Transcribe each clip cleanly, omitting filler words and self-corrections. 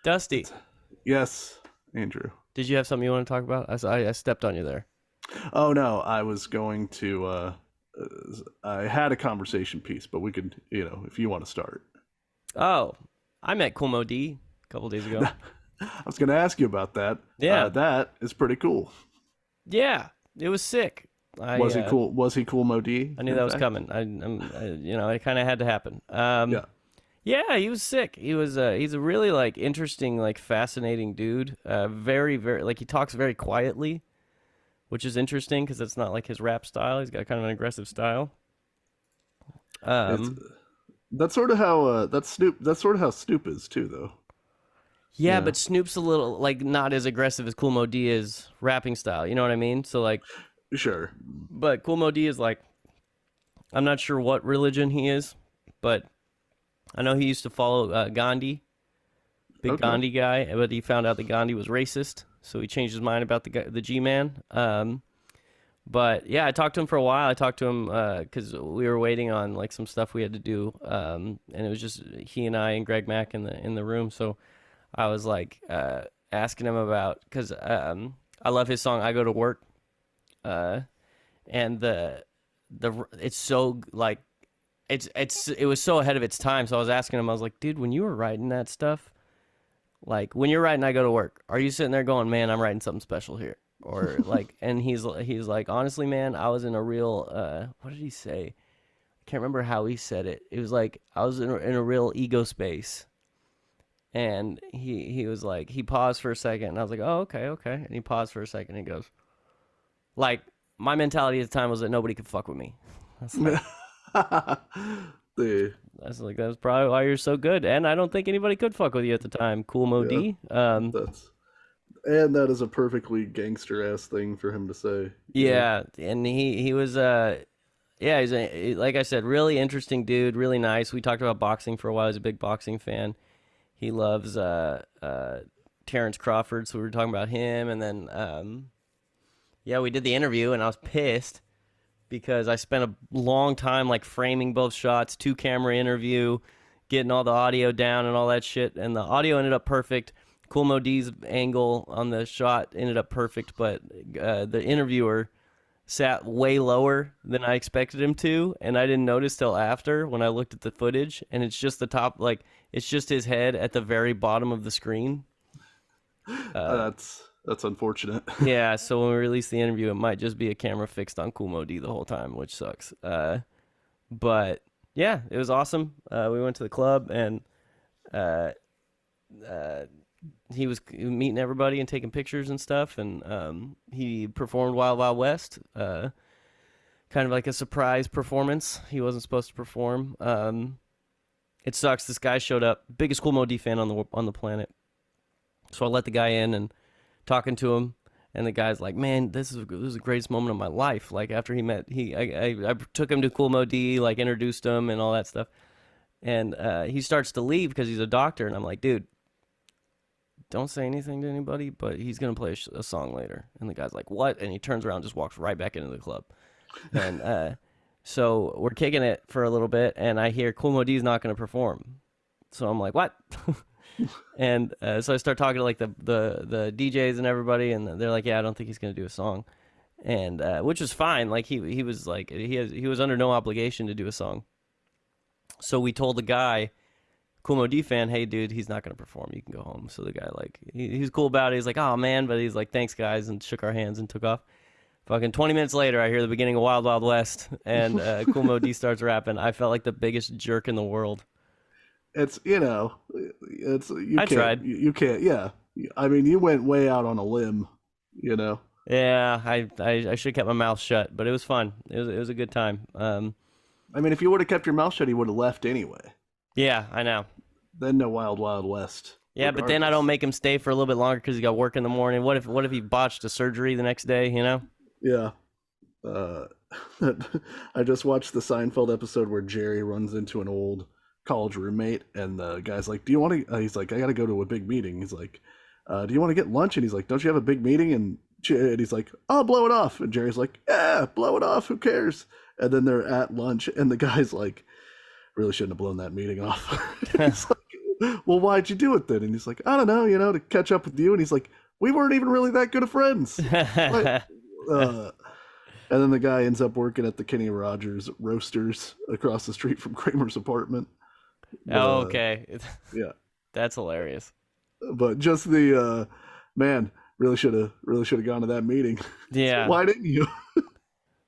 Dusty, Yes, Andrew. did you have something you want to talk about? I stepped on you there. Oh no, I was going to. I had a conversation piece, but we could, if you want to start. Oh, I met Kool Moe Dee a couple days ago. I was going to ask you about that. Yeah, That is pretty cool. yeah, it was sick. Was he cool? Was he Kool Moe Dee? I knew that was coming. It kind of had to happen. Yeah. Yeah, he was sick. He's a really like interesting, like fascinating dude. Very, very like he talks very quietly, which is interesting because it's not like his rap style. He's got kind of an aggressive style. It's that's sort of how that's Snoop. That's sort of how Snoop is too, though. Yeah, Yeah. but Snoop's a little like not as aggressive as Kool Moe Dee is rapping style. You know what I mean? So like, Sure. but Kool Moe Dee is like, I'm not sure what religion he is, but I know he used to follow Gandhi, big Okay. Gandhi guy, but he found out that Gandhi was racist, so he changed his mind about the G-man. But yeah, I talked to him for a while. I talked to him because we were waiting on like some stuff we had to do, and it was just he and I and Greg Mack in the room. So I was like asking him about because I love his song "I Go to Work," and it's so like it was so ahead of its time. So I was asking him, I was like, dude, when you were writing that stuff, like when you're writing "I Go to Work," are you sitting there going, man, I'm writing something special here? Or like, and he's like, honestly, man, I was in a real what did he say? I can't remember how he said it. It was like I was in a real ego space, and he was like, he paused for a second, and I was like, oh, okay, and he paused for a second, and he goes, like, my mentality at the time was that nobody could fuck with me. I was like, the that's probably why you're so good, and I don't think anybody could fuck with you at the time, Kool Moe yeah, Dee. that's and that is a perfectly gangster ass thing for him to say. Yeah, and he was yeah, like I said, really interesting dude, really nice. We talked about boxing for a while. He's a big boxing fan. He loves Terrence Crawford, so we were talking about him, and then yeah, we did the interview, and I was pissed because I spent a long time like framing both shots, two camera interview, getting all the audio down and all that shit, and the audio ended up perfect. Kool Moe Dee's angle on the shot ended up perfect, but the interviewer sat way lower than I expected him to, and I didn't notice till after when I looked at the footage, and it's just the top, like, it's just his head at the very bottom of the screen. That's unfortunate. Yeah, so when we release the interview, it might just be a camera fixed on Kool Moe Dee the whole time, which sucks. But yeah, it was awesome. We went to the club, and uh, uh, he was meeting everybody and taking pictures and stuff, and he performed Wild Wild West, kind of like a surprise performance. He wasn't supposed to perform. It sucks. This guy showed up, biggest Kool Moe Dee fan on the planet. So I let the guy in and talking to him, and the guy's like, "Man, this is the greatest moment of my life." Like after he met, I took him to Kool Moe Dee, like introduced him and all that stuff, and he starts to leave because he's a doctor, and I'm like, "Dude, don't say anything to anybody, but he's gonna play a song later." And the guy's like, "What?" And he turns around, and just walks right back into the club, and so we're kicking it for a little bit, and I hear Kool Moe Dee's not gonna perform, so I'm like, "What?" And so I start talking to like the DJs and everybody, and they're like, "Yeah, I don't think he's gonna do a song," and which was fine. Like he was like he was under no obligation to do a song. So we told the guy, Kool Moe Dee fan, "Hey dude, he's not gonna perform. You can go home." So the guy like he's cool about it. He's like, "Oh man," but he's like, "Thanks guys," and shook our hands and took off. Fucking 20 minutes later, I hear the beginning of Wild Wild West, and Kool Moe Dee starts rapping. I felt like the biggest jerk in the world. It's it's you I can't tried. you can't yeah. I mean, you went way out on a limb. You know. Yeah, I should have kept my mouth shut, but it was fun. It was a good time. I mean, if you would have kept your mouth shut, he would have left anyway. Yeah, I know. Then no Wild Wild West. Yeah, but then I don't make him stay for a little bit longer because he got work in the morning. What if he botched a surgery the next day? You know? Yeah. Uh, I just watched the Seinfeld episode where Jerry runs into an old college roommate, and the guy's like, "Do you want to?" He's like, "I got to go to a big meeting." He's like, "Do you want to get lunch?" And he's like, "Don't you have a big meeting?" And he's like, "I'll blow it off." And Jerry's like, "Yeah, blow it off. Who cares?" And then they're at lunch, and the guy's like, "Really shouldn't have blown that meeting off." He's like, well, why'd you do it then? And he's like, I don't know, to catch up with you. And he's like, we weren't even really that good of friends. Like, and then the guy ends up working at the Kenny Rogers Roasters across the street from Kramer's apartment. Oh, okay. Yeah, That's hilarious. but just the man really should have gone to that meeting. Yeah. So why didn't you?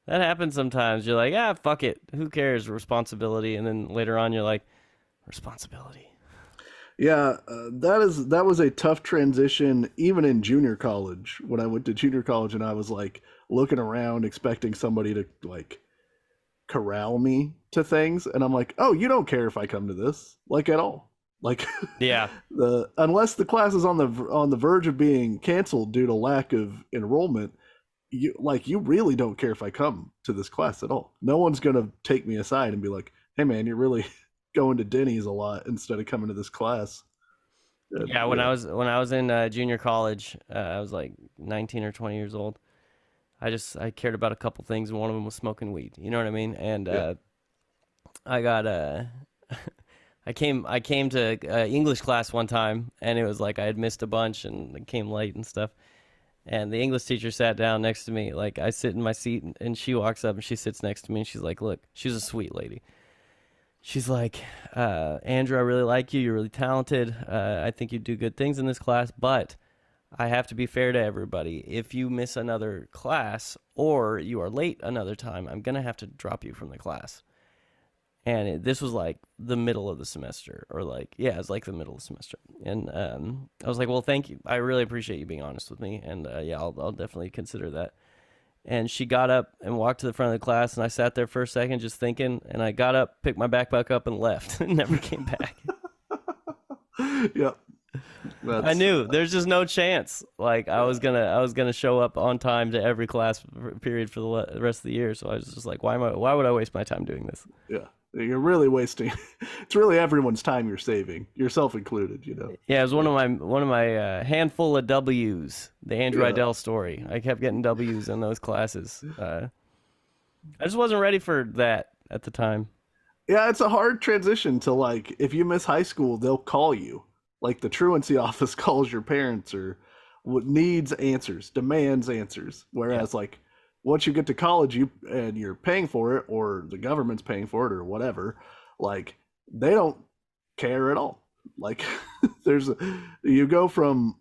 That happens sometimes. You're like, ah, fuck it. Who cares? Responsibility. And then later on, you're like, responsibility. Yeah, that was a tough transition, even in junior college. When I went to junior college, and I was like looking around, expecting somebody to like corral me to things, and I'm like, oh, you don't care if I come to this, like at all. Like, Yeah. unless the class is on the verge of being canceled due to lack of enrollment, you really don't care if I come to this class at all. No one's gonna take me aside and be like, hey man, you're really going to Denny's a lot instead of coming to this class. Yeah, when I was in junior college, I was like 19 or 20 years old. I cared about a couple things, and one of them was smoking weed. You know what I mean? And I got I came to English class one time, and it was like I had missed a bunch and came late and stuff. And the English teacher sat down next to me. Like, I sit in my seat, and she walks up and she sits next to me, and she's like, "Look," she's a sweet lady. She's like, Andrew, I really like you. You're really talented. I think you do good things in this class, but I have to be fair to everybody. If you miss another class or you are late another time, I'm going to have to drop you from the class. And this was like the middle of the semester, or like, yeah, it's like the middle of the semester. And I was like, well, thank you. I really appreciate you being honest with me. And yeah, I'll definitely consider that. And she got up and walked to the front of the class, and I sat there for a second just thinking, and I got up, picked my backpack up, and left and never came back. Yep. I knew there's just no chance. Like, I was gonna show up on time to every class period for the rest of the year. So I was just like, why would I waste my time doing this? Yeah. You're really wasting. It's really everyone's time you're saving, yourself included. Yeah, it was one of my handful of W's. The Andrew Idell story. I kept getting W's in those classes. I just wasn't ready for that at the time. Yeah, it's a hard transition to, like, if you miss high school, they'll call you. Like, the truancy office calls your parents, or needs answers, demands answers. Whereas, like, once you get to college, and you're paying for it, or the government's paying for it, or whatever, like, they don't care at all. Like, you go from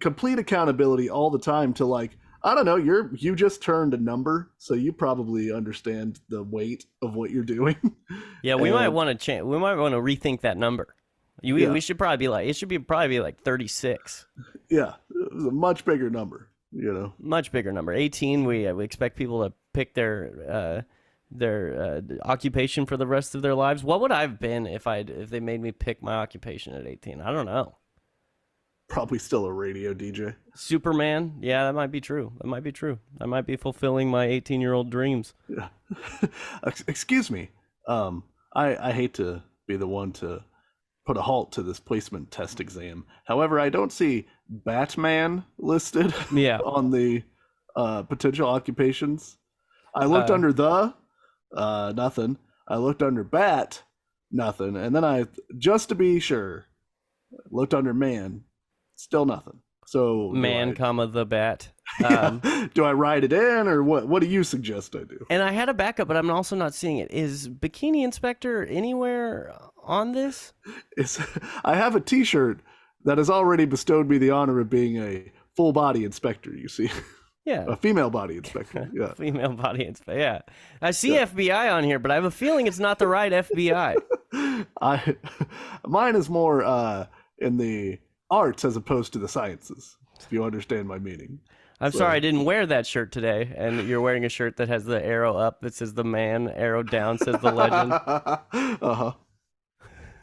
complete accountability all the time to, like, I don't know, you just turned a number, so you probably understand the weight of what you're doing. Yeah, we might want to we might want to rethink that number. We should probably be like, it should probably be like 36. Yeah, it was a much bigger number. Much bigger number. 18. We expect people to pick their occupation for the rest of their lives. What would I have been if they made me pick my occupation at 18? I don't know. Probably still a radio DJ. Superman. Yeah, that might be true. I might be fulfilling my 18-year-old dreams. Yeah. Excuse me. I hate to be the one to put a halt to this placement test exam. However, I don't see Batman listed on the potential occupations. I looked under nothing. I looked under Bat, nothing. And then I, just to be sure, looked under Man, still nothing. So Man, the Bat. Do I write it in, or what do you suggest I do? And I had a backup, but I'm also not seeing it. Is Bikini Inspector anywhere on this? I have a t-shirt that has already bestowed me the honor of being a full body inspector, you see. Yeah. A female body inspector. Yeah. Female body inspector. Yeah. I see FBI on here, but I have a feeling it's not the right FBI. Mine is more in the arts as opposed to the sciences, if you understand my meaning. I'm sorry I didn't wear that shirt today, and you're wearing a shirt that has the arrow up that says the man, arrow down says the legend. Uh-huh.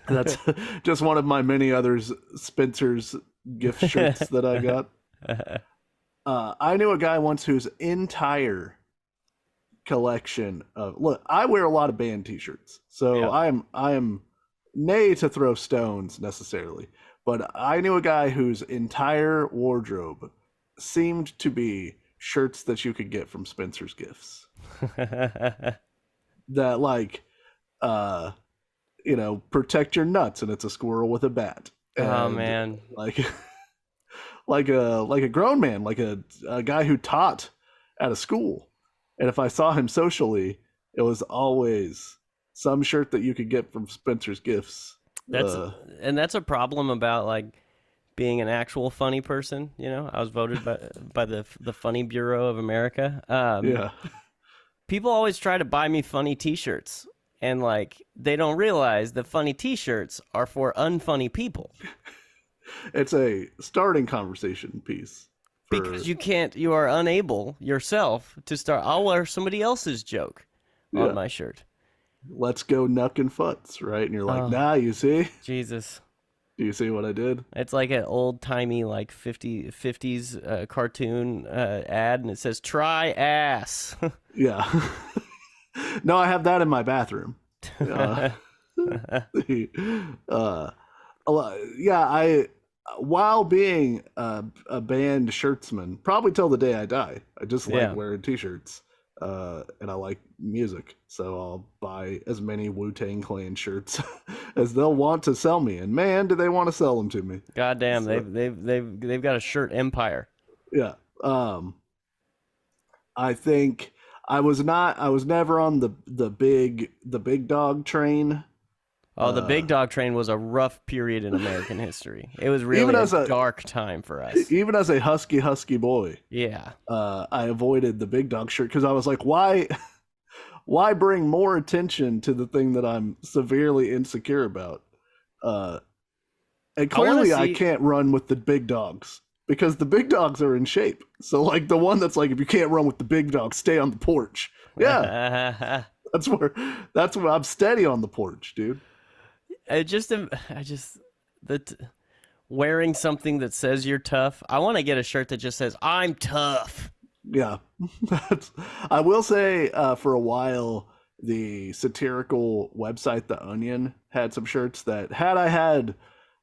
That's just one of my many others Spencer's gift shirts that I got. I knew a guy once whose entire collection of, look, I wear a lot of band t-shirts, so I am nay to throw stones necessarily, but I knew a guy whose entire wardrobe seemed to be shirts that you could get from Spencer's Gifts. That, like, protect your nuts, and it's a squirrel with a bat. Oh And man. like like a grown man, like a guy who taught at a school. And if I saw him socially, it was always some shirt that you could get from Spencer's Gifts. That's a problem about like being an actual funny person. I was voted by the Funny Bureau of America. Yeah. People always try to buy me funny T-shirts, and like they don't realize that funny T-shirts are for unfunny people. It's a starting conversation piece. Because you are unable yourself to start. I'll wear somebody else's joke on my shirt. Let's go Nuck and Futz, right? And you're like, nah, you see? Jesus. Do you see what I did? It's like an old-timey, like 50s cartoon ad, and it says, try ass. Yeah. No, I have that in my bathroom. While being a band shirtsman, probably till the day I die, I just like wearing T-shirts, and I like music, so I'll buy as many Wu-Tang Clan shirts as they'll want to sell me, and man, do they want to sell them to me! Goddamn, so, they've got a shirt empire. Yeah, I think I was never on the big dog train. Oh, the big dog train was a rough period in American history. It was really a dark time for us. Even as a husky boy. Yeah. I avoided the big dog shirt because I was like, why bring more attention to the thing that I'm severely insecure about? And clearly I can't run with the big dogs because the big dogs are in shape. So like the one that's like, if you can't run with the big dogs, stay on the porch. Yeah. That's where I'm steady on the porch, dude. Wearing something that says you're tough. I want to get a shirt that just says I'm tough. Yeah. I will say for a while, the satirical website, The Onion, had some shirts that had I had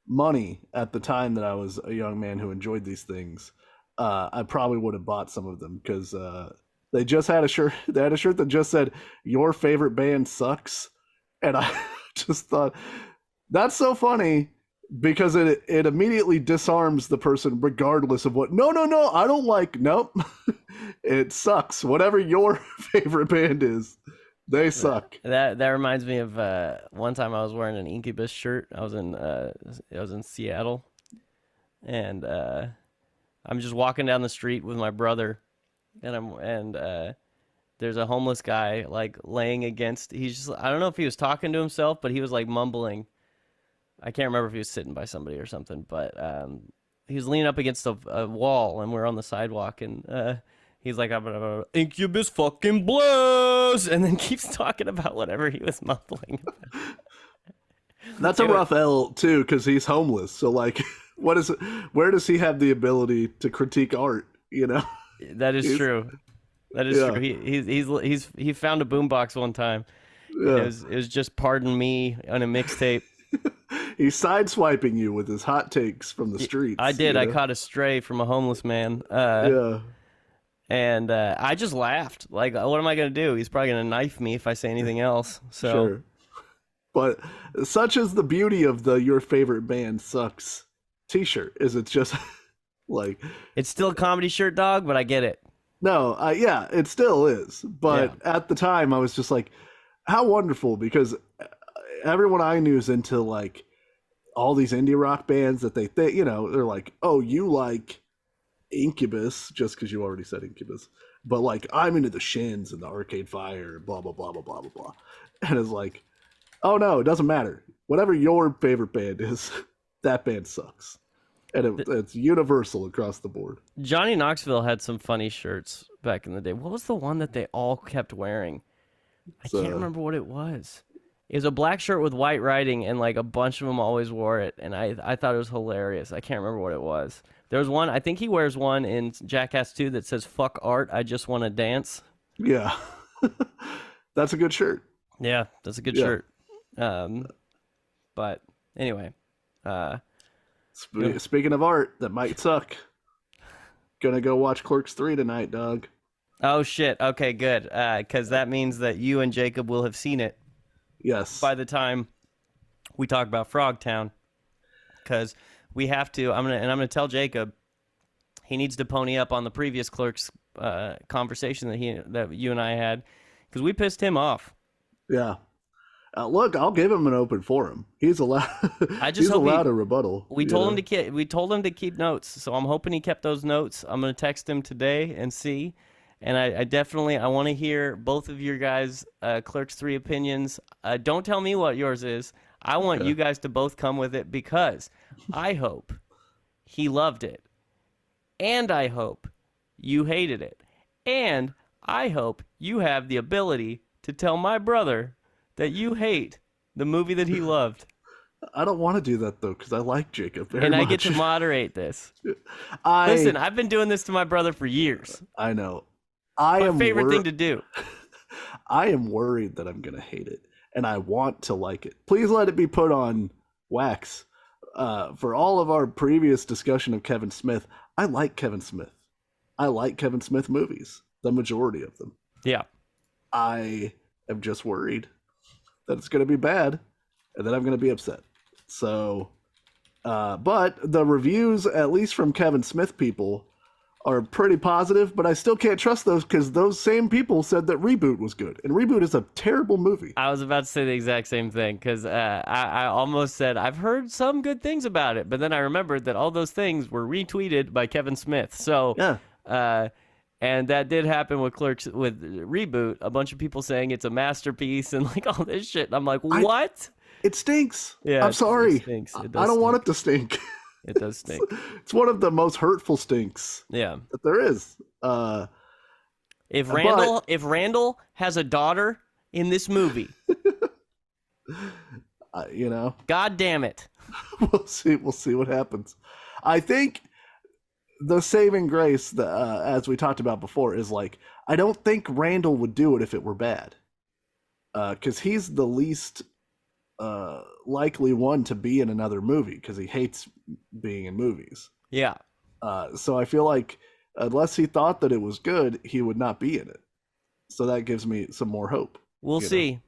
money at the time that I was a young man who enjoyed these things, I probably would have bought some of them because they just had a shirt. They had a shirt that just said, "Your favorite band sucks." And I just thought, that's so funny because it immediately disarms the person regardless of what. No, I don't like. Nope. It sucks. Whatever your favorite band is, they suck. That reminds me of one time I was wearing an Incubus shirt. I was in Seattle, and I'm just walking down the street with my brother, and there's a homeless guy like laying against. I don't know if he was talking to himself, but he was like mumbling. I can't remember if he was sitting by somebody or something, but he was leaning up against a wall, and we're on the sidewalk, and he's like, "Incubus fucking blows," and then keeps talking about whatever he was mumbling about. That's a rough L too, because he's homeless. So like, where does he have the ability to critique art? That is true. That is true. He found a boombox one time. Yeah. It was just "Pardon Me" on a mixtape. He's sideswiping you with his hot takes from the streets. I did. I caught a stray from a homeless man. And I just laughed. Like, what am I going to do? He's probably going to knife me if I say anything else. So. Sure. But such is the beauty of the "Your Favorite Band Sucks" t-shirt, is it's just like... It's still a comedy shirt, dog, but I get it. No, yeah, it still is. But at the time, I was just like, how wonderful, because everyone I knew is into like all these indie rock bands that they're like, oh, you like Incubus, just because you already said Incubus. But like, I'm into the Shins and the Arcade Fire, blah, blah, blah, blah, blah, blah, blah. And it's like, oh no, it doesn't matter. Whatever your favorite band is, that band sucks. And it's universal across the board. Johnny Knoxville had some funny shirts back in the day. What was the one that they all kept wearing? I can't remember what it was. It was a black shirt with white writing, and like a bunch of them always wore it. And I thought it was hilarious. I can't remember what it was. There was one, I think he wears one in Jackass 2 that says "Fuck art, I just want to dance." Yeah. That's a good shirt. Yeah, that's a good shirt. But anyway. Speaking of art that might suck, gonna go watch Clerks 3 tonight, dog. Oh shit. Okay, good. Because that means that you and Jacob will have seen it. Yes. By the time we talk about Frogtown, because we have to. I'm gonna tell Jacob he needs to pony up on the previous Clerks conversation that you and I had, because we pissed him off. Yeah. Look, I'll give him an open forum. He's allowed. I just he's hope allowed a rebuttal. We told him to keep notes, so I'm hoping he kept those notes. I'm gonna text him today and see. And I definitely want to hear both of your guys' Clerks 3 opinions. Don't tell me what yours is. I want you guys to both come with it, because I hope he loved it, and I hope you hated it, and I hope you have the ability to tell my brother that you hate the movie that he loved. I don't want to do that, though, because I like Jacob very much. And I get to moderate this. Listen, I've been doing this to my brother for years. I know. My favorite thing to do. I am worried that I'm going to hate it, and I want to like it. Please let it be put on wax. For all of our previous discussion of Kevin Smith, I like Kevin Smith. I like Kevin Smith movies, the majority of them. Yeah. I am just worried that it's going to be bad, and that I'm going to be upset. So, but the reviews, at least from Kevin Smith people, are pretty positive, but I still can't trust those, because those same people said that Reboot was good, and Reboot is a terrible movie. I was about to say the exact same thing, because I almost said, I've heard some good things about it, but then I remembered that all those things were retweeted by Kevin Smith. So, yeah. And that did happen with Clerks, with Reboot, a bunch of people saying it's a masterpiece and like all this shit. And I'm like, what? It stinks. Yeah, I'm sorry. It stinks. I don't want it to stink. It does stink. It's one of the most hurtful stinks. Yeah, that there is. If Randall has a daughter in this movie, God damn it. We'll see what happens. I think the saving grace, as we talked about before, is like, I don't think Randall would do it if it were bad, because he's the least likely one to be in another movie, because he hates being in movies. Yeah. So I feel like unless he thought that it was good, he would not be in it. So that gives me some more hope. We'll see.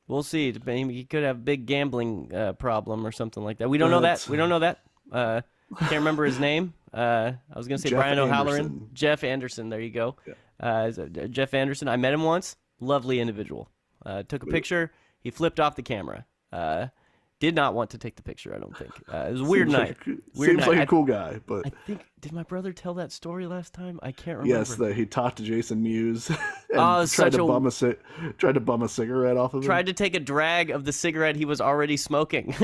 We'll see. He could have a big gambling problem or something like that. We don't know that. We don't know that. Can't remember his name. I was going to say Jeff Brian O'Halloran. Anderson. Jeff Anderson. There you go. Yeah. Jeff Anderson. I met him once. Lovely individual. Took a picture. He flipped off the camera. Did not want to take the picture, I don't think. It was a weird night. Seems like a cool guy, but I think, did my brother tell that story last time? I can't remember. Yes, that he talked to Jason Mewes and tried to bum a cigarette off of him. Tried to take a drag of the cigarette he was already smoking.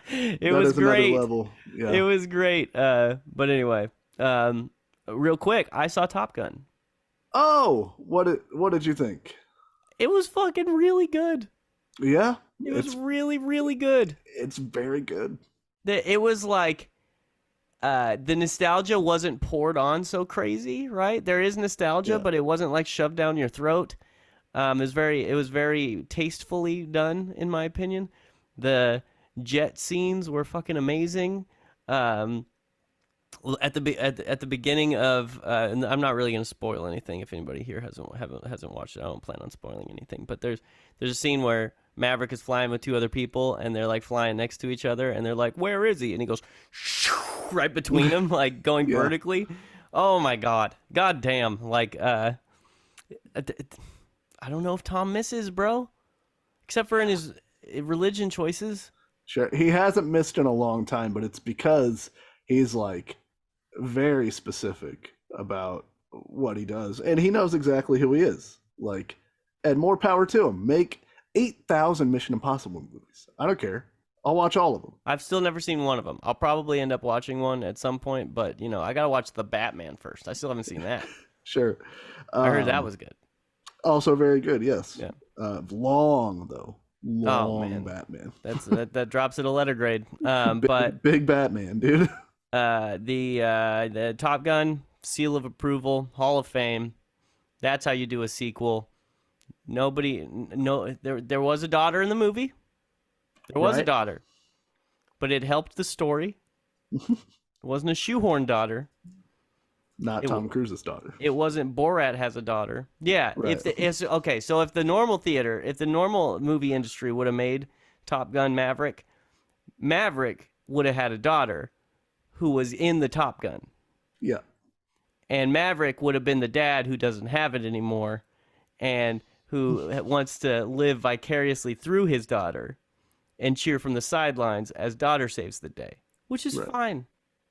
It was great. Level. Yeah. It was great. But anyway, real quick, I saw Top Gun. Oh, what did you think? It was fucking really good. Yeah? It was really, really good. It's very good. It was like, the nostalgia wasn't poured on so crazy, right? There is nostalgia, but it wasn't like shoved down your throat. It was very tastefully done, in my opinion. The jet scenes were fucking amazing. At the beginning of, and I'm not really gonna spoil anything if anybody here hasn't watched it. I don't plan on spoiling anything. But there's a scene where Maverick is flying with two other people, and they're like flying next to each other, and they're like, "Where is he?" And he goes right between them, like going vertically. Oh my god, god damn! Like, I don't know if Tom misses, bro, except for in his religion choices. Sure, he hasn't missed in a long time, but it's because he's like very specific about what he does, and he knows exactly who he is. Like, and more power to him. Make 8,000 Mission Impossible movies. I don't care. I'll watch all of them. I've still never seen one of them. I'll probably end up watching one at some point, but I gotta watch the Batman first. I still haven't seen that. Sure. I heard that was good. Also very good. Yes. Yeah. Long though. Long Batman. That drops at a letter grade. But big Batman, dude. The Top Gun seal of approval, Hall of Fame. That's how you do a sequel. There was a daughter in the movie. There was a daughter, but it helped the story. It wasn't a shoehorn daughter. Not Tom Cruise's daughter. It wasn't Borat has a daughter. Yeah. Right. So if the normal movie industry would have made Top Gun Maverick, Maverick would have had a daughter who was in the Top Gun. Yeah. And Maverick would have been the dad who doesn't have it anymore and who wants to live vicariously through his daughter and cheer from the sidelines as daughter saves the day, which is fine.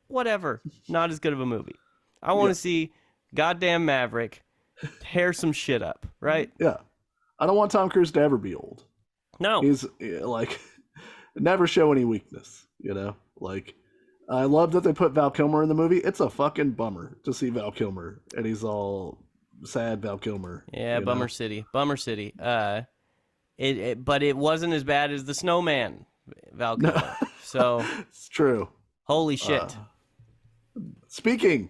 Whatever. Not as good of a movie. I want to see goddamn Maverick tear some shit up, right? Yeah. I don't want Tom Cruise to ever be old. No. He's like, never show any weakness, you know? Like, I love that they put Val Kilmer in the movie. It's a fucking bummer to see Val Kilmer, and he's all sad Val Kilmer. Yeah, Bummer City. Bummer City. But it wasn't as bad as the Snowman, Val Kilmer. So it's true. Holy shit. Speaking,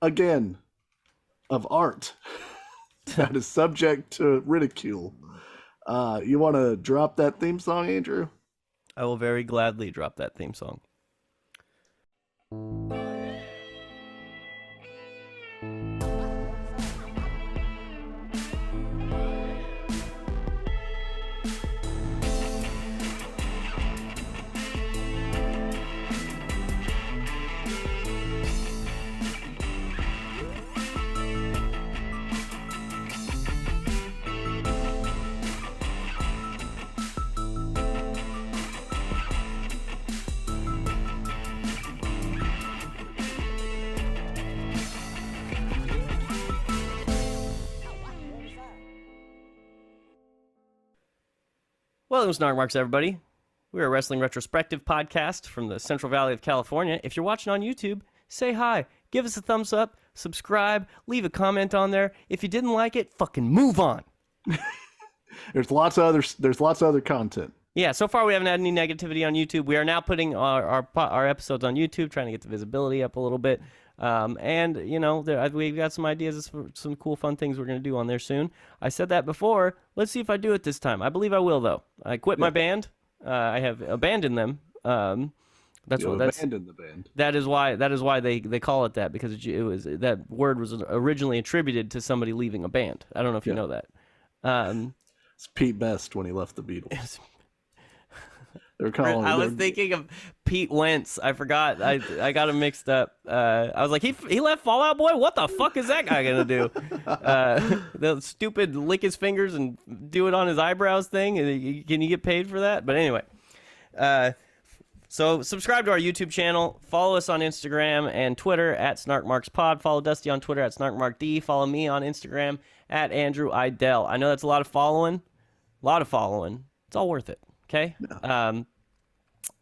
again, of art that is subject to ridicule, you want to drop that theme song, Andrew? I will very gladly drop that theme song. Welcome to Snark Marks, everybody. We're a wrestling retrospective podcast from the Central Valley of California. If you're watching on YouTube, say hi, give us a thumbs up, subscribe, leave a comment on there. If you didn't like it, fucking move on. There's lots of other content. Yeah, so far we haven't had any negativity on YouTube. We are now putting our episodes on YouTube, trying to get the visibility up a little bit. And, you know, we've got some ideas for some cool, fun things we're going to do on there soon. I said that before. Let's see if I do it this time. I believe I will, though. I quit my band. I have abandoned them. Abandoned the band. That is why they call it that, because it was that word was originally attributed to somebody leaving a band. I don't know if you know that. It's Pete Best when he left the Beatles. I was thinking of Pete Wentz. I forgot. I got him mixed up. I was like, he left Fall Out Boy? What the fuck is that guy gonna do? The stupid lick his fingers and do it on his eyebrows thing. Can you get paid for that? But anyway, so subscribe to our YouTube channel. Follow us on Instagram and Twitter at SnarkMarksPod. Follow Dusty on Twitter at SnarkMarkD. Follow me on Instagram at Andrew Idell. I know that's a lot of following. It's all worth it. Okay.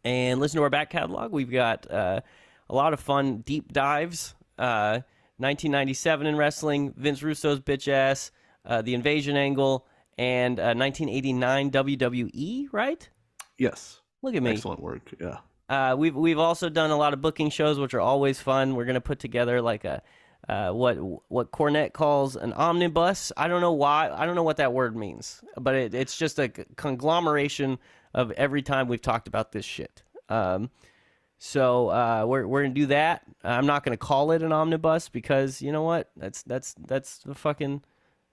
And listen to our back catalog. We've got a lot of fun deep dives. 1997 in wrestling, Vince Russo's bitch ass, the invasion angle, and 1989 WWE, right? Yes. Look at me. Excellent work. Yeah. We've also done a lot of booking shows, which are always fun. We're gonna put together like a what Cornette calls an omnibus. I don't know why. I don't know what that word means, but it's just a conglomeration of every time we've talked about this shit. So we're gonna do that. I'm not gonna call it an omnibus because you know what? That's the fucking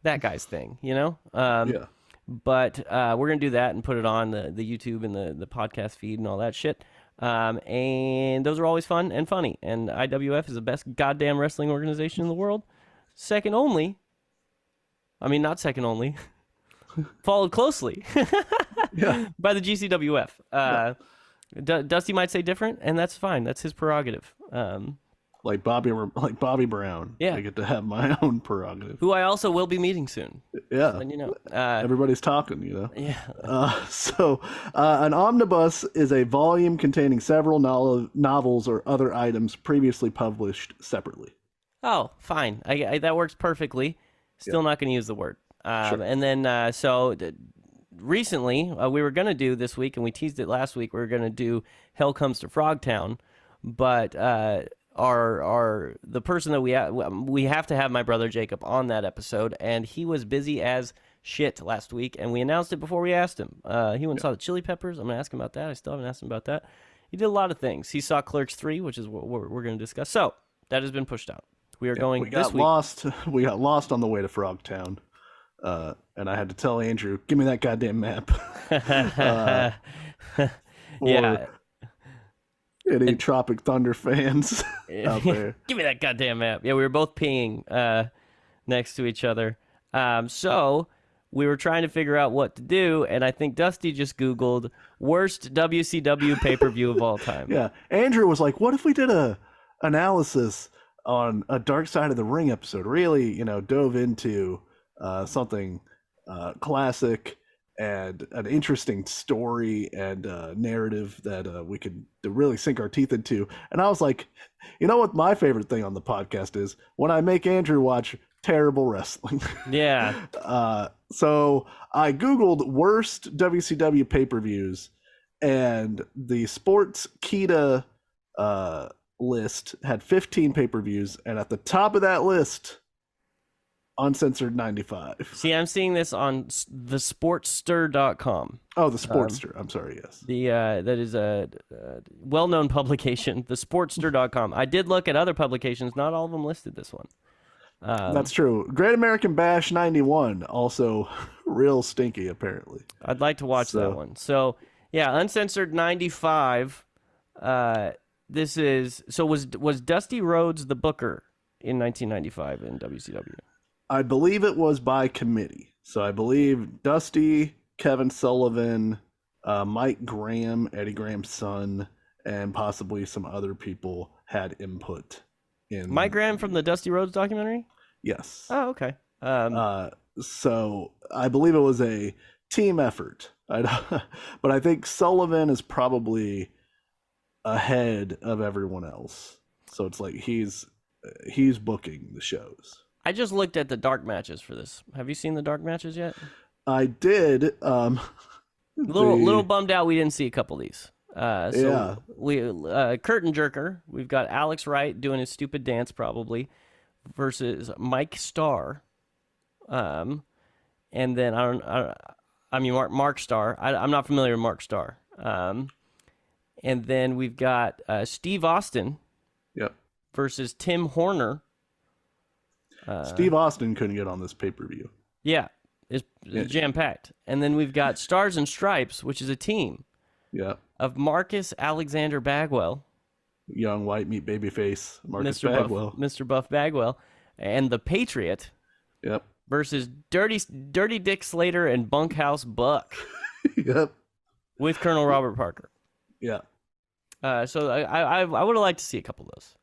that guy's thing, you know. Yeah. But we're gonna do that and put it on the YouTube and the podcast feed and all that shit. And those are always fun and funny. And IWF is the best goddamn wrestling organization in the world. Second only. I mean, not second only. Followed closely by the GCWF. Dusty might say different, and that's fine. That's his prerogative. Like Bobby Brown. Yeah. I get to have my own prerogative. Who I also will be meeting soon. Yeah. And, you know, everybody's talking, you know. Yeah. So an omnibus is a volume containing several novels or other items previously published separately. Oh, fine. That works perfectly. Still not going to use the word. Sure. And then, recently, we were going to do this week, and we teased it last week, we were going to do Hell Comes to Frogtown, but the person that we have to have my brother Jacob on that episode, and he was busy as shit last week, and we announced it before we asked him. He went and saw the Chili Peppers. I'm going to ask him about that. I still haven't asked him about that. He did a lot of things. He saw Clerks 3, which is what we're going to discuss. So that has been pushed out. We are going this week. We got lost on the way to Frogtown. and I had to tell Andrew, "Give me that goddamn map." For Yeah. any Tropic Thunder fans out there. Give me that goddamn map. Yeah, we were both peeing next to each other. So we were trying to figure out what to do, and I think Dusty just Googled worst WCW pay-per-view of all time. Yeah, Andrew was like, "What if we did a analysis on a Dark Side of the Ring episode? Really, dove into something classic and an interesting story and narrative that we could really sink our teeth into." And I was like, you know what my favorite thing on the podcast is? When I make Andrew watch terrible wrestling. Yeah. So I Googled worst WCW pay-per-views, and the Sports Kita list had 15 pay-per-views, and at the top of that list, Uncensored 95. See, I'm seeing this on thesportster.com. Oh, the Sportster. I'm sorry, yes. That is a well-known publication, thesportster.com. I did look at other publications. Not all of them listed this one. That's true. Great American Bash 91, also real stinky, apparently. I'd like to watch that one. So, yeah, Uncensored 95. This is... So was Dusty Rhodes the booker in 1995 in WCW? I believe it was by committee. So I believe Dusty, Kevin Sullivan, Mike Graham, Eddie Graham's son, and possibly some other people had input in... Mike Graham from the Dusty Rhodes documentary? Yes. Oh, okay. So I believe it was a team effort. But I think Sullivan is probably ahead of everyone else. So it's like he's booking the shows. I just looked at the dark matches for this. Have you seen the dark matches yet? I did. Little bummed out we didn't see a couple of these. Yeah. We curtain jerker. We've got Alex Wright doing his stupid dance probably versus Mike Starr. And then Mark Starr. I'm not familiar with Mark Starr. And then we've got Steve Austin. Yep. Versus Tim Horner. Steve Austin couldn't get on this pay-per-view. Yeah, it's jam-packed. And then we've got Stars and Stripes, which is a team. Yeah. Of Marcus Alexander Bagwell. Young white meat babyface Marcus Bagwell. Mr. Buff Bagwell. And the Patriot. Yep. Versus Dirty Dick Slater and Bunkhouse Buck. Yep. With Colonel Robert Parker. Yeah. So I would have liked to see a couple of those.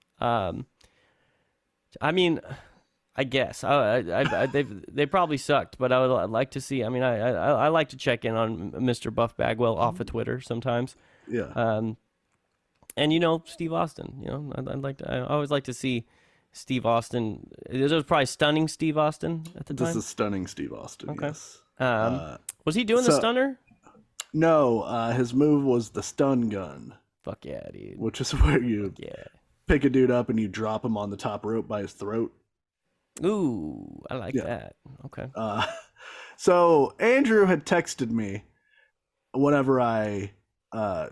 I mean, I guess they probably sucked, but I'd like to see. I mean, I like to check in on Mr. Buff Bagwell off of Twitter sometimes. Yeah. And Steve Austin. I always like to see Steve Austin. This was probably stunning Steve Austin at the time. This is stunning Steve Austin. Okay. Yes. Was he doing the stunner? No, his move was the stun gun. Fuck yeah, dude. Which is where you pick a dude up and you drop him on the top rope by his throat. Ooh, I like that. Okay. So Andrew had texted me whenever I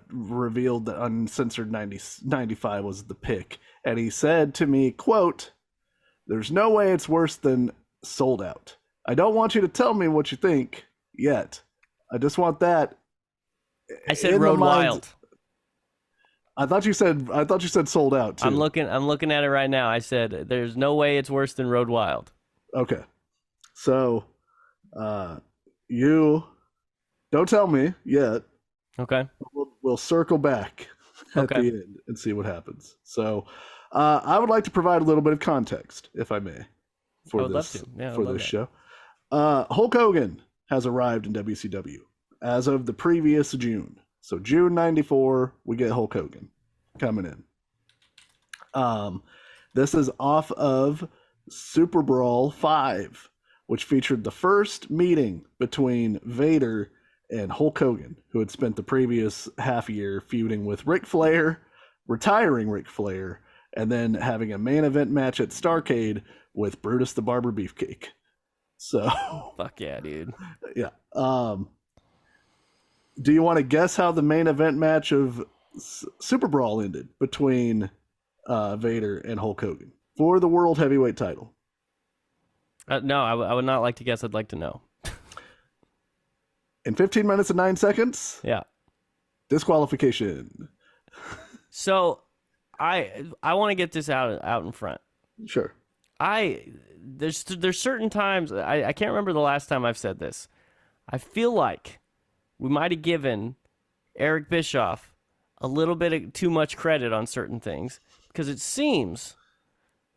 revealed that Uncensored 95 was the pick. And he said to me, quote, "There's no way it's worse than Sold Out. I don't want you to tell me what you think yet. I just want that." I said Road Wild. I thought you said Sold Out too. I'm looking at it right now. I said there's no way it's worse than Road Wild. Okay. So you don't tell me yet. Okay. We'll circle back at the end and see what happens. So I would like to provide a little bit of context, if I may, for this show. Hulk Hogan has arrived in WCW as of the previous June. So June 94, we get Hulk Hogan coming in. This is off of Super Brawl 5, which featured the first meeting between Vader and Hulk Hogan, who had spent the previous half year feuding with Ric Flair, retiring Ric Flair, and then having a main event match at Starrcade with Brutus the Barber Beefcake. So fuck yeah, dude. Yeah. Do you want to guess how the main event match of Super Brawl ended between Vader and Hulk Hogan for the World Heavyweight title? No, I would not like to guess. I'd like to know. in 15 minutes and 9 seconds, Yeah. disqualification. So I want to get this out in front. Sure. There's certain times I can't remember the last time I've said this. I feel like we might have given Eric Bischoff a little bit of too much credit on certain things because it seems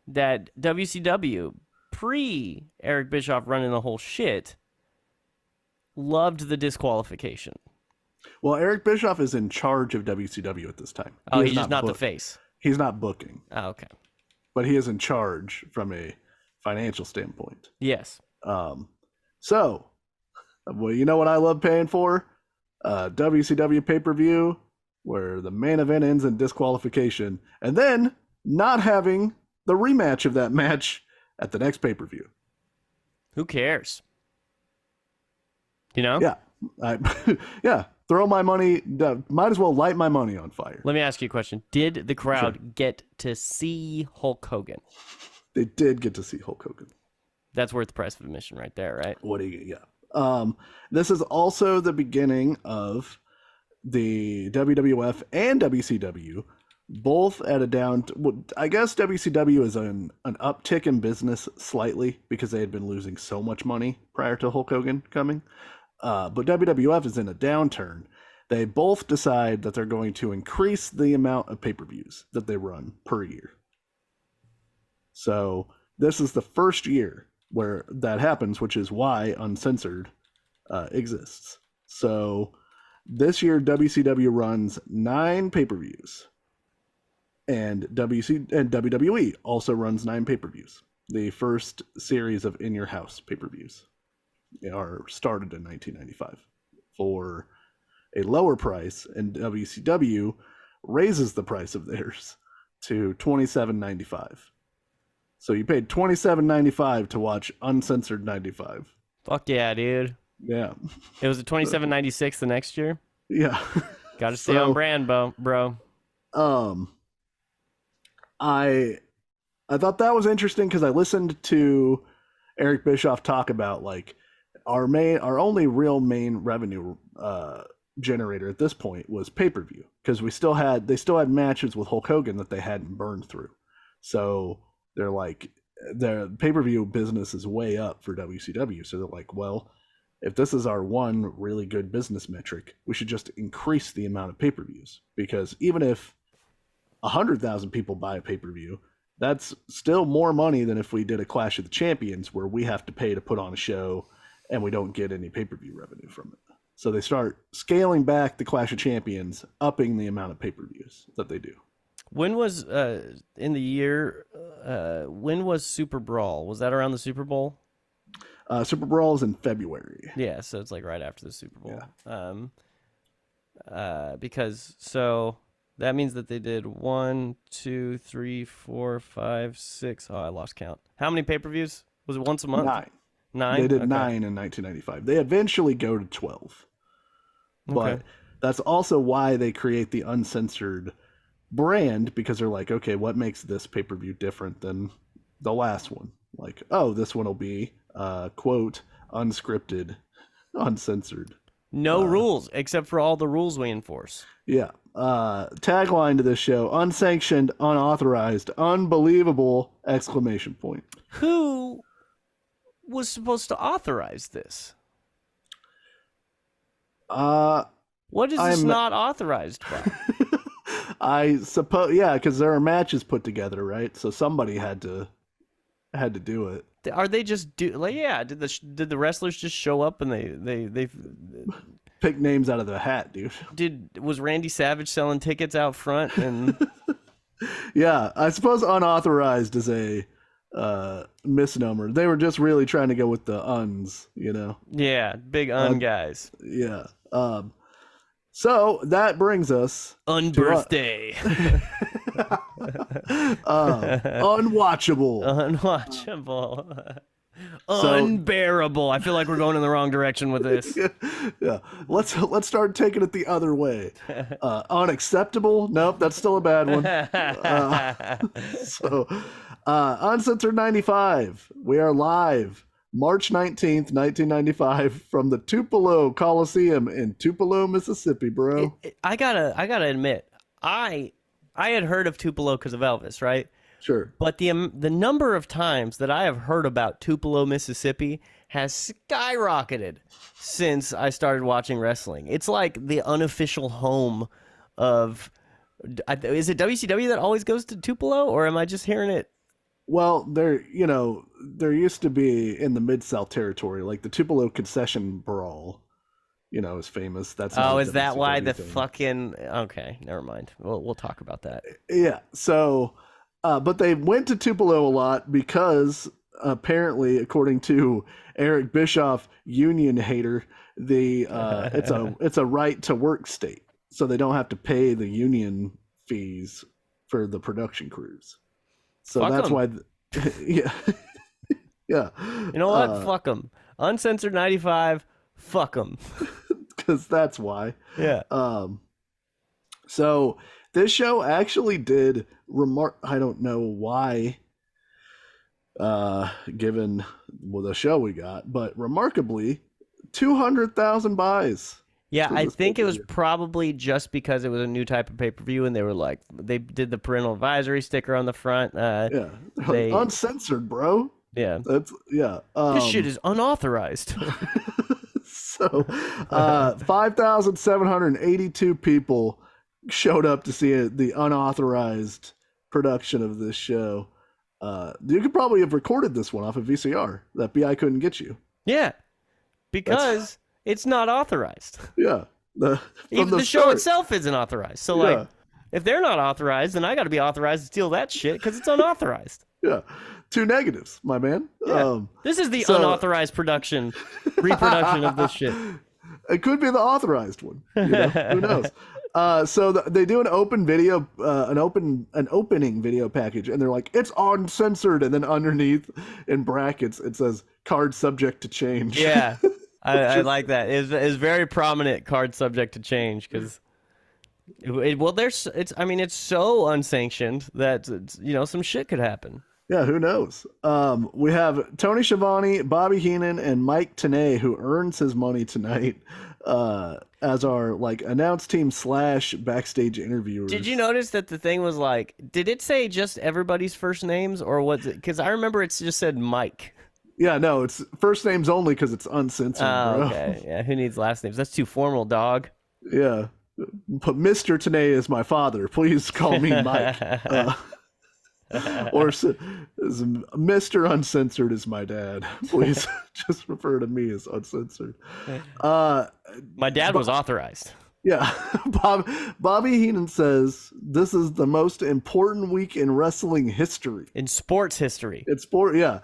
that WCW pre Eric Bischoff running the whole shit loved the disqualification. Well, Eric Bischoff is in charge of WCW at this time. Oh, he's just not the face. He's not booking. Oh, okay. But he is in charge from a financial standpoint. Yes. So, well, you know what I love paying for? WCW pay-per-view, where the main event ends in disqualification, and then not having the rematch of that match at the next pay-per-view. Who cares? You know? Yeah. Yeah. Throw my money, might as well light my money on fire. Let me ask you a question. Did the crowd get to see Hulk Hogan? They did get to see Hulk Hogan. That's worth the price of admission right there, right? What do you, yeah. This is also the beginning of the WWF and WCW, both at a down. I guess WCW is an uptick in business slightly because they had been losing so much money prior to Hulk Hogan coming. But WWF is in a downturn. They both decide that they're going to increase the amount of pay-per-views that they run per year. So this is the first year where that happens, which is why Uncensored exists. So this year, WCW runs 9 pay-per-views. And WWE also runs 9 pay-per-views. The first series of In Your House pay-per-views are started in 1995 for a lower price, and WCW raises the price of theirs to $27.95. So you paid $27.95 to watch Uncensored 95. Fuck yeah, dude. Yeah. It was a $27.96 the next year. Yeah. Got to stay on brand, bro. I thought that was interesting because I listened to Eric Bischoff talk about like our only real main revenue generator at this point was pay-per-view because they still had matches with Hulk Hogan that they hadn't burned through. So they're like, their pay-per-view business is way up for WCW. So they're like, well, if this is our one really good business metric, we should just increase the amount of pay-per-views, because even if 100,000 people buy a pay-per-view, that's still more money than if we did a Clash of the Champions where we have to pay to put on a show and we don't get any pay-per-view revenue from it. So they start scaling back the Clash of Champions, upping the amount of pay-per-views that they do. When was in the year? When was Super Brawl? Was that around the Super Bowl? Super Brawl is in February. Yeah, so it's like right after the Super Bowl. Yeah. Because so that means that they did 1, 2, 3, 4, 5, 6. Oh, I lost count. How many pay-per-views? Was it once a month? 9. They did 9 in 1995. They eventually go to 12. But that's also why they create the Uncensored brand, because they're like, okay, what makes this pay-per-view different than the last one? Like, oh, this one will be, quote, unscripted, uncensored. No rules, except for all the rules we enforce. Yeah. Tagline to this show: unsanctioned, unauthorized, unbelievable! Exclamation point. Who was supposed to authorize this? What is this not authorized by? I suppose, yeah, because there are matches put together, right? So somebody had to do it. Are they just did the wrestlers just show up and they pick names out of the hat, dude? Was Randy Savage selling tickets out front and? Yeah, I suppose unauthorized is a misnomer. They were just really trying to go with the uns, you know? Yeah, big guys. Yeah. So that brings us Unbirthday. Unwatchable. Unwatchable. Unbearable. I feel like we're going in the wrong direction with this. Yeah. Let's start taking it the other way. Unacceptable? Nope, that's still a bad one. Uncensored 95. We are live March 19th, 1995, from the Tupelo Coliseum in Tupelo, Mississippi, bro. I gotta admit, I had heard of Tupelo because of Elvis, right? Sure. But the number of times that I have heard about Tupelo, Mississippi has skyrocketed since I started watching wrestling. It's like the unofficial home of. Is it WCW that always goes to Tupelo, or am I just hearing it? Well, there used to be in the Mid-South territory, like the Tupelo Concession Brawl, is famous. That's not Oh, a is that why WCW the thing. fucking? Okay, never mind. We'll talk about that. Yeah. So, but they went to Tupelo a lot because apparently, according to Eric Bischoff, union hater, it's a right to work state, so they don't have to pay the union fees for the production crews. So Fuck that's 'em. why, yeah, yeah. You know what? Fuck them. Uncensored 95. Fuck them. Because that's why. Yeah. So this show actually did I don't know why, given the show we got, but remarkably, 200,000 buys. Yeah, for I this think it was pay-per-view. probably just because it was a new type of pay-per-view, and they were like, they did the parental advisory sticker on the front. Yeah, they- uncensored, bro. Yeah. That's yeah. This shit is unauthorized. So, 5,782 people showed up to see the unauthorized production of this show. You could probably have recorded this one off of VCR that BI couldn't get you. Yeah, because it's not authorized. Yeah. Even the show itself isn't authorized. So, Yeah. like, if they're not authorized, then I got to be authorized to steal that shit because it's unauthorized. Yeah. 2 negatives, my man. Yeah. This is the so- unauthorized reproduction of this shit. It could be the authorized one. Who knows? So they do an open video, an opening video package, and they're like, "It's uncensored," and then underneath in brackets it says "card subject to change." Yeah, I like that. It's very prominent card subject to change because, it's so unsanctioned that some shit could happen. Yeah, who knows? We have Tony Schiavone, Bobby Heenan, and Mike Tenay, who earns his money tonight as our announce team / backstage interviewers. Did you notice that the thing was like, did it say just everybody's first names, or was it? Because I remember it just said Mike. Yeah, no, it's first names only because it's uncensored, bro. Okay, yeah, who needs last names? That's too formal, dog. Yeah, but Mr. Tenay is my father. Please call me Mike. Or Mr. Uncensored is my dad. Please just refer to me as Uncensored. My dad was authorized. Yeah. Bobby Heenan says this is the most important week in wrestling history. In sports history. It's sport, yeah.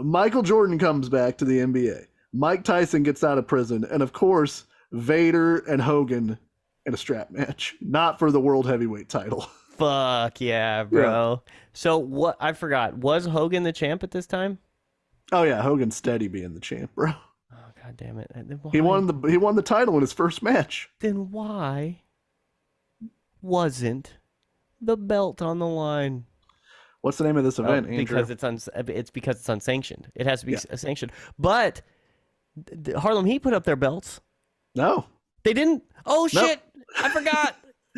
Michael Jordan comes back to the NBA. Mike Tyson gets out of prison. And of course, Vader and Hogan in a strap match. Not for the world heavyweight title. Fuck yeah, bro. Yeah. So what? I forgot. Was Hogan the champ at this time? Oh yeah, Hogan's steady being the champ, bro. Oh god damn it! He won the title in his first match. Then why wasn't the belt on the line? What's the name of this event, Andrew? Because it's because it's unsanctioned. It has to be sanctioned. But Harlem Heat put up their belts. No, they didn't. Oh shit! I forgot.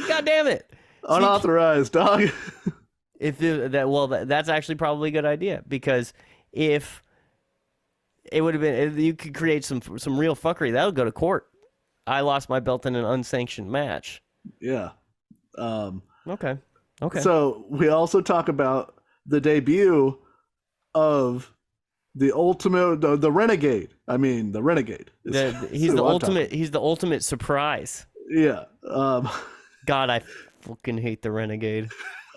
God damn it! Unauthorized, dog. That's actually probably a good idea, because if it would have been, you could create some real fuckery. That would go to court. I lost my belt in an unsanctioned match. Yeah. Okay. So we also talk about the debut of the Renegade. I mean, the Renegade. He's the ultimate surprise. Yeah. God, I fucking hate the Renegade.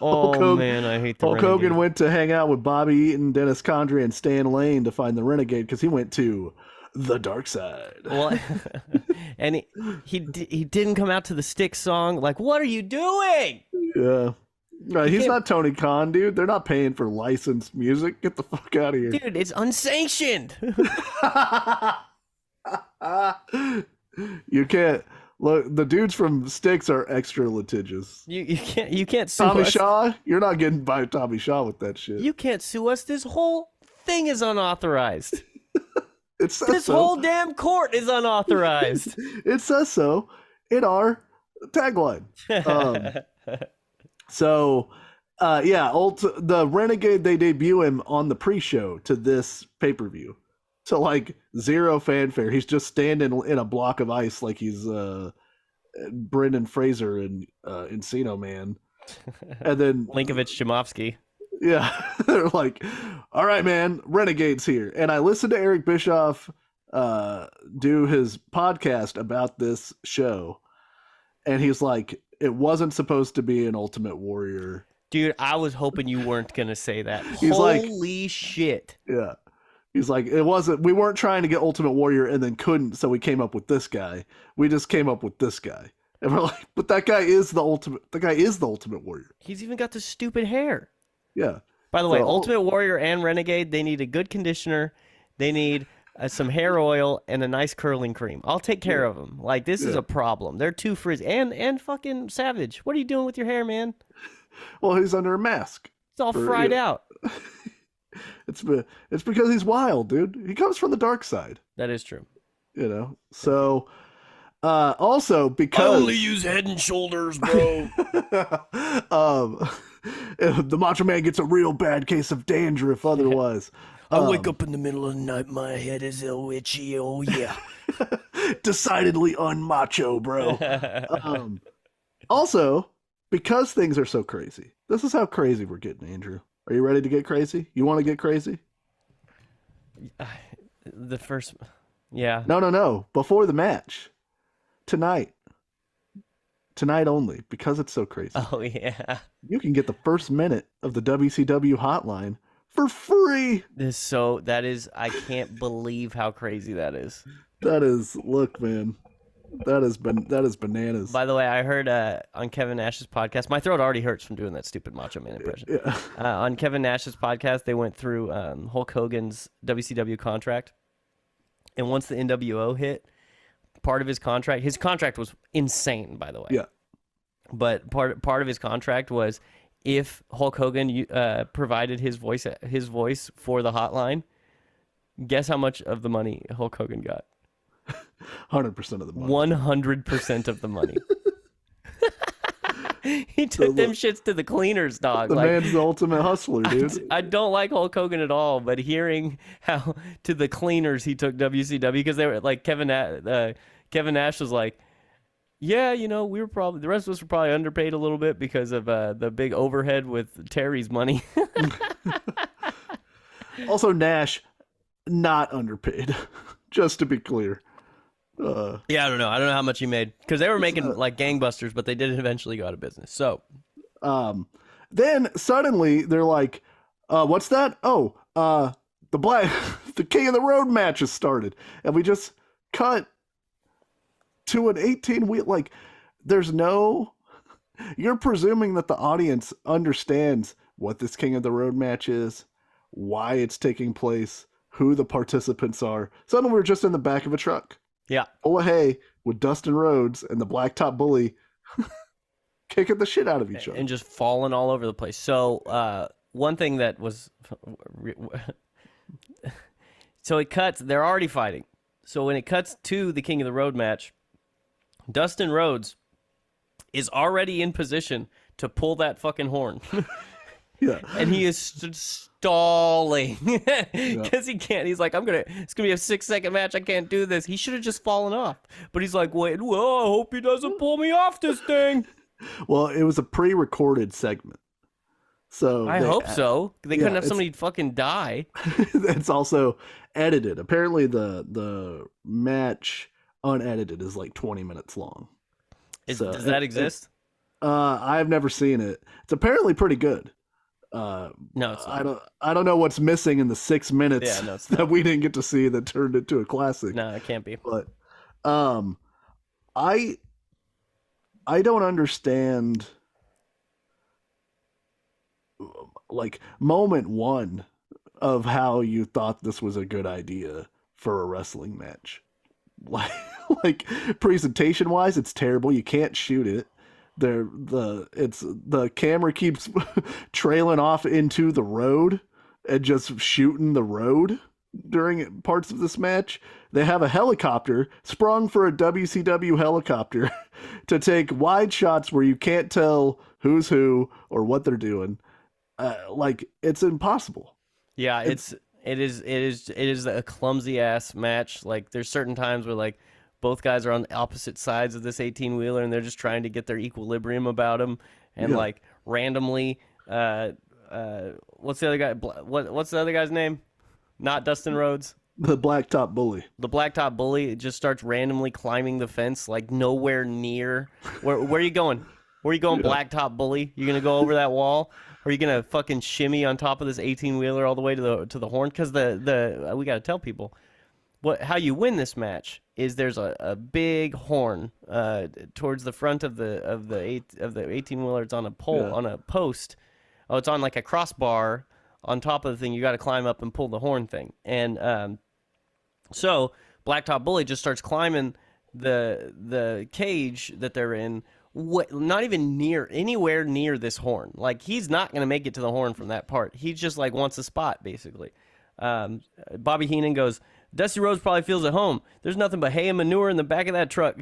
Oh man, I hate the Hulk Renegade. Hogan went to hang out with Bobby Eaton, Dennis Condrey, and Stan Lane to find the Renegade because he went to the dark side. Well, and he didn't come out to the Stick song. Like, what are you doing? Yeah. Right, he's not Tony Khan, dude. They're not paying for licensed music. Get the fuck out of here. Dude, it's unsanctioned. You can't. Look, the dudes from Styx are extra litigious. You can't sue Tommy us. Shaw? You're not getting by Tommy Shaw with that shit. You can't sue us. This whole thing is unauthorized. It says This so. whole damn court is unauthorized. It says so in our tagline. So, the Renegade, they debut him on the pre-show to this pay-per-view. So, like, zero fanfare. He's just standing in a block of ice like he's Brendan Fraser in Encino Man. And then Linkovich Chimovsky. yeah, they're like, all right, man, Renegade's here. And I listened to Eric Bischoff do his podcast about this show. And he's like, it wasn't supposed to be an Ultimate Warrior. Dude, I was hoping you weren't going to say that. He's Holy shit. Yeah. He's like, it wasn't, we weren't trying to get Ultimate Warrior and then couldn't, so we came up with this guy. We just came up with this guy. And we're like, but that guy is the Ultimate Warrior. He's even got the stupid hair. Yeah. By the way, Ultimate Warrior and Renegade, they need a good conditioner. They need some hair oil and a nice curling cream. I'll take care of them. Like, this is a problem. They're too frizzy. And fucking Savage. What are you doing with your hair, man? Well, he's under a mask. It's all fried out. It's because he's wild, dude. He comes from the dark side. That is true. You know? So, also, because... I only use Head and Shoulders, bro. The Macho Man gets a real bad case of dandruff otherwise. I wake up in the middle of the night, my head is ill itchy, oh yeah. Decidedly unmacho, bro. Also, because things are so crazy, this is how crazy we're getting, Andrew. Are you ready to get crazy? You want to get crazy? Yeah. No. Before the match. Tonight only, because it's so crazy. Oh, yeah. You can get the first minute of the WCW hotline for free. I can't believe how crazy that is. Look, man, that is bananas. By the way, I heard on Kevin Nash's podcast, my throat already hurts from doing that stupid Macho Man impression. Yeah. On Kevin Nash's podcast, they went through Hulk Hogan's WCW contract. And once the NWO hit, part of his contract was insane, by the way. Yeah. But part of his contract was if Hulk Hogan provided his voice for the hotline, guess how much of the money Hulk Hogan got? 100% of the money. 100% of the money. He took them shits to the cleaners, dog. The man's the ultimate hustler, dude. I don't like Hulk Hogan at all, but hearing how to the cleaners he took WCW, because they were like Kevin Nash was like, yeah, we were probably, the rest of us were probably underpaid a little bit because of the big overhead with Terry's money. Also, Nash, not underpaid, just to be clear. Yeah, I don't know how much he made, because they were making like gangbusters, but they did eventually go out of business. So, then suddenly they're like, "What's that? Oh, the King of the Road match has started," and we just cut to an 18-wheel. Like, there's no. You're presuming that the audience understands what this King of the Road match is, why it's taking place, who the participants are. Suddenly we're just in the back of a truck. Yeah. Oh, hey, with Dustin Rhodes and the Blacktop Bully kicking the shit out of each other. And just falling all over the place. So, one thing that was... So it cuts, they're already fighting. So when it cuts to the King of the Road match, Dustin Rhodes is already in position to pull that fucking horn. Yeah. And he is stalling because he can't. He's like, it's gonna be a 6-second match. I can't do this. He should have just fallen off. But he's like, wait, well, I hope he doesn't pull me off this thing. Well, it was a pre-recorded segment. So I hope so. They couldn't have somebody fucking die. It's also edited. Apparently the match unedited is like 20 minutes long. Does that exist? I've never seen it. It's apparently pretty good. No, it's not. I don't know what's missing in the 6 minutes it's not. that we didn't get to see that turned into a classic. No, it can't be. But I don't understand, like, moment one of how you thought this was a good idea for a wrestling match. Like presentation wise, it's terrible. You can't shoot it. The camera keeps trailing off into the road and just shooting the road. during parts of this match. They have a helicopter sprung for a WCW helicopter to take wide shots where you can't tell who's who or what they're doing. Like, it's impossible. Yeah, it is a clumsy ass match. Like, there's certain times where like both guys are on opposite sides of this 18 wheeler and they're just trying to get their equilibrium about them, and like randomly, what's the other guy? What's the other guy's name? Not Dustin Rhodes. The Blacktop Bully. The Blacktop Bully just starts randomly climbing the fence, like nowhere near. Where are you going? Where are you going, Blacktop Bully? You gonna go over that wall? Or are you gonna fucking shimmy on top of this 18 wheeler all the way to the horn? Because we gotta tell people how you win this match is there's a big horn towards the front of the 18 wheeler. It's on a pole on a post. Oh, it's on like a crossbar on top of the thing. You got to climb up and pull the horn thing. And so Blacktop Bully just starts climbing the cage that they're in. Not even anywhere near this horn. Like, he's not going to make it to the horn from that part. He just like wants a spot, basically. Bobby Heenan goes, Dusty Rhodes probably feels at home. There's nothing but hay and manure in the back of that truck.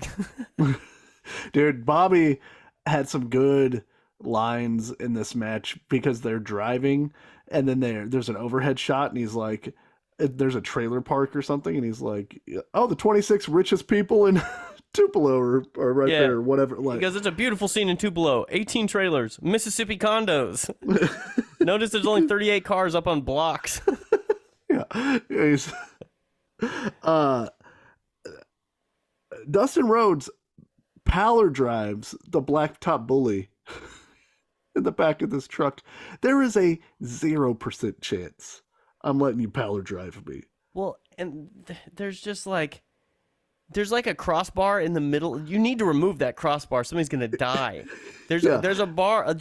Dude, Bobby had some good lines in this match because they're driving and then there's an overhead shot and he's like, there's a trailer park or something and he's like, oh, the 26 richest people in Tupelo are right there or whatever. Like, because it's a beautiful scene in Tupelo. 18 trailers, Mississippi condos. Notice there's only 38 cars up on blocks. He's, Dustin Rhodes power drives the Blacktop Bully in the back of this truck. There is a 0% chance I'm letting you power drive me. Well, and there's a crossbar in the middle. You need to remove that crossbar. Somebody's gonna die. There's a bar.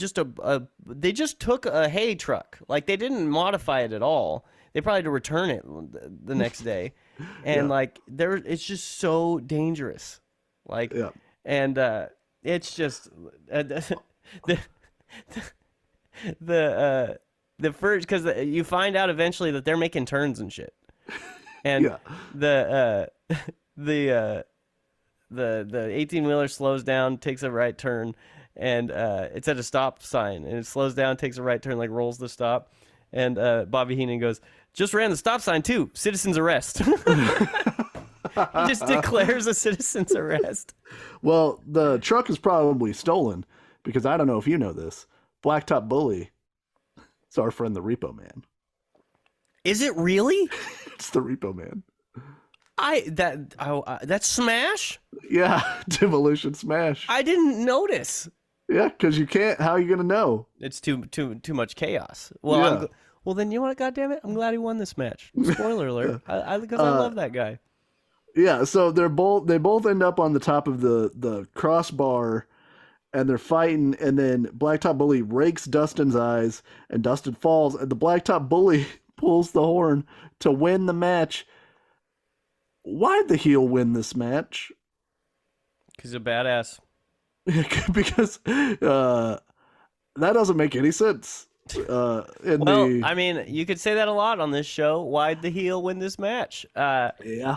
They just took a hay truck. Like, they didn't modify it at all. They probably had to return it the next day, and it's just so dangerous. Like, and it's just the first, because you find out eventually that they're making turns and shit, and the 18-wheeler slows down, takes a right turn, and it's at a stop sign, and it slows down, takes a right turn, like rolls the stop, and Bobby Heenan goes, just ran the stop sign too, citizen's arrest. He just declares a citizen's arrest. Well, the truck is probably stolen because I don't know if you know this. Blacktop Bully, it's our friend the Repo Man. Is it really? It's the Repo Man. That's Smash? Yeah, Demolition Smash. I didn't notice. Yeah, because you can't. How are you gonna know? It's too much chaos. Well, well then you know what? God damn it! I'm glad he won this match. Spoiler alert. Because I love that guy. Yeah, so they both end up on the top of the crossbar, and they're fighting. And then Blacktop Bully rakes Dustin's eyes, and Dustin falls. And the Blacktop Bully pulls the horn to win the match. Why'd the heel win this match? Because he's a badass. Because that doesn't make any sense. I mean, you could say that a lot on this show. Why'd the heel win this match? Yeah.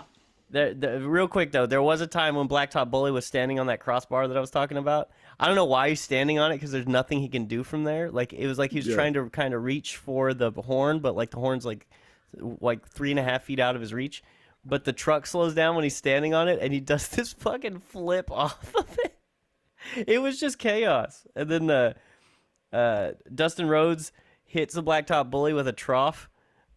Real quick, though, there was a time when Blacktop Bully was standing on that crossbar that I was talking about. I don't know why he's standing on it, because there's nothing he can do from there. Like, it was like he was trying to kind of reach for the horn, but like the horn's like 3.5 feet out of his reach. But the truck slows down when he's standing on it, and he does this fucking flip off of it. It was just chaos. And then Dustin Rhodes hits the Blacktop Bully with a trough,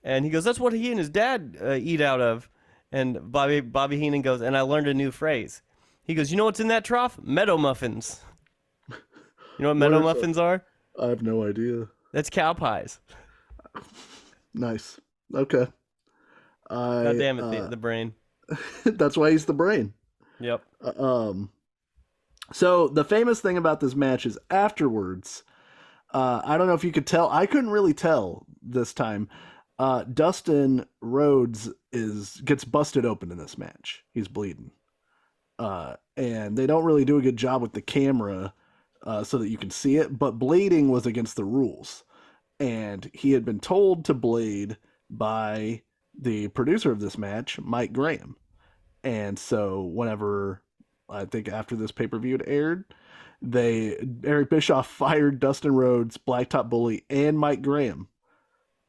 and he goes, "That's what he and his dad eat out of." And Bobby Heenan goes, "And I learned a new phrase." He goes, "You know what's in that trough? Meadow muffins." You know what meadow muffins are? I have no idea. That's cow pies. Nice. Okay. God damn it, the brain. That's why he's the brain. Yep. So the famous thing about this match is afterwards, I don't know if you could tell. I couldn't really tell this time. Dustin Rhodes gets busted open in this match. He's bleeding. And they don't really do a good job with the camera so that you can see it, but bleeding was against the rules. And he had been told to bleed by the producer of this match, Mike Graham. And so whenever, I think after this pay-per-view had aired, Eric Bischoff fired Dustin Rhodes, Blacktop Bully, and Mike Graham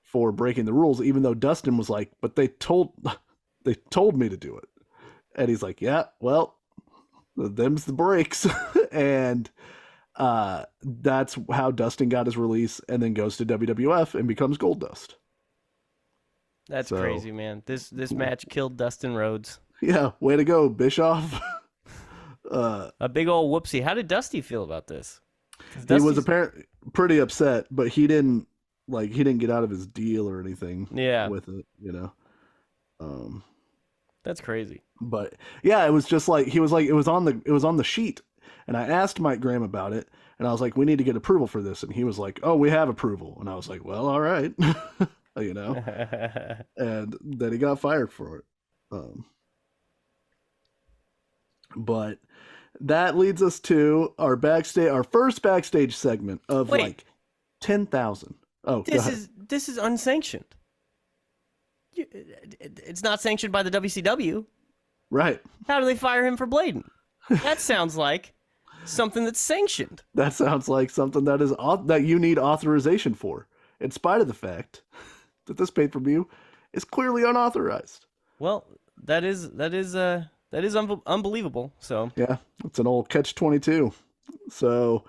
for breaking the rules, even though Dustin was like, but they told me to do it. And he's like, yeah, well, them's the breaks. And that's how Dustin got his release, and then goes to WWF and becomes Goldust. That's crazy, man. This match killed Dustin Rhodes. Yeah, way to go, Bischoff. A big old whoopsie. How did Dusty feel about this? He was apparently pretty upset, but he didn't get out of his deal or anything. Yeah. With it, you know. That's crazy. But yeah, it was just like it was on the sheet, and I asked Mike Graham about it, and I was like, we need to get approval for this, and he was like, oh, we have approval, and I was like, well, all right, you know, and then he got fired for it. But that leads us to our first backstage segment of like 10,000. Oh, this is unsanctioned. It's not sanctioned by the WCW. Right. How do they fire him for blading? That sounds like something that's sanctioned. That sounds like something that you need authorization for, in spite of the fact that this pay-per-view is clearly unauthorized. Well, that is unbelievable. So yeah, it's an old catch-22. So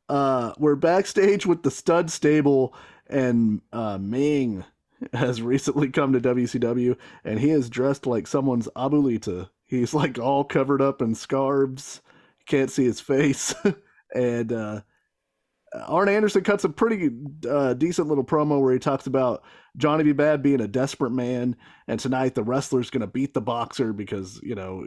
we're backstage with the Stud Stable, and Meng has recently come to WCW, and he is dressed like someone's Abuelita. He's like all covered up in scarves. You can't see his face. And Arn Anderson cuts a pretty decent little promo where he talks about Johnny B. Bad being a desperate man, and tonight the wrestler's going to beat the boxer because, you know,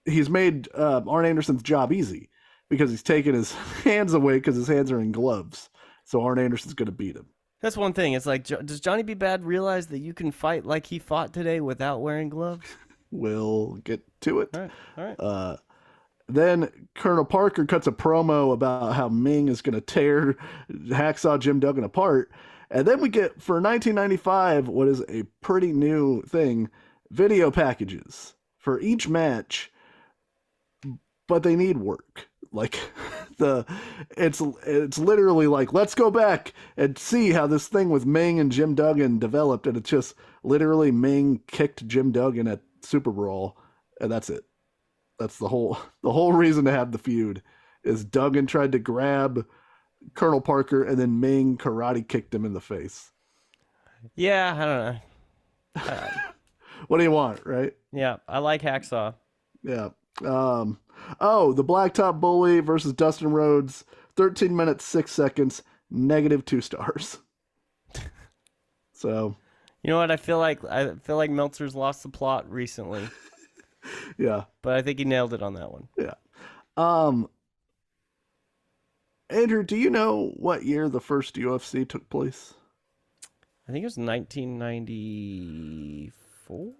he's made Arn Anderson's job easy because he's taken his hands away because his hands are in gloves. So Arn Anderson's going to beat him. That's one thing. It's like, does Johnny B. Bad realize that you can fight like he fought today without wearing gloves? We'll get to it. All right. Then Colonel Parker cuts a promo about how Meng is going to tear Hacksaw Jim Duggan apart. And then we get, for 1995, what is a pretty new thing, video packages for each match, but they need work. Like, it's literally like, let's go back and see how this thing with Meng and Jim Duggan developed, and it's just literally Meng kicked Jim Duggan at Super Brawl, and that's it. That's the whole reason to have the feud, is Duggan tried to grab Colonel Parker, and then Meng karate kicked him in the face. Yeah, I don't know. What do you want, right? Yeah, I like Hacksaw. Yeah. The Blacktop Bully versus Dustin Rhodes, 13 minutes, 6 seconds, -2 stars. So, you know what? I feel like Meltzer's lost the plot recently. Yeah. But I think he nailed it on that one. Yeah. Andrew, do you know what year the first UFC took place? I think it was 1994.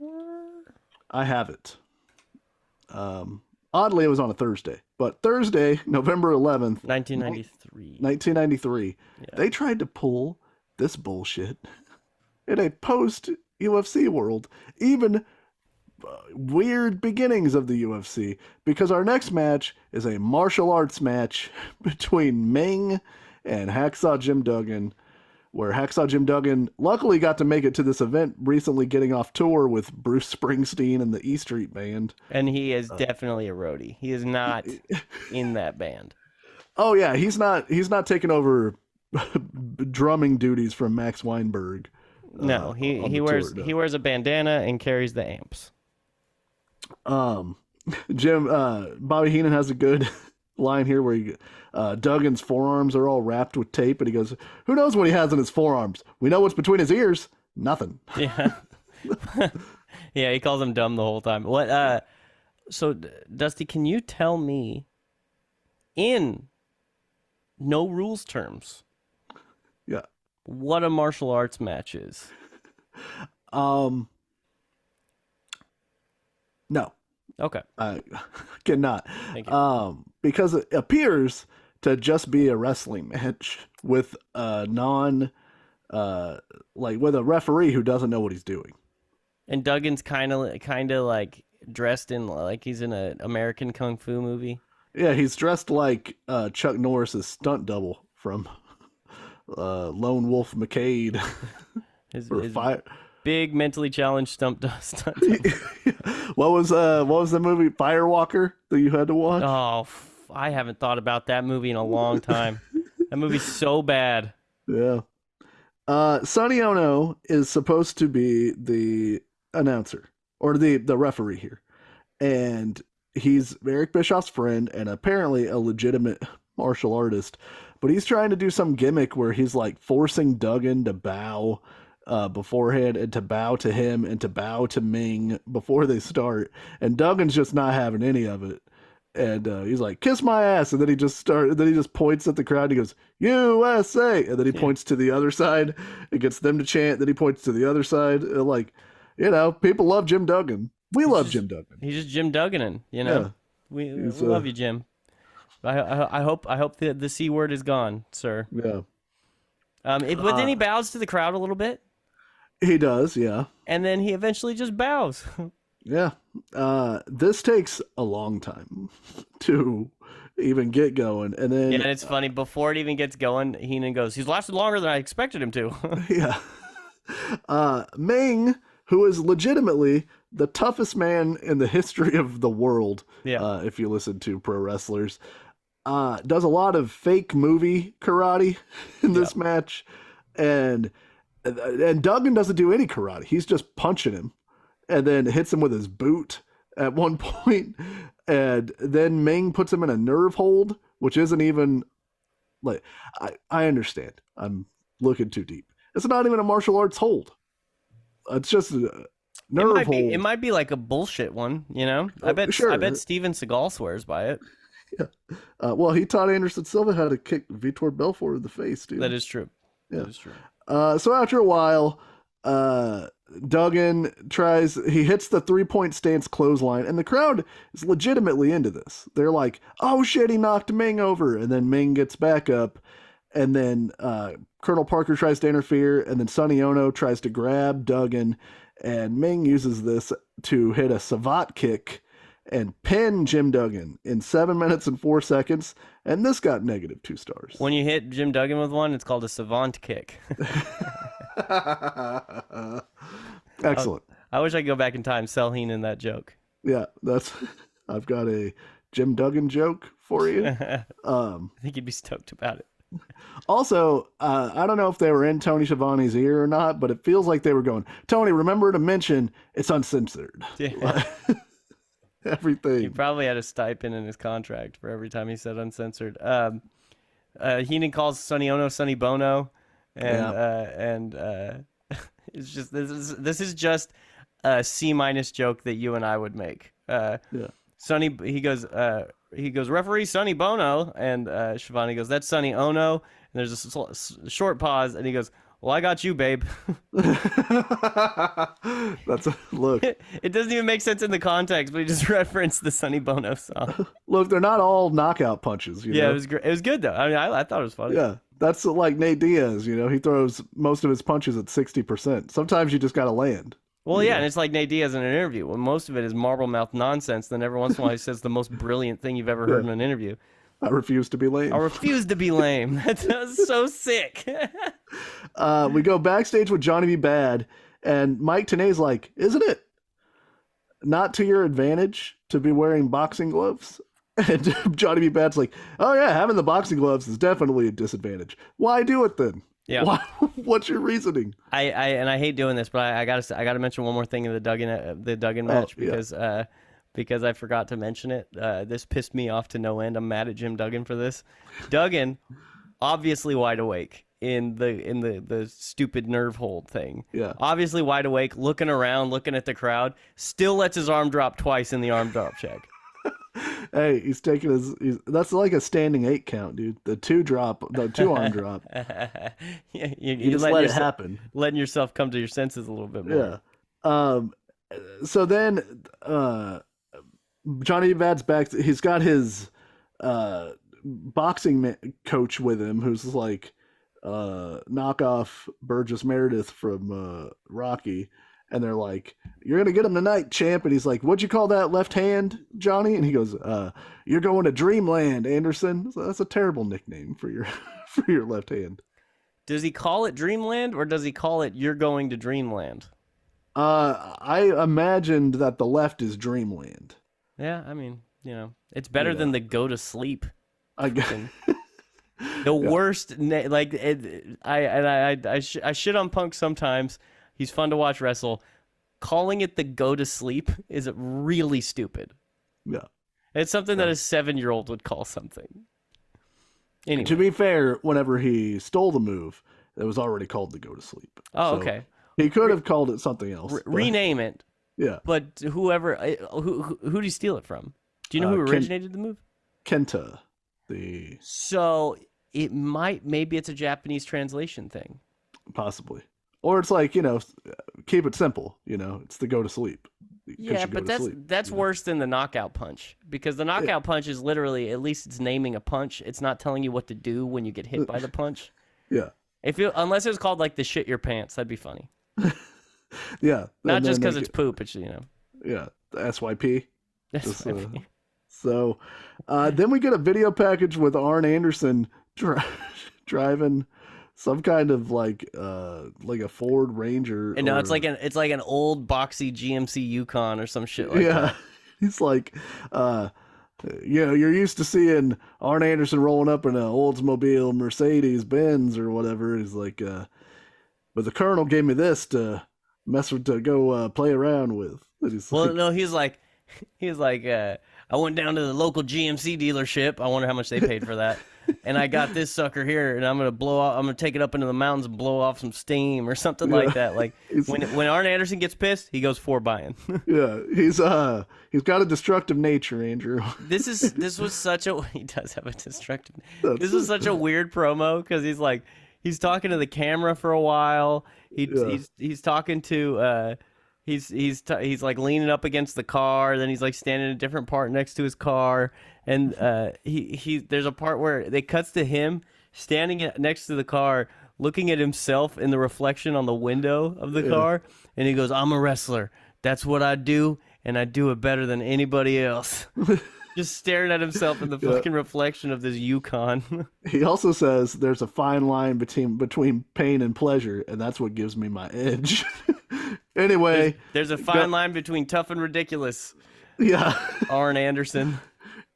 I have it. Oddly, it was on a Thursday, but Thursday, November 11th, 1993. 1993. Yeah. They tried to pull this bullshit in a post-UFC world, even weird beginnings of the UFC, because our next match is a martial arts match between Meng and Hacksaw Jim Duggan, where Hacksaw Jim Duggan luckily got to make it to this event, recently getting off tour with Bruce Springsteen and the E Street Band. And he is definitely a roadie. He is not in that band. Oh yeah, he's not taking over drumming duties from Max Weinberg. No, he wears a bandana and carries the amps. Bobby Heenan has a good line here where Duggan's forearms are all wrapped with tape, and he goes, "Who knows what he has in his forearms? We know what's between his ears. Nothing." Yeah. Yeah, he calls him dumb the whole time. What? So, Dusty, can you tell me, in no rules terms, yeah, what a martial arts match is? No. Okay. I cannot. Thank you. Because it appears to just be a wrestling match with non like with a referee who doesn't know what he's doing. And Duggan's kind of like dressed in like he's in an American kung fu movie. Yeah, he's dressed like Chuck Norris's stunt double from Lone Wolf McCade. His Fire. big mentally challenged stunt. What was the movie Firewalker that you had to watch? Oh, I haven't thought about that movie in a long time. That movie's so bad. Yeah. Sonny Ono is supposed to be the announcer or the referee here, and he's Eric Bischoff's friend and apparently a legitimate martial artist, but he's trying to do some gimmick where he's like forcing Duggan to bow beforehand and to bow to him and to bow to Meng before they start, and Duggan's just not having any of it. And he's like, "Kiss my ass," and then he just points at the crowd. And he goes, "USA," and then he points to the other side and gets them to chant. Then he points to the other side. And like, people love Jim Duggan. We love Jim Duggan. He's just Jim Dugganin, Yeah. We love you, Jim. I hope the C word is gone, sir. Yeah. But then he bows to the crowd a little bit. He does, yeah. And then he eventually just bows. Yeah. This takes a long time to even get going. And then and it's funny, before it even gets going, Heenan goes, "He's lasted longer than I expected him to." Yeah. Meng, who is legitimately the toughest man in the history of the world, if you listen to pro wrestlers, does a lot of fake movie karate in this match. And Duggan doesn't do any karate. He's just punching him and then hits him with his boot at one point. And then Meng puts him in a nerve hold, which isn't even like, I understand. I'm looking too deep. It's not even a martial arts hold. It's just a nerve hold. It might be like a bullshit one, I bet Steven Seagal swears by it. Yeah. Well, he taught Anderson Silva how to kick Vitor Belfort in the face, dude. That is true. Yeah. That is true. So after a while, Duggan he hits the 3-point stance clothesline, and the crowd is legitimately into this. They're like, "Oh shit, he knocked Meng over," and then Meng gets back up, and then Colonel Parker tries to interfere, and then Sonny Ono tries to grab Duggan, and Meng uses this to hit a savate kick and pin Jim Duggan in 7 minutes and 4 seconds, and this got -2 stars. When you hit Jim Duggan with one, it's called a savant kick. Excellent. I wish I could go back in time, sell Heenan that joke. Yeah, I've got a Jim Duggan joke for you. I think he'd be stoked about it. Also, I don't know if they were in Tony Schiavone's ear or not, but it feels like they were going, "Tony, remember to mention it's uncensored." Yeah. Everything. He probably had a stipend in his contract for every time he said uncensored. Heenan calls Sonny Ono Sonny Bono, and it's just this is just a C- joke that you and I would make. Sonny, he goes, "Referee Sonny Bono," and Schiavone goes, "That's Sonny Ono." And there's a short pause, and he goes, "Well, I got you, babe." That's a look. It doesn't even make sense in the context, but he just referenced the Sonny Bono song. Look, they're not all knockout punches. You know? It was great. It was good though. I mean, I thought it was funny. Yeah, that's like Nate Diaz. He throws most of his punches at 60%. Sometimes you just got to land. Well, yeah, and it's like Nate Diaz in an interview. When most of it is marble mouth nonsense, then every once in a while he says the most brilliant thing you've ever heard in an interview. I refuse to be lame. I refuse to be lame. That's so sick. We go backstage with Johnny B. Bad, and Mike Tenay's like, "Isn't it not to your advantage to be wearing boxing gloves?" And Johnny B. Bad's like, "Oh yeah, having the boxing gloves is definitely a disadvantage. Why do it then? Yeah. What's your reasoning?" I hate doing this, but I gotta mention one more thing in the Duggan match because I forgot to mention it. This pissed me off to no end. I'm mad at Jim Duggan for this. Duggan, obviously wide awake in the stupid nerve hold thing. Yeah. Obviously wide awake, looking around, looking at the crowd. Still lets his arm drop twice in the arm drop check. Hey, he's taking that's like a standing 8 count, dude. The 2 arm drop. You just let it happen. Letting yourself come to your senses a little bit more. Yeah. So then, Johnny Bad's back. He's got his boxing coach with him, who's like knockoff Burgess Meredith from Rocky, and they're like, "You're gonna get him tonight, champ." And he's like, "What'd you call that left hand, Johnny?" And he goes, "You're going to Dreamland, Anderson." So that's a terrible nickname for your for your left hand. Does he call it Dreamland, or does he call it "You're going to Dreamland"? I imagined that the left is Dreamland. Yeah, I mean, it's better than the "Go to Sleep." I guess. The worst, I shit on Punk sometimes. He's fun to watch wrestle. Calling it the "Go to Sleep" is really stupid. Yeah, it's something that a 7-year-old would call something. Anyway. To be fair, whenever he stole the move, it was already called the "Go to Sleep." Oh, so okay. He could have called it something else. Rename it. Yeah. But whoever, who do you steal it from? Do you know who originated the move? Kenta. So it maybe it's a Japanese translation thing. Possibly. Or it's like, keep it simple. It's the "Go to Sleep." Yeah, but that's worse than the knockout punch, because the knockout punch is literally, at least it's naming a punch. It's not telling you what to do when you get hit by the punch. Yeah. Unless it was called like the "shit your pants," that'd be funny. Yeah. Not just because it's poop, it's Yeah, the SYP. SYP. So then we get a video package with Arn Anderson driving some kind of like a Ford Ranger. And no, it's like an old boxy GMC Yukon or some shit like that. He's like, you're used to seeing Arn Anderson rolling up in an Oldsmobile Mercedes Benz or whatever. He's like, but the Colonel gave me this to go play around with. He's like, I went down to the local GMC dealership. I wonder how much they paid for that. And I got this sucker here, and I'm gonna take it up into the mountains and blow off some steam or something like that. Like when Arn Anderson gets pissed, he goes for buying. Yeah, he's got a destructive nature, Andrew. He does have a destructive. This was such a weird promo, because he's talking to the camera for a while. He's talking to he's like leaning up against the car, then he's like standing in a different part next to his car, and there's a part where it cuts to him standing next to the car, looking at himself in the reflection on the window of the car, and he goes, "I'm a wrestler. That's what I do, and I do it better than anybody else." Just staring at himself in the fucking reflection of this Yukon. He also says there's a fine line between pain and pleasure, and that's what gives me my edge. Anyway. There's a fine line between tough and ridiculous. Yeah. Arn Anderson.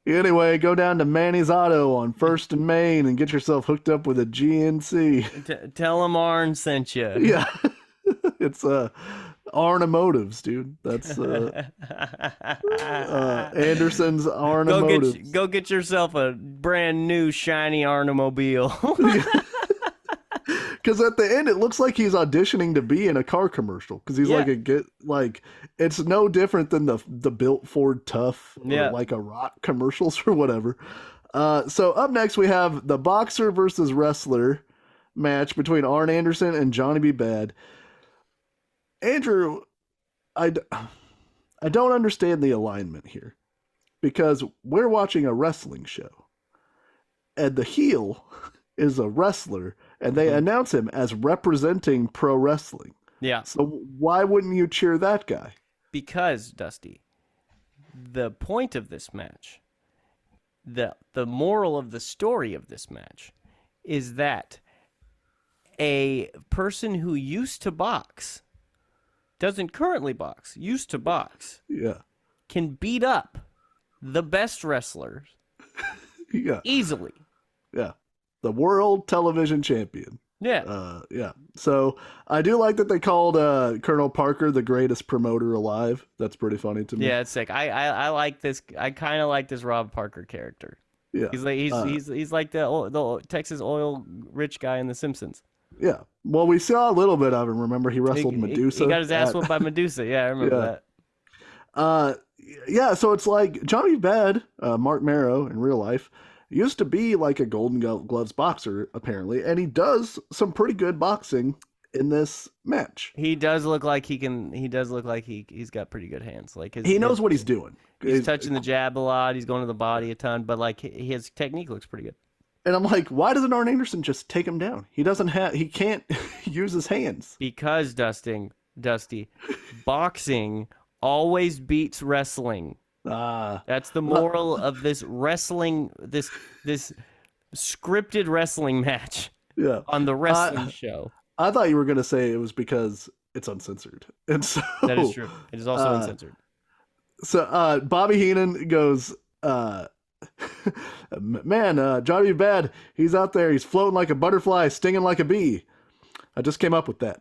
Anyway, go down to Manny's Auto on 1st and Main and get yourself hooked up with a GNC. Tell him Arn sent you. Yeah. It's Arn Emotives, dude. That's Anderson's Arn Emotives. Go get yourself a brand new shiny Arnomobile. Because at the end, it looks like he's auditioning to be in a car commercial. Because he's it's no different than the built Ford Tough or like a rock commercials or whatever. So up next, we have the boxer versus wrestler match between Arn Anderson and Johnny B. Bad. Andrew, I don't understand the alignment here, because we're watching a wrestling show, and the heel is a wrestler, and they announce him as representing pro wrestling. Yeah. So why wouldn't you cheer that guy? Because, Dusty, the point of this match, the moral of the story of this match, is that a person who used to box, doesn't currently box, used to box, can beat up the best wrestlers easily. Yeah. The world television champion. Yeah. So I do like that they called Colonel Parker the greatest promoter alive. That's pretty funny to me. Yeah, it's sick. I like this. I kind of like this Rob Parker character. Yeah. He's like the Texas oil rich guy in The Simpsons. Yeah. Well, we saw a little bit of him. Remember, he wrestled Medusa. He got his ass whooped by Medusa. Yeah, I remember that. So it's like Johnny Bad, Mark Marrow in real life, used to be like a Golden Gloves boxer, apparently, and he does some pretty good boxing in this match. He does look like he can. He does look like he's got pretty good hands. Like he knows what he's doing. He's touching the jab a lot. He's going to the body a ton, but like his technique looks pretty good. And I'm like, why doesn't Arn Anderson just take him down? He can't use his hands. Because Dusty, boxing always beats wrestling. That's the moral of this wrestling, this scripted wrestling match on the wrestling show. I thought you were going to say it was because it's uncensored. And so that is true. It is also uncensored. So Bobby Heenan goes, man, Johnny Bad, he's out there. He's floating like a butterfly, stinging like a bee. I just came up with that.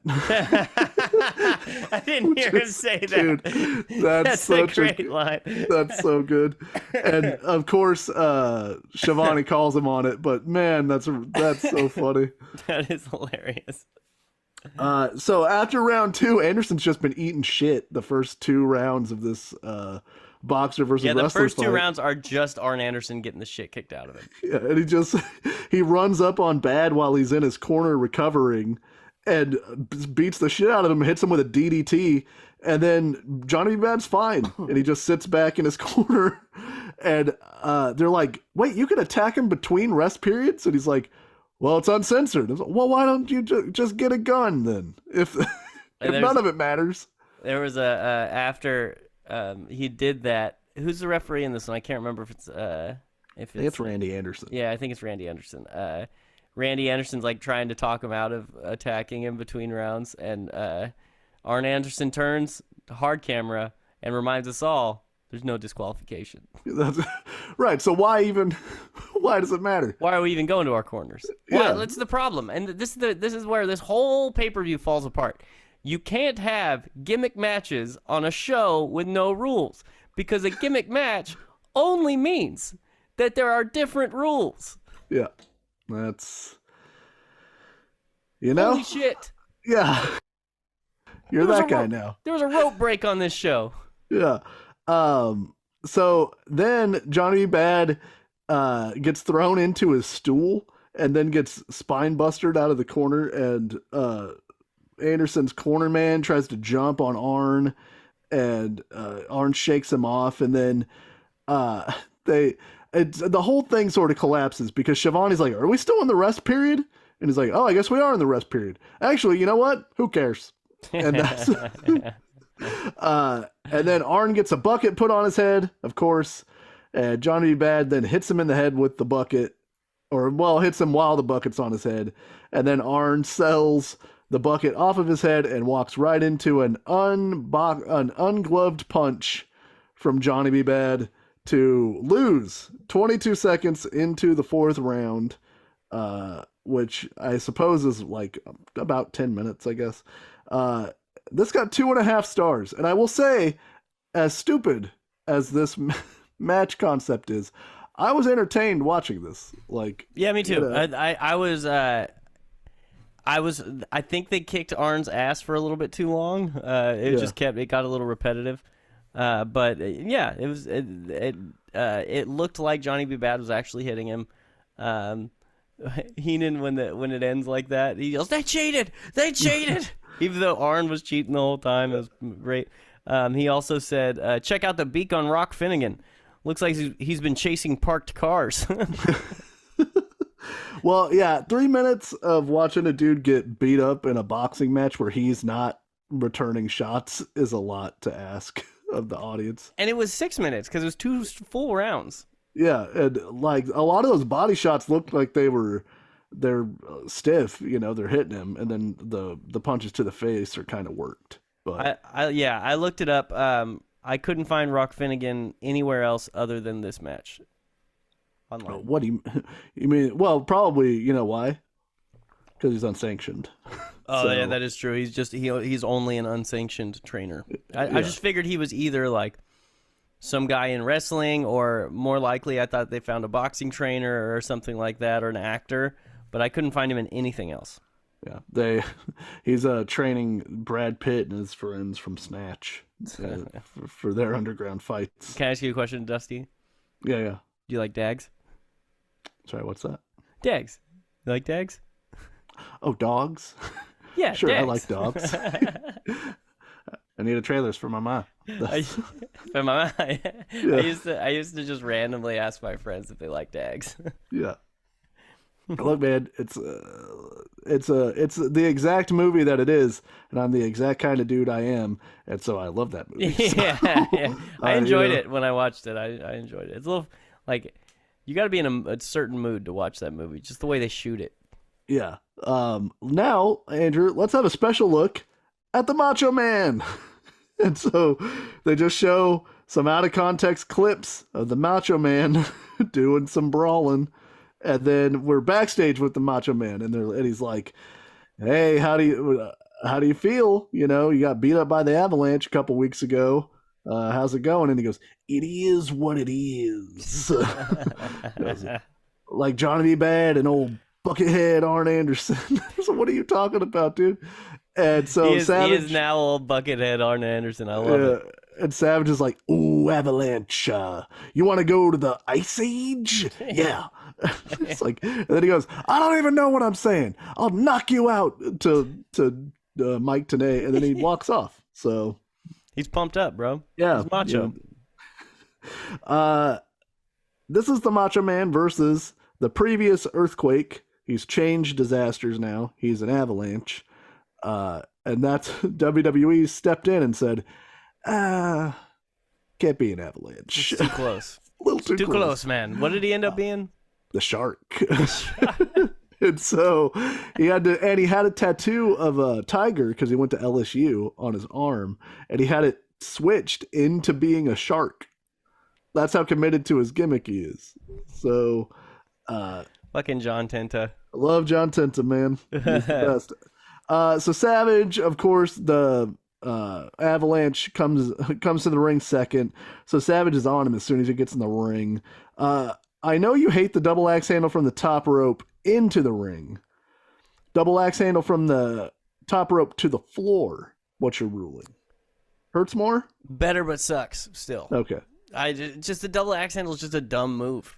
I didn't hear him say that. Dude, that's such a great line. That's so good. And of course, Shivani calls him on it. But man, that's so funny. That is hilarious. So after round 2, Anderson's just been eating shit the first 2 rounds of this boxer versus wrestler the first fight. 2 rounds are just Arn Anderson getting the shit kicked out of him. Yeah, and he runs up on Bad while he's in his corner recovering and beats the shit out of him, hits him with a DDT, and then Johnny B. Bad's fine. And he just sits back in his corner, and they're like, wait, you can attack him between rest periods? And he's like, well, it's uncensored. Like, well, why don't you just get a gun then? If none of it matters. There was after he did that. Who's the referee in this one? I can't remember if it's I think it's Randy Anderson. Yeah, I think it's Randy Anderson. Randy Anderson's like trying to talk him out of attacking him between rounds, and Arn Anderson turns to hard camera and reminds us all there's no disqualification. That's right. So why does it matter? Why are we even going to our corners? Yeah, that's the problem. And this is where this whole pay-per-view falls apart. You can't have gimmick matches on a show with no rules, because a gimmick match only means that there are different rules. Yeah. That's, holy shit. Yeah. You're that guy now. There was a rope break on this show. Yeah. So then Johnny Bad gets thrown into his stool and then gets spine bustered out of the corner, and Anderson's corner man tries to jump on Arn, and Arn shakes him off, and then the whole thing sort of collapses because Shivani's like, are we still in the rest period? And he's like, oh, I guess we are in the rest period. Actually, you know what? Who cares? And that's and then Arn gets a bucket put on his head, of course, and Johnny Bad then hits him in the head with the bucket, hits him while the bucket's on his head, and then Arn sells the bucket off of his head and walks right into an ungloved punch from Johnny B. Bad to lose 22 seconds into the 4th round, which I suppose is like about 10 minutes, I guess. This got 2.5 stars, and I will say, as stupid as this match concept is, I was entertained watching this. Like, yeah, me too. I think they kicked Arn's ass for a little bit too long. It got a little repetitive. But yeah, it looked like Johnny B. Bad was actually hitting him. Heenan, when it ends like that, he yells, "They cheated! They cheated!" Even though Arn was cheating the whole time. It was great. He also said, "Check out the beak on Rock Finnegan. Looks like he's been chasing parked cars." Well, yeah, 3 minutes of watching a dude get beat up in a boxing match where he's not returning shots is a lot to ask of the audience. And it was 6 minutes because it was 2 full rounds. Yeah, and like a lot of those body shots looked like they're stiff, they're hitting him, and then the punches to the face are kind of worked. But I looked it up. I couldn't find Rock Finnegan anywhere else other than this match. Online. What do you mean? Well, probably, you know why? Because he's unsanctioned. Oh, so, yeah, that is true. He's only an unsanctioned trainer. I just figured he was either like some guy in wrestling, or more likely I thought they found a boxing trainer or something like that, or an actor, but I couldn't find him in anything else. Yeah, he's training Brad Pitt and his friends from Snatch for their underground fights. Can I ask you a question, Dusty? Yeah. Do you like Dags? Sorry, what's that? Dags. You like Dags? Oh, dogs? Yeah, sure, Dags. I like dogs. I need a trailers for my mom. For my mom. I used to just randomly ask my friends if they like Dags. Yeah. Look, man, it's the exact movie that it is, and I'm the exact kind of dude I am, and so I love that movie. Yeah, So, yeah. I enjoyed you know, it when I watched it. I enjoyed it. It's a little like you got to be in a certain mood to watch that movie. Just the way they shoot it. yeah. Now, Andrew, let's have a special look at the Macho Man. And so they just show some out of context clips of the Macho Man doing some brawling. And then we're backstage with the Macho Man, and he's like, "Hey, how do you feel? You know, you got beat up by the Avalanche a couple weeks ago. How's it going?" And he goes, "It is what it is." Like Johnny B. Bad and old Buckethead Arn Anderson. So what are you talking about, dude? And so he is now old Buckethead Arn Anderson. I love it. And Savage is like, "Ooh, Avalanche, you want to go to the Ice Age?" Yeah. It's like, and then he goes, "I don't even know what I'm saying. I'll knock you out," to Mike Tenay, and then he walks off. So He's pumped up, bro. yeah, He's macho. This is the Macho Man versus the previous Earthquake. He's changed disasters now. He's an Avalanche. And that's WWE stepped in and said, can't be an Avalanche. It's too close. A little too close, man. What did he end up being? The Shark. And so he had a tattoo of a tiger because he went to LSU on his arm, and he had it switched into being a shark. That's how committed to his gimmick he is. So, Fucking John Tenta. I love John Tenta, man. He's the best. So Savage, of course, the Avalanche comes to the ring second. So Savage is on him as soon as he gets in the ring. I know you hate the double axe handle from the top rope into the ring. Double axe handle from the top rope to the floor. What's your ruling? Hurts more? Better, but sucks still. Okay. Just the double axe handle is just a dumb move.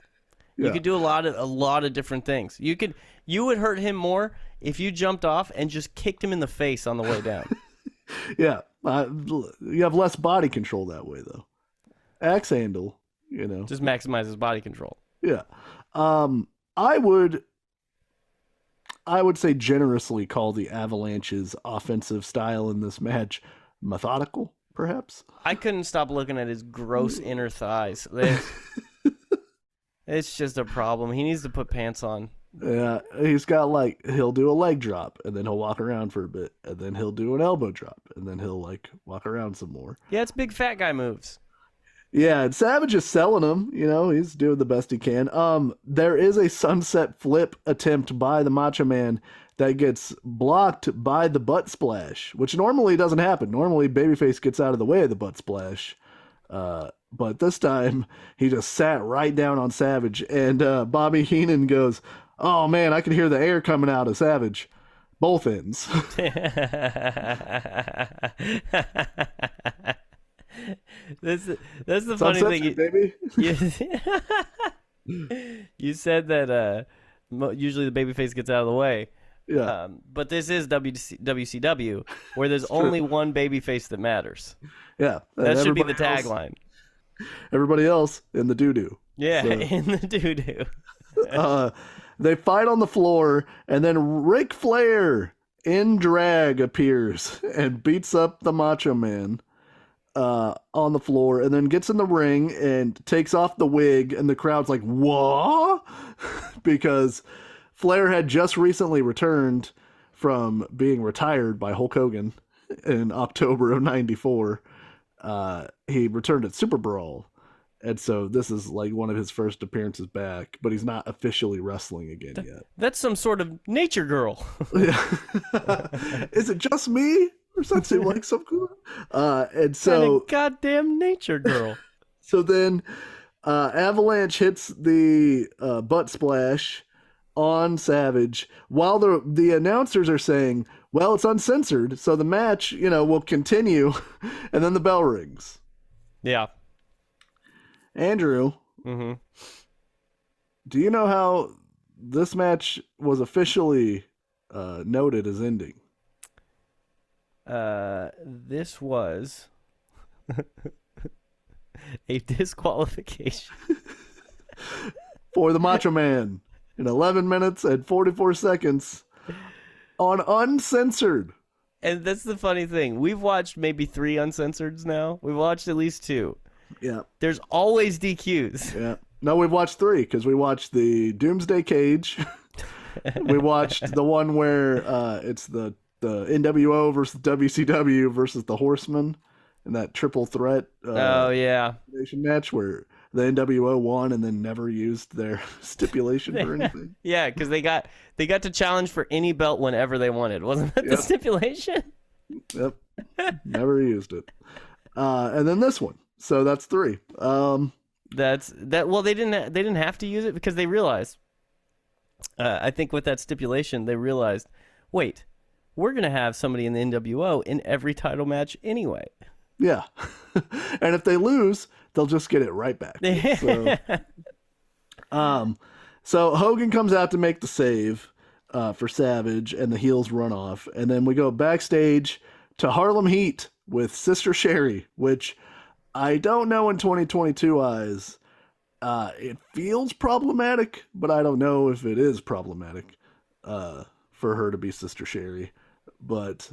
You Yeah. could do a lot of different things. You would hurt him more if you jumped off and just kicked him in the face on the way down. Yeah. You have less body control that way, though. Axe handle, you know. Just maximizes body control. Yeah. I would say generously call the Avalanche's offensive style in this match methodical, perhaps. I couldn't stop looking at his gross inner thighs. It's just a problem. He needs to put pants on. Yeah, he's got he'll do a leg drop and then he'll walk around for a bit, and then he'll do an elbow drop and then he'll walk around some more. Yeah, it's big fat guy moves. Yeah, and Savage is selling him. You know, he's doing the best he can. There is a sunset flip attempt by the Macho Man that gets blocked by the butt splash, which normally doesn't happen. Normally, Babyface gets out of the way of the butt splash. But this time, he just sat right down on Savage, and Bobby Heenan goes, "Oh man, I can hear the air coming out of Savage." Both ends. That's the funny thing, baby. You said that usually the babyface gets out of the way. Yeah. But this is WCW, where there's only one babyface that matters. Yeah. That should be the tagline. Everybody else in the doo-doo. Yeah, So, in the doo-doo. they fight on the floor, and then Ric Flair in drag appears and beats up the Macho Man on the floor, and then gets in the ring and takes off the wig, and the crowd's like, "What?" Because Flair had just recently returned from being retired by Hulk Hogan in October of '94. He returned at Super Brawl, and so this is one of his first appearances back, but he's not officially wrestling again yet. That's some sort of nature girl. Yeah. Is it just me? Or does that seem like some cool? And so Kind of goddamn nature girl. So then Avalanche hits the butt splash on Savage while the announcers are saying, "Well, it's uncensored, so the match, will continue." And then the bell rings. Yeah. Andrew, Mm-hmm. do you know how this match was officially noted as ending? This was a disqualification. For the Macho Man. in 11 minutes and 44 seconds on Uncensored. And that's the funny thing. We've watched maybe 3 Uncensoreds now. We've watched at least 2. Yeah. There's always DQs. Yeah. No, we've watched 3 because we watched the Doomsday Cage. We watched the one where it's the NWO versus WCW versus the Horsemen in that triple threat match where the NWO won and then never used their stipulation for anything. Yeah, because they got to challenge for any belt whenever they wanted. Wasn't that the stipulation? Yep. Never used it. And then this one. So that's 3. Well, they didn't have to use it because they realized. I think with that stipulation, they realized, wait, we're gonna have somebody in the NWO in every title match anyway. Yeah. And if they lose, they'll just get it right back. So Hogan comes out to make the save for Savage, and the heels run off. And then we go backstage to Harlem Heat with Sister Sherry, which I don't know in 2022 eyes. It feels problematic, but I don't know if it is problematic for her to be Sister Sherry. But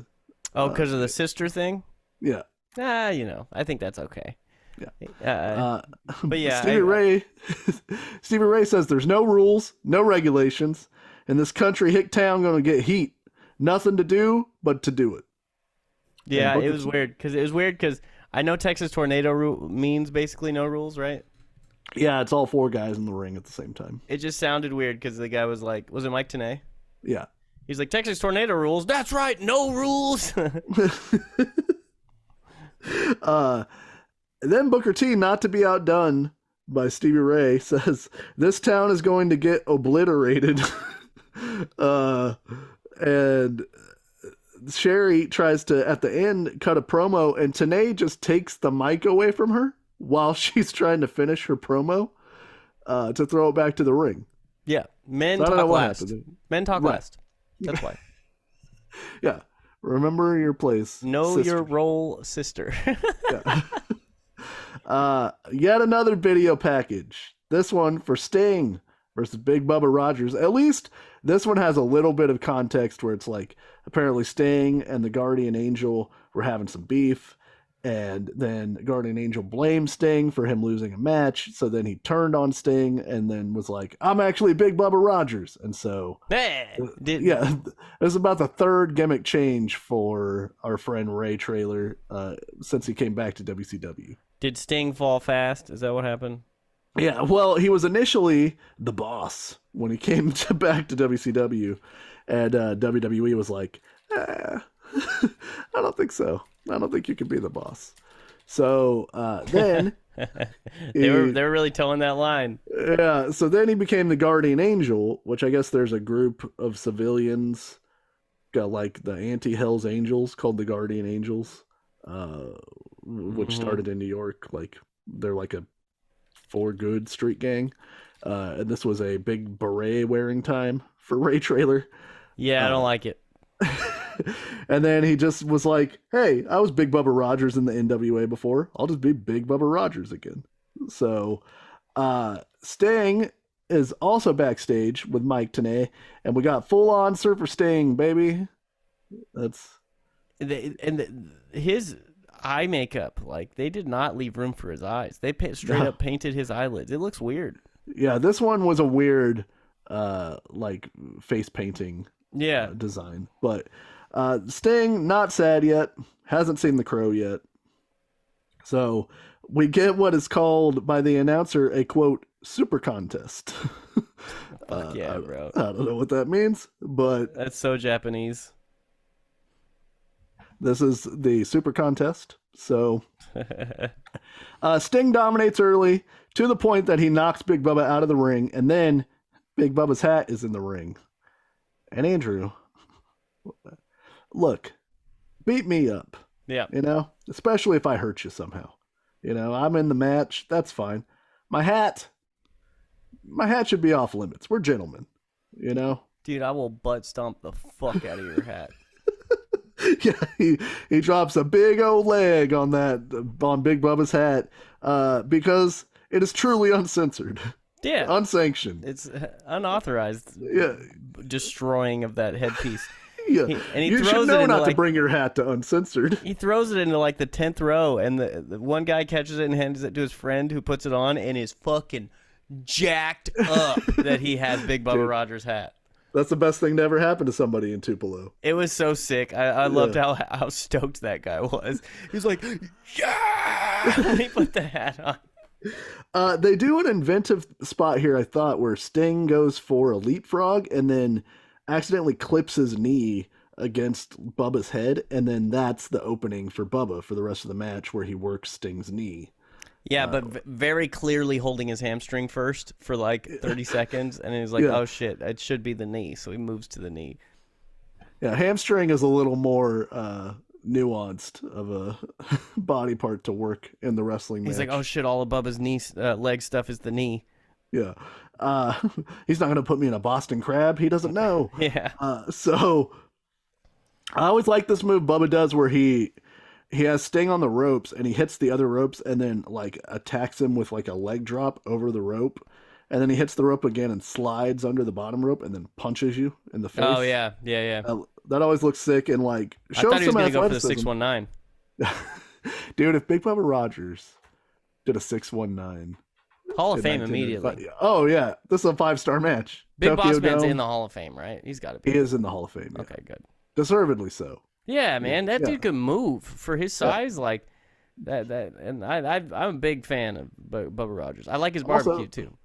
because of the sister thing? Yeah. I think that's okay. Yeah. But yeah, Stevie Ray says there's no rules, no regulations. In this country, hick town gonna get heat. Nothing to do but to do it. Yeah, it was weird because I know Texas Tornado means basically no rules, right? Yeah, it's all 4 guys in the ring at the same time. It just sounded weird because the guy was like, was it Mike Tenay? Yeah. He's like, Texas Tornado rules. That's right, no rules. And then Booker T, not to be outdone by Stevie Ray, says this town is going to get obliterated. And Sherry tries to, at the end, cut a promo, and Tenay just takes the mic away from her while she's trying to finish her promo to throw it back to the ring. Yeah, men talk last. Men talk last. That's why. Yeah. Remember your place. Know sister. Your role, sister. Yeah. Yet another video package. This one for Sting versus Big Bubba Rogers. At least this one has a little bit of context where it's like apparently Sting and the Guardian Angel were having some beef. And then Guardian Angel blamed Sting for him losing a match. So then he turned on Sting and then was like, I'm actually Big Bubba Rogers. And so, it was about the 3rd gimmick change for our friend Ray Traylor since he came back to WCW. Did Sting fall fast? Is that what happened? Yeah, well, he was initially the boss when he came back to WCW. And WWE was like, I don't think so. I don't think you can be the boss. So then they were really towing that line. Yeah. So then he became the Guardian Angel, which I guess there's a group of civilians, got like the anti-Hell's Angels called the Guardian Angels, which started in New York. Like they're like a for good street gang, and this was a big beret wearing time for Ray Traylor. Yeah, I don't like it. And then he just was like, hey, I was Big Bubba Rogers in the NWA before. I'll just be Big Bubba Rogers again. So Sting is also backstage with Mike Tenay, and we got full-on Surfer Sting, baby. His eye makeup, like, they did not leave room for his eyes. They straight up painted his eyelids. It looks weird. Yeah, this one was a weird, like, face painting design. But Sting, not sad yet. Hasn't seen the crow yet. So we get what is called by the announcer a, quote, super contest. Fuck yeah, bro. I don't know what that means, but... That's so Japanese. This is the super contest. So Sting dominates early to the point that he knocks Big Bubba out of the ring, and then Big Bubba's hat is in the ring. And Andrew, look, beat me up. Yeah. You know, especially if I hurt you somehow. You know, I'm in the match. That's fine. My hat should be off limits. We're gentlemen, you know? Dude, I will butt stomp the fuck out of your hat. Yeah, he drops a big old leg on Big Bubba's hat because it is truly uncensored. Yeah. Unsanctioned. It's unauthorized Yeah. destroying of that headpiece. Yeah. And he you throws should know it into not to like, bring your hat to Uncensored. he throws it into like the 10th row, and the one guy catches it and hands it to his friend who puts it on and is fucking jacked up that he has Big Bubba Rogers' hat. That's the best thing to ever happen to somebody in Tupelo. It was so sick. I loved how stoked that guy was. He was like, yeah! When he put the hat on. They do an inventive spot here, I thought, where Sting goes for a leapfrog and then accidentally clips his knee against Bubba's head, and then that's the opening for Bubba for the rest of the match, where he works Sting's knee. Yeah, but very clearly holding his hamstring first for like 30 seconds, and he's like, oh shit, it should be the knee, so he moves to the knee. Yeah, hamstring is a little more nuanced of a body part to work in the wrestling match. He's like, oh shit, all of Bubba's knee, leg stuff is the knee. Yeah. He's not going to put me in a Boston Crab. He doesn't know. Yeah. So I always like this move Bubba does where he has Sting on the ropes and he hits the other ropes and then like attacks him with like a leg drop over the rope. And then he hits the rope again and slides under the bottom rope and then punches you in the face. Oh, yeah. Yeah. That always looks sick and like shows I thought he was some going to go for the athleticism. 619. Dude, if Big Bubba Rogers did a 619. Hall of in Fame 1985 immediately. Oh, yeah. This is a 5-star match. Big Tokyo Boss Man's Dome. in the Hall of Fame, right? He's got to be. He is in the Hall of Fame. Yeah. Okay, good. Deservedly so. Yeah, man, that dude could move for his size. Like that, and I'm a big fan of Bubba Rogers. I like his barbecue too.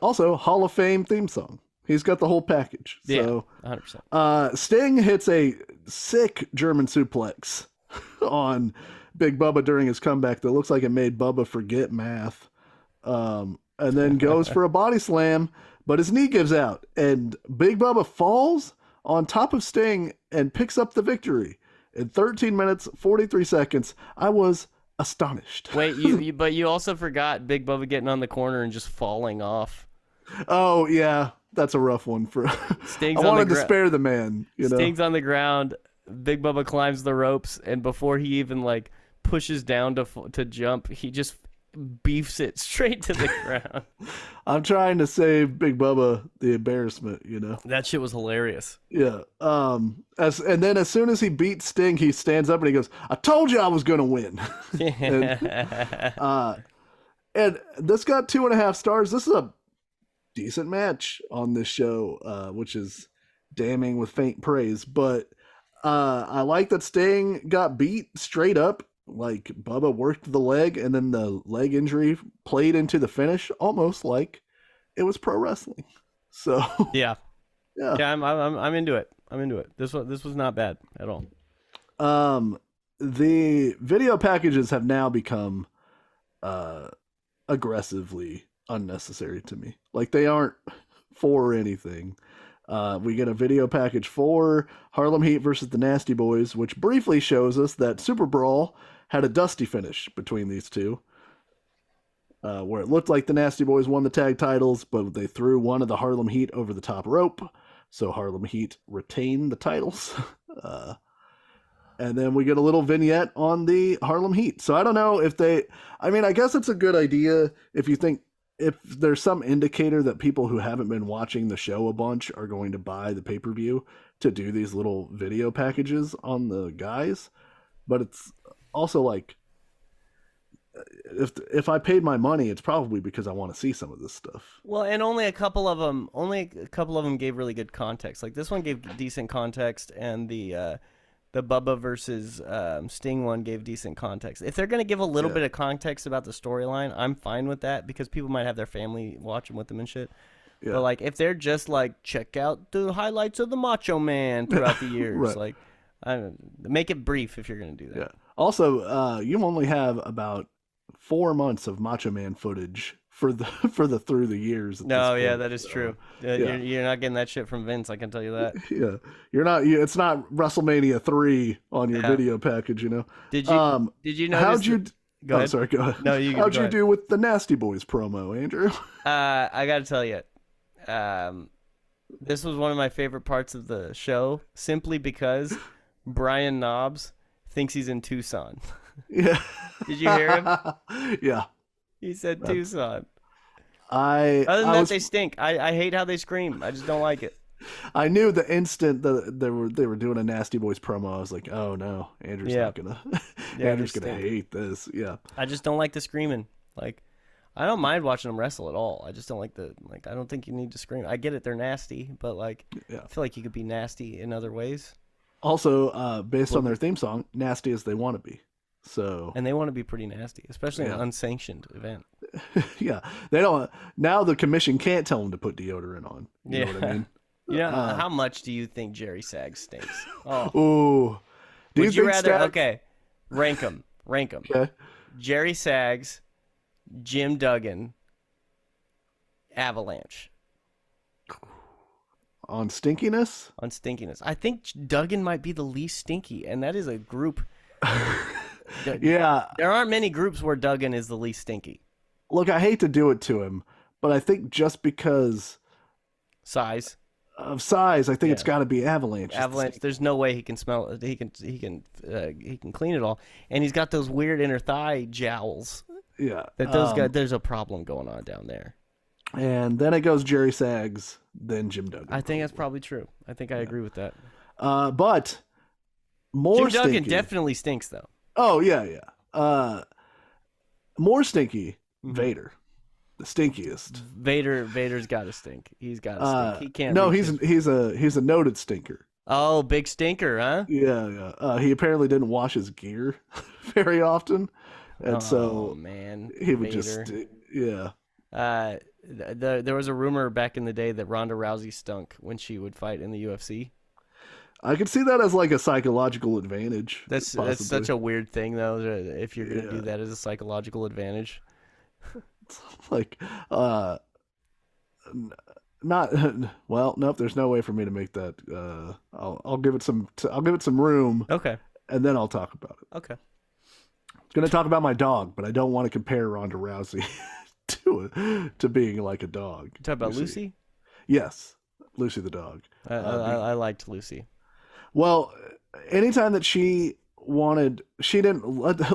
Also, Hall of Fame theme song. He's got the whole package. So, yeah, 100%. Sting hits a sick German suplex on Big Bubba during his comeback that looks like it made Bubba forget math. And then goes for a body slam, but his knee gives out, and Big Bubba falls on top of Sting and picks up the victory in 13 minutes 43 seconds. I was astonished. Wait, but you also forgot Big Bubba getting on the corner and just falling off. Oh yeah, that's a rough one for. Sting's I wanted to spare the man. Sting's on the ground. Big Bubba climbs the ropes, and before he even like pushes down to jump, he just beefs it straight to the ground. I'm trying to save Big Bubba the embarrassment, That shit was hilarious. Yeah. And then as soon as he beats Sting, he stands up and he goes, "I told you I was gonna win." and this got 2.5 stars. This is a decent match on this show, which is damning with faint praise. But I like that Sting got beat straight up. Like Bubba worked the leg, and then the leg injury played into the finish, almost like it was pro wrestling. So yeah, I'm into it. I'm into it. This was not bad at all. The video packages have now become aggressively unnecessary to me. Like they aren't for anything. We get a video package for Harlem Heat versus the Nasty Boys, which briefly shows us that Super Brawl had a dusty finish between these two, where it looked like the Nasty Boys won the tag titles, but they threw one of the Harlem Heat over the top rope, so Harlem Heat retained the titles. And then we get a little vignette on the Harlem Heat. So I don't know if I guess it's a good idea if there's some indicator that people who haven't been watching the show a bunch are going to buy the pay-per-view to do these little video packages on the guys. But it's also like, if I paid my money, it's probably because I want to see some of this stuff. Well, and only a couple of them gave really good context. Like this one gave decent context, and the Bubba versus Sting one gave decent context. If they're going to give a little bit of context about the storyline, I'm fine with that because people might have their family watching with them and shit. Yeah. But like if they're just like, check out the highlights of the Macho Man throughout the years, right. Like make it brief if you're going to do that. Yeah. Also, you only have about 4 months of Macho Man footage for the through the years. No, yeah, that is true. You're not getting that shit from Vince, I can tell you that. Yeah, you're not. It's not WrestleMania 3 on your video package. Did you notice? How'd you? Go ahead. Sorry, go ahead. No, you. How'd you do with the Nasty Boys promo, Andrew? I got to tell you, this was one of my favorite parts of the show, simply because Brian Knobbs thinks he's in Tucson. Yeah. Did you hear him? Yeah. He said Tucson. Other than that, they stink. I hate how they scream. I just don't like it. I knew the instant that they were doing a Nasty Boys promo, I was like, oh no, Andrew's not gonna Andrew's gonna hate this. Yeah. I just don't like the screaming. Like, I don't mind watching them wrestle at all. I just don't like I don't think you need to scream. I get it, they're nasty, but like I feel like you could be nasty in other ways. Also, based on their theme song, nasty as they want to be. So, and they want to be pretty nasty, especially in an unsanctioned event. Yeah, they don't. Now the commission can't tell them to put deodorant on. You know what I mean? How much do you think Jerry Sags stinks? Oh, ooh. Would you rather? Okay, rank them. Okay. Jerry Sags, Jim Duggan, Avalanche. On stinkiness? On stinkiness. I think Duggan might be the least stinky, and that is a group. Yeah. There aren't many groups where Duggan is the least stinky. Look, I hate to do it to him, but I think just because size, I think it's got to be Avalanche. Avalanche. There's no way he can smell it. He can clean it all, and he's got those weird inner thigh jowls. Yeah. That those guys. There's a problem going on down there. And then it goes Jerry Sags, then Jim Duggan. I think that's probably true. I think I agree with that. But more Jim Duggan stinky. definitely stinks, though. Oh, yeah. More stinky, Vader. The stinkiest. Vader's got to stink. He's got to stink. He can't. No, he's a noted stinker. Oh, big stinker, huh? Yeah. He apparently didn't wash his gear very often, and so man, he would Vader. There was a rumor back in the day that Ronda Rousey stunk when she would fight in the UFC. I could see that as like a psychological advantage. That's such a weird thing, though. If you're gonna do that as a psychological advantage, like, not well. Nope. There's no way for me to make that. I'll give it some. I'll give it some room. Okay. And then I'll talk about it. Okay. I'm gonna talk about my dog, but I don't want to compare Ronda Rousey to being like a dog. You talk about Lucy? Yes, Lucy the dog. I liked Lucy. Well, anytime that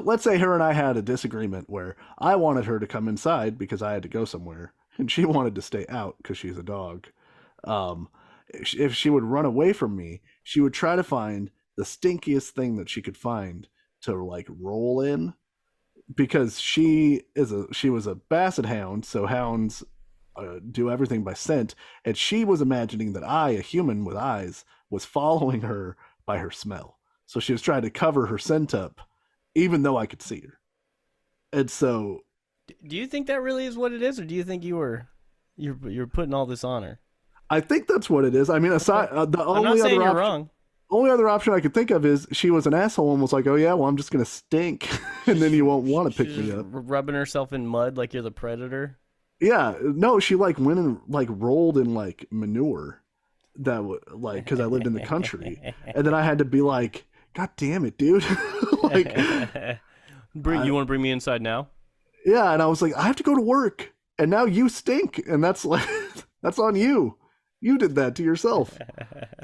let's say her and I had a disagreement where I wanted her to come inside because I had to go somewhere, and she wanted to stay out because she's a dog. If she would run away from me, she would try to find the stinkiest thing that she could find to like roll in, because she was a basset hound, so hounds do everything by scent, and she was imagining that I, a human with eyes, was following her by her smell. So she was trying to cover her scent up, even though I could see her. And so, do you think that really is what it is, or do you think you're putting all this on her? I think that's what it is. I mean, aside the I'm not saying you're wrong. Only other option I could think of is she was an asshole and was like, "Oh yeah, well I'm just gonna stink," and then you won't want to pick me up. Rubbing herself in mud like you're the predator. Yeah, no, she like went and like rolled in like manure. That would like because I lived in the country, and then I had to be like, God damn it, dude! Like, you want to bring me inside now? Yeah, and I was like, I have to go to work, and now you stink, and that's like, that's on you. You did that to yourself.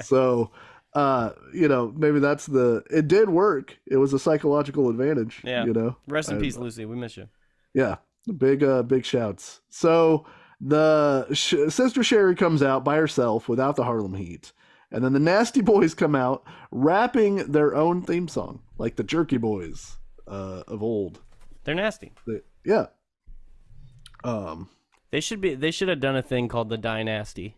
So, maybe it did work. It was a psychological advantage. Yeah. Rest in peace, Lucy. We miss you. Yeah. Big shouts. So the Sister Sherry comes out by herself without the Harlem Heat. And then the Nasty Boys come out rapping their own theme song, like the Jerky Boys of old. They're nasty. Yeah. They should have done a thing called the Dynasty.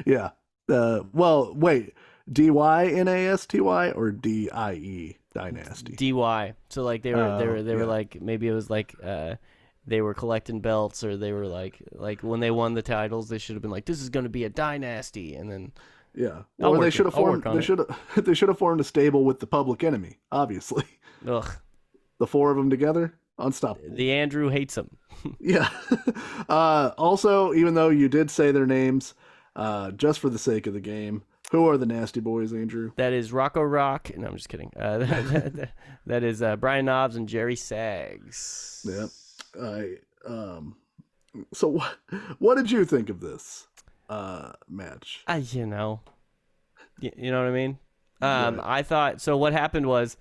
Yeah. Well, wait. Dynasty or Die Dynasty? DY. So like they were like, maybe it was like they were collecting belts, or they were like when they won the titles, they should have been like, this is going to be a dynasty, and then or they should have formed they should have formed a stable with the Public Enemy, obviously. Ugh. The four of them together, unstoppable. The Andrew hates them. Yeah. Also, even though you did say their names, just for the sake of the game, who are the Nasty Boys, Andrew? That is Rocco Rock. No, I'm just kidding. That is Brian Knobs and Jerry Sags. Yep. So what did you think of this match? You know what I mean? Right. I thought, so what happened was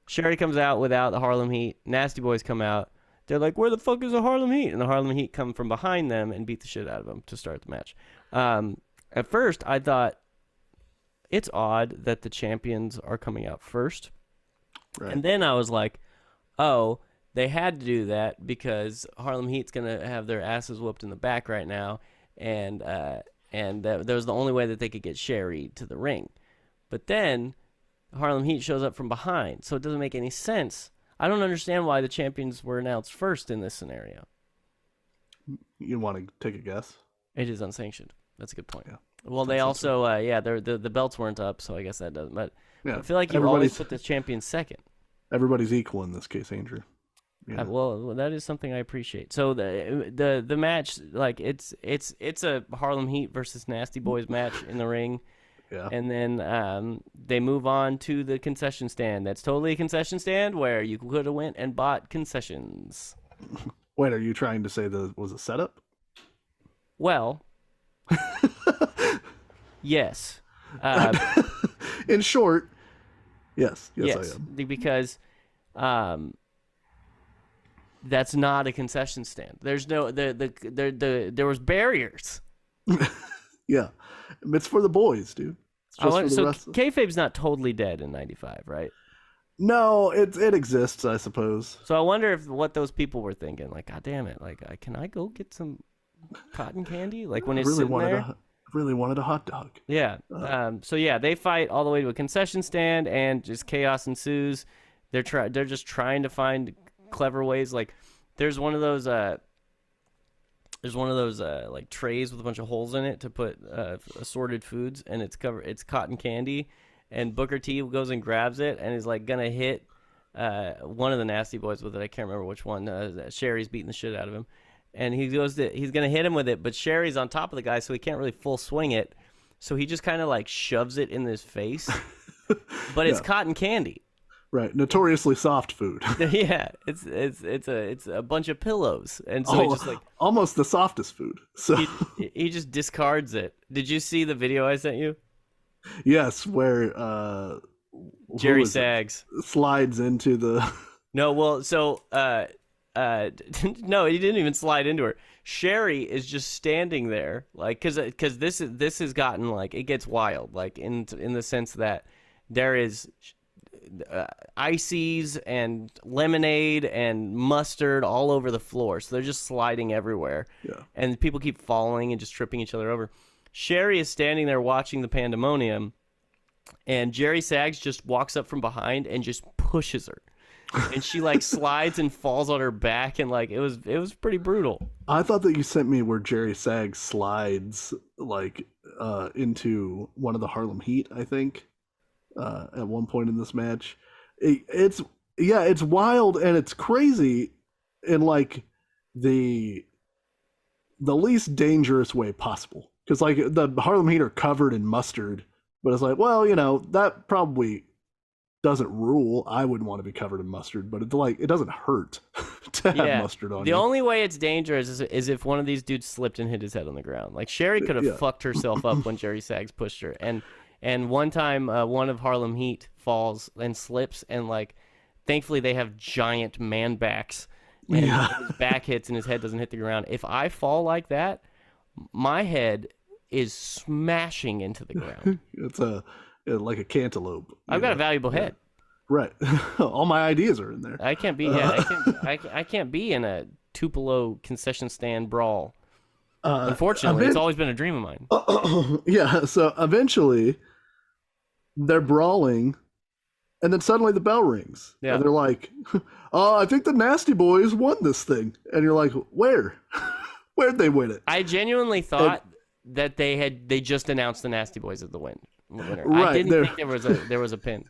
Sherry comes out without the Harlem Heat. Nasty Boys come out. they're like, where the fuck is the Harlem Heat? And the Harlem Heat come from behind them and beat the shit out of them to start the match. At first, I thought it's odd that the champions are coming out first. Right. And then I was like, oh, they had to do that because Harlem Heat's going to have their asses whooped in the back right now. And that was the only way that they could get Sherry to the ring. But then Harlem Heat shows up from behind, so it doesn't make any sense. I don't understand why the champions were announced first in this scenario. You want to take a guess? It is unsanctioned. That's a good point. Yeah. Well, they also, the belts weren't up, so I guess that doesn't. But yeah, I feel like you always put the champion second. Everybody's equal in this case, Andrew. Yeah. Well, that is something I appreciate. So the match, like it's a Harlem Heat versus Nasty Boys match in the ring. Yeah. And then they move on to the concession stand. That's totally a concession stand where you could have went and bought concessions. Wait, are you trying to say that was a setup? Well, yes. In short, yes, I am. Because that's not a concession stand. There's no there was barriers. Yeah, it's for the boys, dude. So kayfabe's not totally dead in '95, right? No, it exists, I suppose. So I wonder what those people were thinking. Like, God damn it! Like, can I go get some cotton candy? Like when it's sitting there. Really wanted a hot dog. Yeah. So yeah, they fight all the way to a concession stand, and just chaos ensues. They're just trying to find clever ways. Like, there's one of those like trays with a bunch of holes in it to put assorted foods, and it's cotton candy. And Booker T goes and grabs it and is like gonna hit one of the Nasty Boys with it. I can't remember which one. Sherry's beating the shit out of him, and he's gonna hit him with it, but Sherry's on top of the guy, so he can't really full swing it. So he just kind of like shoves it in his face, but it's cotton candy. Right, notoriously soft food. Yeah, it's a bunch of pillows, and so he just like almost the softest food. So he just discards it. Did you see the video I sent you? Yes, where Jerry Sags slides into the. No, well, so no, he didn't even slide into her. Sherry is just standing there, like, because this has gotten like it gets wild, like in the sense that there is ices and lemonade and mustard all over the floor, so they're just sliding everywhere. Yeah, and people keep falling and just tripping each other over. Sherry is standing there watching the pandemonium, and Jerry Sags just walks up from behind and just pushes her. And she like slides and falls on her back, and like it was pretty brutal. I thought that you sent me where Jerry Sags slides like into one of the Harlem Heat, I think, at one point in this match. It's wild and it's crazy in like the least dangerous way possible. Because like the Harlem Heat are covered in mustard, but it's like, well, that probably doesn't rule. I wouldn't want to be covered in mustard, but it doesn't hurt to have mustard on you. The only way it's dangerous is if one of these dudes slipped and hit his head on the ground. Like Sherry could have fucked herself up when Jerry Sags pushed her. And one time, one of Harlem Heat falls and slips, and like, thankfully they have giant man backs, and his back hits and his head doesn't hit the ground. If I fall like that, my head is smashing into the ground. It's like a cantaloupe. I've got a valuable head. Right. All my ideas are in there. I can't be. I can't be in a Tupelo concession stand brawl. Unfortunately, it's always been a dream of mine. Yeah. So eventually, they're brawling, and then suddenly the bell rings. Yeah. And they're like, I think the Nasty Boys won this thing. And you're like, where? Where'd they win it? I genuinely thought that they just announced the Nasty Boys as the winner. Right, I didn't think there was a pin.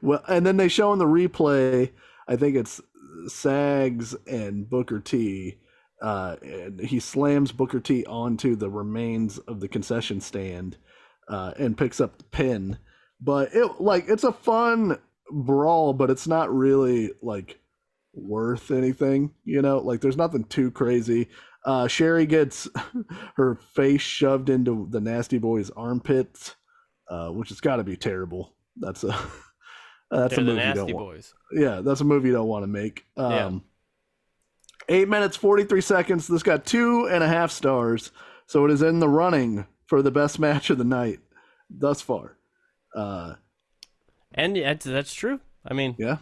Well, and then they show in the replay, I think it's Sags and Booker T, and he slams Booker T onto the remains of the concession stand and picks up the pin. But it's a fun brawl, but it's not really like worth anything, like there's nothing too crazy. Sherry gets her face shoved into the Nasty Boys' armpits, which has got to be terrible. That's a movie Nasty you don't Boys. Yeah, that's a movie you don't want to make. 8 minutes, 43 seconds. This got 2.5 stars. So it is in the running for the best match of the night thus far. And that's true. I mean, Yeah.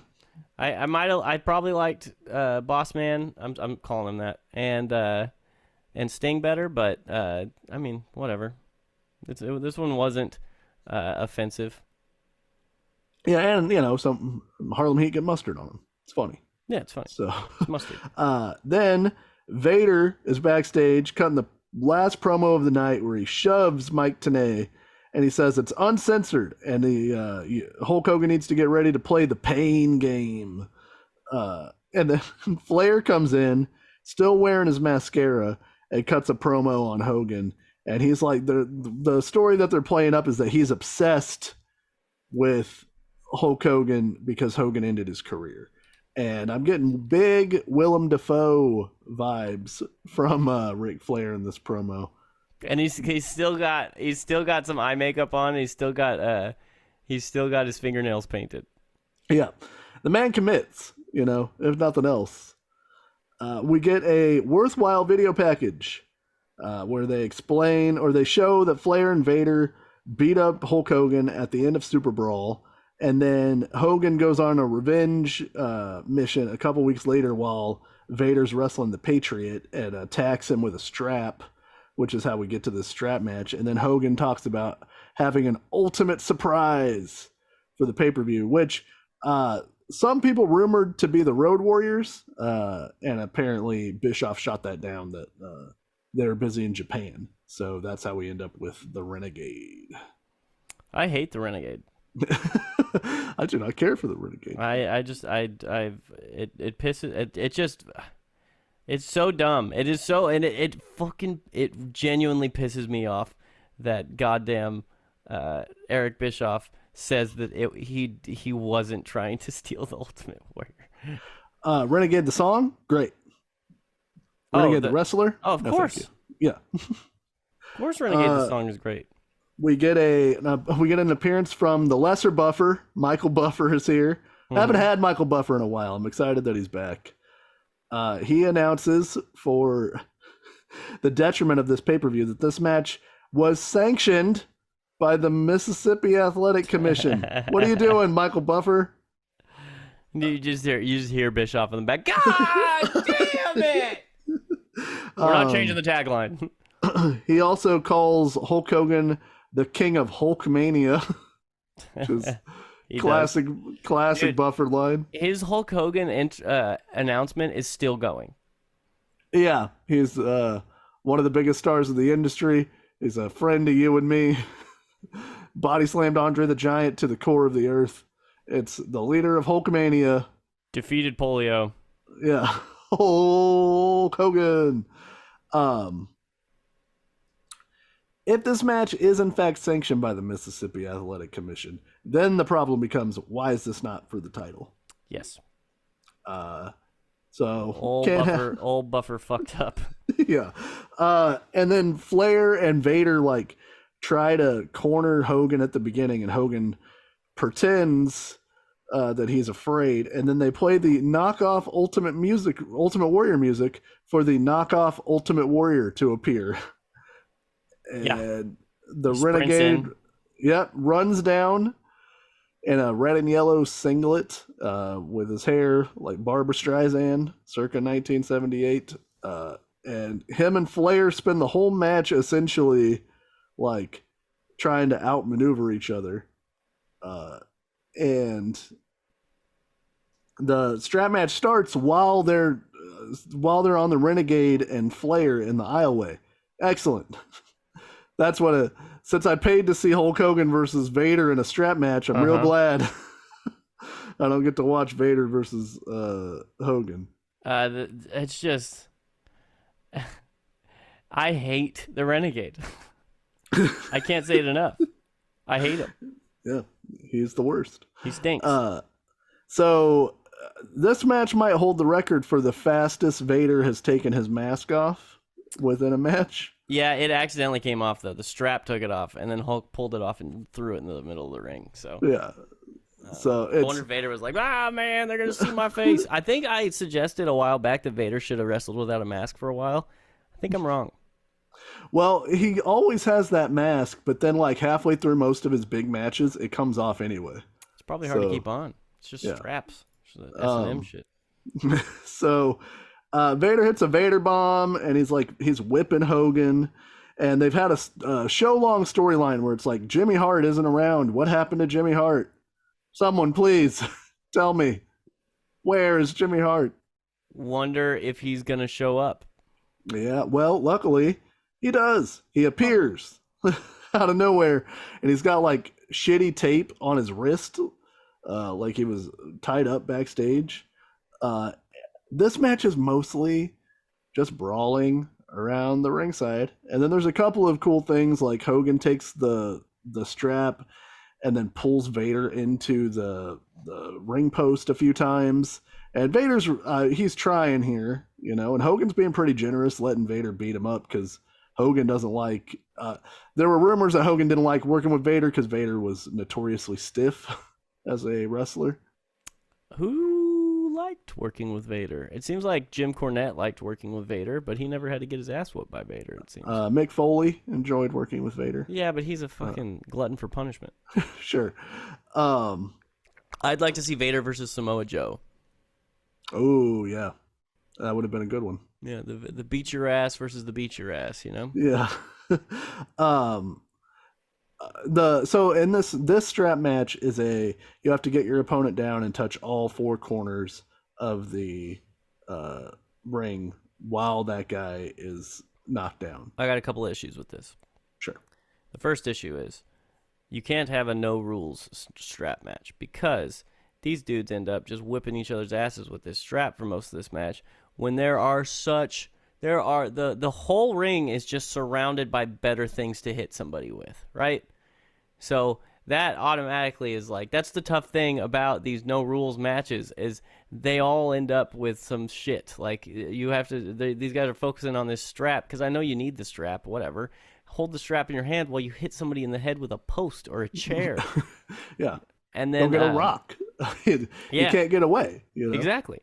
I probably liked Boss Man. I'm calling him that, and Sting better, but I mean, whatever. This one wasn't offensive. Yeah, and you know, some Harlem Heat get mustard on them. It's funny. Yeah, it's fine. So It's mustard. then Vader is backstage cutting the last promo of the night where he shoves Mike Tenay and he says it's uncensored and Hulk Hogan needs to get ready to play the pain game. And then Flair comes in, still wearing his mascara, and cuts a promo on Hogan. And he's like, the story that they're playing up is that he's obsessed with Hulk Hogan because Hogan ended his career. And I'm getting big Willem Dafoe vibes from Ric Flair in this promo. And he's still got some eye makeup on. He's still got his fingernails painted. Yeah, the man commits. You know, if nothing else, we get a worthwhile video package where they explain or they show that Flair and Vader beat up Hulk Hogan at the end of Super Brawl. And then Hogan goes on a revenge mission a couple weeks later while Vader's wrestling the Patriot and attacks him with a strap, which is how we get to this strap match. And then Hogan talks about having an ultimate surprise for the pay-per-view, which some people rumored to be the Road Warriors. And apparently Bischoff shot that down that they're busy in Japan. So that's how we end up with the Renegade. I hate the Renegade. I do not care for the Renegade. It pisses. It's so dumb. It is so, and it genuinely pisses me off that goddamn Eric Bischoff says that he wasn't trying to steal the Ultimate Warrior. Renegade the song, great. Renegade the wrestler, oh, of course, yeah. Of course, Renegade the song is great. We get an appearance from the lesser Buffer. Michael Buffer is here. Mm-hmm. I haven't had Michael Buffer in a while. I'm excited that he's back. He announces, for the detriment of this pay-per-view, that this match was sanctioned by the Mississippi Athletic Commission. What are you doing, Michael Buffer? You just hear Bischoff in the back. God damn it! We're not changing the tagline. He also calls Hulk Hogan the King of Hulkmania, which is classic Dude, Buffer line. His Hulk Hogan announcement is still going. Yeah, he's one of the biggest stars of the industry. He's a friend to you and me. Body slammed Andre the Giant to the core of the earth. It's the leader of Hulkmania. Defeated polio. Yeah, Hulk Hogan. If this match is in fact sanctioned by the Mississippi Athletic Commission, then the problem becomes, why is this not for the title? Yes. So old Buffer fucked up. Yeah. And then Flair and Vader try to corner Hogan at the beginning, and Hogan pretends that he's afraid, and then they play the knockoff Ultimate Warrior music for the knockoff Ultimate Warrior to appear. And the Renegade runs down in a red and yellow singlet with his hair like Barbra Streisand circa 1978. And him and Flair spend the whole match essentially trying to outmaneuver each other. And the strap match starts while they're on the Renegade and Flair in the aisleway. Excellent. That's since I paid to see Hulk Hogan versus Vader in a strap match, I'm real glad I don't get to watch Vader versus Hogan. It's just, I hate the Renegade. I can't say it enough. I hate him. Yeah, he's the worst. He stinks. So this match might hold the record for the fastest Vader has taken his mask off within a match. Yeah, it accidentally came off, though. The strap took it off, and then Hulk pulled it off and threw it in the middle of the ring. So yeah. So I wonder if Vader was like, man, they're going to see my face. I think I suggested a while back that Vader should have wrestled without a mask for a while. I think I'm wrong. well, he always has that mask, but then like halfway through most of his big matches, it comes off anyway. It's probably hard to keep on. It's just straps. It's S&M shit. So Vader hits a Vader bomb, and he's whipping Hogan. And they've had a show-long storyline where it's like, Jimmy Hart isn't around. What happened to Jimmy Hart? Someone, please, tell me. Where is Jimmy Hart? Wonder if he's going to show up. Yeah, well, luckily, he does. He appears out of nowhere, and he's got, like, shitty tape on his wrist, like he was tied up backstage. This match is mostly just brawling around the ringside, and then there's a couple of cool things, like Hogan takes the strap and then pulls Vader into the ring post a few times, and Vader's he's trying here, and Hogan's being pretty generous, letting Vader beat him up, because Hogan doesn't like there were rumors that Hogan didn't like working with Vader because Vader was notoriously stiff as a wrestler. Who liked working with Vader? It seems like Jim Cornette liked working with Vader, but he never had to get his ass whooped by Vader, it seems. Mick Foley enjoyed working with Vader. Yeah, but he's a fucking glutton for punishment. Sure. I'd like to see Vader versus Samoa Joe. Oh, yeah. That would have been a good one. Yeah, the beat your ass versus the beat your ass, Yeah. So in this strap match is you have to get your opponent down and touch all four corners of the ring while that guy is knocked down. I got a couple of issues with this. Sure. The first issue is you can't have a no rules strap match because these dudes end up just whipping each other's asses with this strap for most of this match when the whole ring is just surrounded by better things to hit somebody with, right? So that automatically is like, that's the tough thing about these no rules matches is they all end up with some shit. Like you have to, these guys are focusing on this strap because I know you need the strap, whatever. Hold the strap in your hand while you hit somebody in the head with a post or a chair. Yeah. And then go get a rock. You can't get away. Exactly.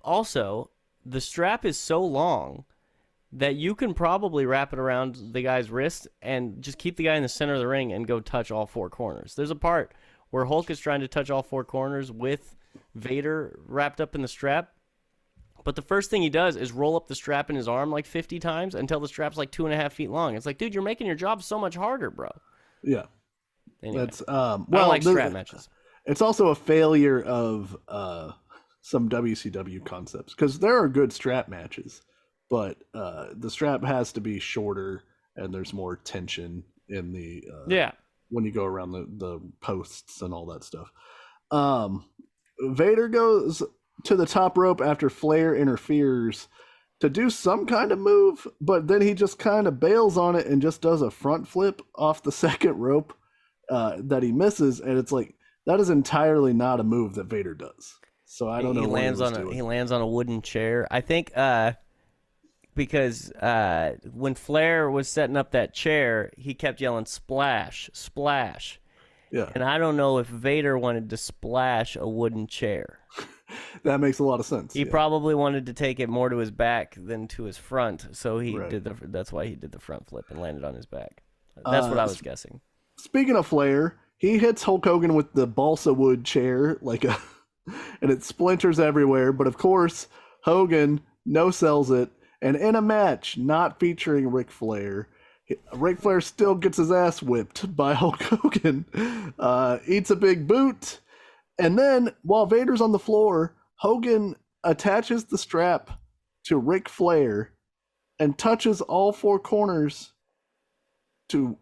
Also, the strap is so long that you can probably wrap it around the guy's wrist and just keep the guy in the center of the ring and go touch all four corners. There's a part where Hulk is trying to touch all four corners with Vader wrapped up in the strap, but the first thing he does is roll up the strap in his arm like 50 times until the strap's like 2.5 feet long. It's like, dude, you're making your job so much harder, bro. Yeah. Anyway, That's I don't like strap matches. It's also a failure of some WCW concepts because there are good strap matches, but the strap has to be shorter and there's more tension in the when you go around the posts and all that stuff. Vader goes to the top rope after Flair interferes to do some kind of move, but then he just kind of bails on it and just does a front flip off the second rope that he misses, and it's like that is entirely not a move that Vader does. So I don't know. He lands on a wooden chair. I think because when Flair was setting up that chair, he kept yelling "splash, splash." Yeah. And I don't know if Vader wanted to splash a wooden chair. That makes a lot of sense. He probably wanted to take it more to his back than to his front, so Right. that's why he did the front flip and landed on his back. That's what I was guessing. Speaking of Flair, he hits Hulk Hogan with the balsa wood chair and it splinters everywhere. But of course, Hogan no-sells it, and in a match not featuring Ric Flair, Ric Flair still gets his ass whipped by Hulk Hogan, eats a big boot, and then while Vader's on the floor, Hogan attaches the strap to Ric Flair and touches all four corners to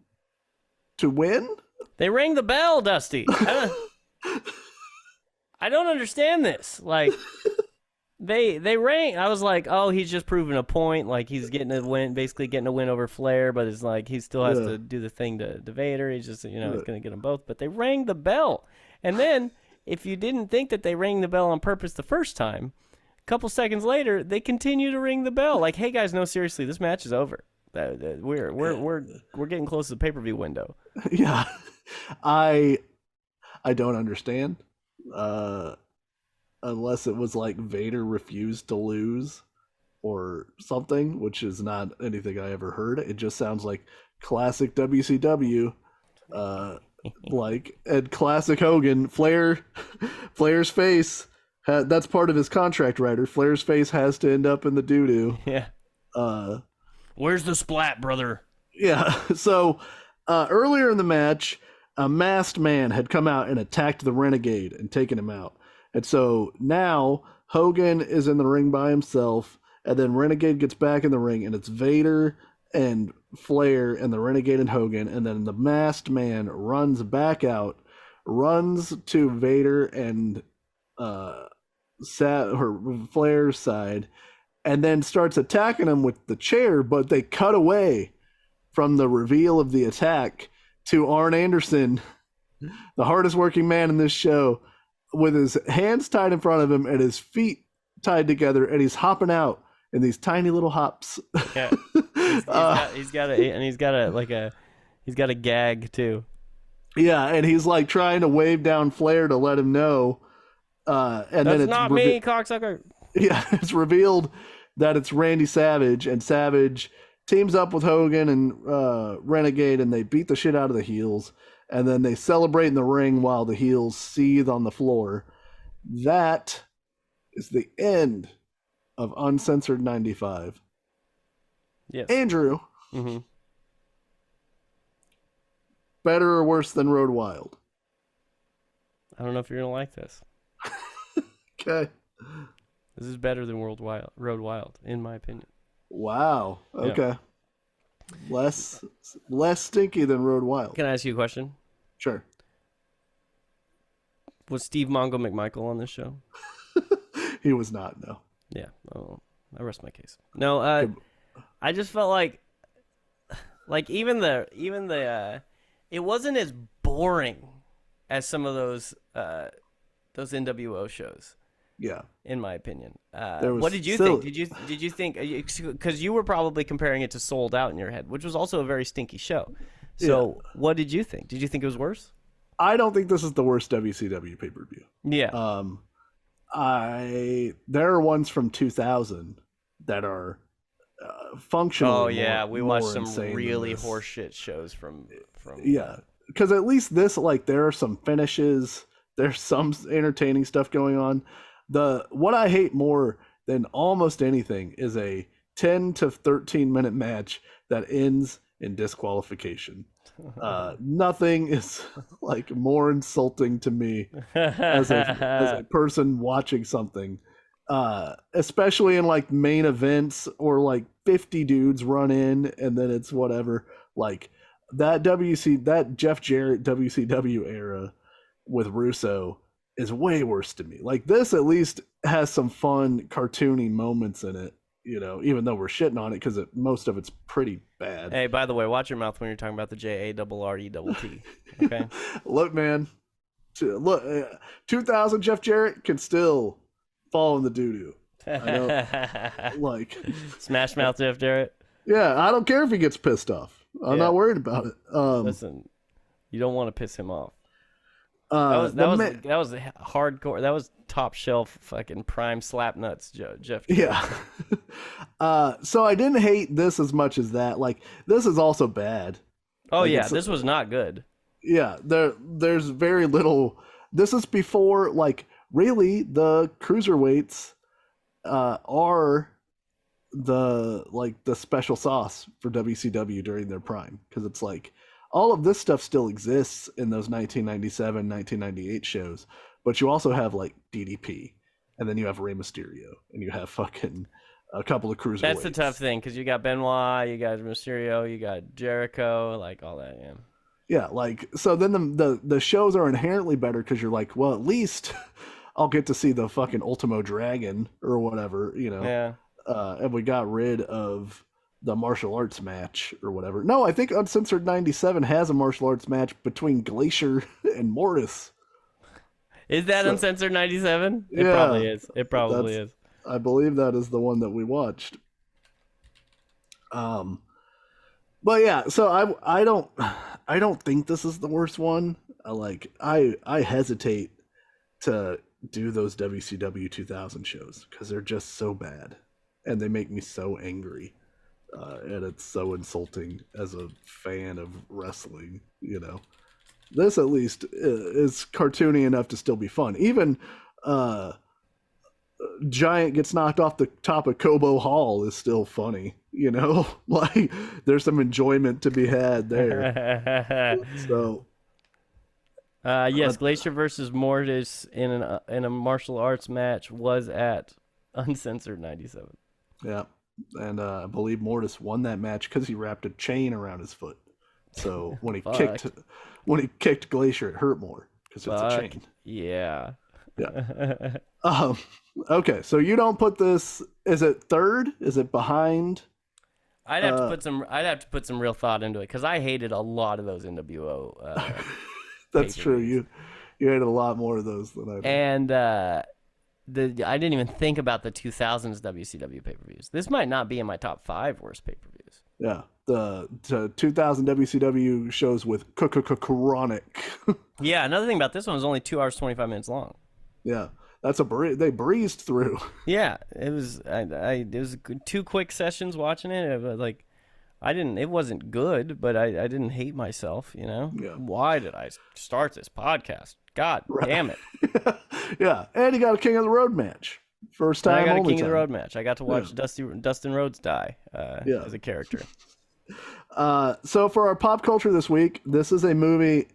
win? They rang the bell, Dusty. I don't understand this. Like, they rang. I was like, oh, he's just proving a point. Like, he's getting a win, basically getting a win over Flair, but it's like he still has to do the thing to Vader. He's just, he's going to get them both. But they rang the bell. And then, if you didn't think that they rang the bell on purpose the first time, a couple seconds later, they continue to ring the bell. Like, hey, guys, no, seriously, this match is over. We're getting close to the pay-per-view window. Yeah. I I don't understand. Unless it was like Vader refused to lose or something, which is not anything I ever heard. It just sounds like classic WCW, and classic Hogan. Flair's face. That's part of his contract, writer. Flair's face has to end up in the doo doo. Yeah. Where's the splat, brother? Yeah. So earlier in the match, a masked man had come out and attacked the Renegade and taken him out. And so now Hogan is in the ring by himself, and then Renegade gets back in the ring, and it's Vader and Flair and the Renegade and Hogan, and then the masked man runs back out, runs to Vader and Flair's side, and then starts attacking him with the chair, but they cut away from the reveal of the attack to Arn Anderson, the hardest working man in this show, with his hands tied in front of him and his feet tied together, and he's hopping out in these tiny little hops. Yeah. He's got a gag too. Yeah, and he's like trying to wave down Flair to let him know. And That's then it's not me, cocksucker. Yeah, it's revealed that it's Randy Savage, and Savage teams up with Hogan and Renegade, and they beat the shit out of the heels, and then they celebrate in the ring while the heels seethe on the floor. That is the end of Uncensored 95. Yes. Andrew, better or worse than Road Wild? I don't know if you're gonna like this. Okay. This is better than Road Wild, in my opinion. Wow. Okay. Yeah. Less stinky than Road Wild. Can I ask you a question? Sure. Was Steve Mongo McMichael on this show? He was not, no. Yeah. Oh, I rest my case. No, I just felt like even the it wasn't as boring as some of those NWO shows. Yeah, in my opinion. What did you think? Did you think, because you were probably comparing it to Sold Out in your head, which was also a very stinky show. So what did you think? Did you think it was worse? I don't think this is the worst WCW pay-per-view. Yeah. There are ones from 2000 that are functionally. Oh yeah, we watched some really horseshit shows from. Yeah, because at least this, like, there are some finishes. There's some entertaining stuff going on. What I hate more than almost anything is a 10 to 13 minute match that ends in disqualification. Nothing is like more insulting to me as a person watching something, especially in like main events or like 50 dudes run in and then it's whatever. Like that Jeff Jarrett WCW era with Russo is way worse to me. Like this at least has some fun cartoony moments in it, you know, even though we're shitting on it because most of it's pretty bad. Hey, by the way, watch your mouth when you're talking about the JARRETT. Okay. Look, man, 2000 Jeff Jarrett can still fall in the doo-doo. Like Smash Mouth Jeff Jarrett. Yeah, I don't care if he gets pissed off. I'm not worried about it. Listen, you don't want to piss him off. That was hardcore. That was top shelf fucking prime slap nuts, Jeff. Yeah. So I didn't hate this as much as that. Like this is also bad. Oh like, yeah, this was not good. Yeah, there's very little. This is before like really the cruiserweights are the special sauce for WCW during their prime because it's like. All of this stuff still exists in those 1997, 1998 shows, but you also have like DDP, and then you have Rey Mysterio, and you have fucking a couple of cruiserweights. That's the tough thing because you got Benoit, you got Mysterio, you got Jericho, like all that. Yeah. Yeah, like so. Then the shows are inherently better because you're like, well, at least I'll get to see the fucking Ultimo Dragon or whatever, you know. Yeah. And we got rid of the martial arts match or whatever. No, I think Uncensored 97 has a martial arts match between Glacier and Morris. Is that Uncensored 97? It probably is. It probably is. I believe that is the one that we watched. But yeah, so I don't think this is the worst one. I hesitate to do those WCW 2000 shows because they're just so bad and they make me so angry. And it's so insulting as a fan of wrestling, you know. This at least is cartoony enough to still be fun. Even Giant gets knocked off the top of Cobo Hall is still funny, you know. Like there's some enjoyment to be had there. So yes, Glacier versus Mortis in a martial arts match was at Uncensored 97. Yeah, and I believe Mortis won that match because he wrapped a chain around his foot. So when he kicked Glacier, it hurt more because it's a chain. Yeah. Yeah. Okay, so you don't put this. Is it third? Is it behind? I'd have to put some real thought into it because I hated a lot of those NWO. That's true. You hated a lot more of those than I did. And I didn't even think about the 2000s WCW pay-per-views. This might not be in my top 5 worst pay-per-views. Yeah, the 2000 WCW shows with Chronic. Yeah, another thing about this one is only 2 hours 25 minutes long. Yeah, that's they breezed through. Yeah, it was. It was 2 quick sessions watching it. It was like, it wasn't good, but I didn't hate myself. You know, yeah. Why did I start this podcast? God damn it. Yeah, and you got a King of the Road match. First time. I got a King time. of the Road match. I got to watch Dustin Rhodes die as a character. So for our pop culture this week, this is a movie.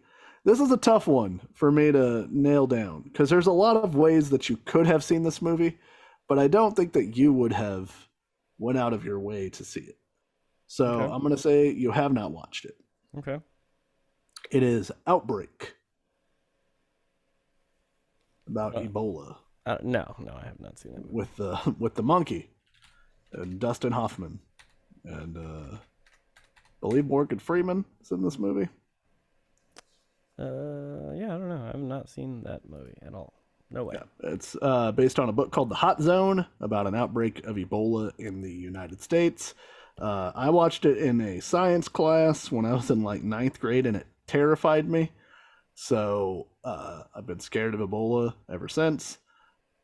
This is a tough one for me to nail down because there's a lot of ways that you could have seen this movie, but I don't think that you would have went out of your way to see it. So okay. I'm going to say you have not watched it. Okay. It is Outbreak. About Ebola. No, I have not seen it. With the monkey and Dustin Hoffman and I believe Morgan Freeman is in this movie. Yeah, I don't know. I've not seen that movie at all. No way. Yeah, it's based on a book called The Hot Zone about an outbreak of Ebola in the United States. I watched it in a science class when I was in like 9th grade, and it terrified me. So I've been scared of Ebola ever since.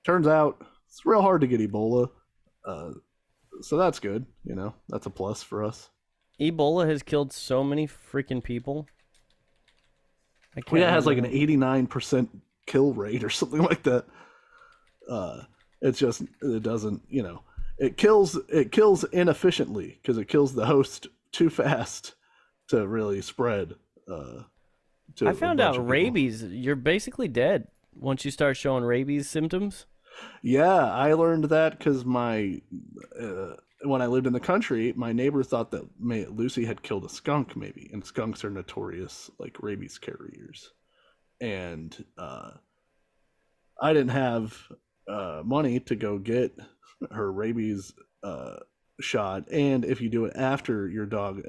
Turns out it's real hard to get Ebola. So that's good. You know, that's a plus for us. Ebola has killed so many freaking people. It has like an 89% kill rate or something like that. It doesn't, you know, it kills inefficiently because it kills the host too fast to really spread. I found out rabies, you're basically dead once you start showing rabies symptoms. Yeah, I learned that because when I lived in the country, my neighbor thought that Lucy had killed a skunk, maybe, and skunks are notorious like rabies carriers. And I didn't have money to go get her rabies shot, and if you do it after your dog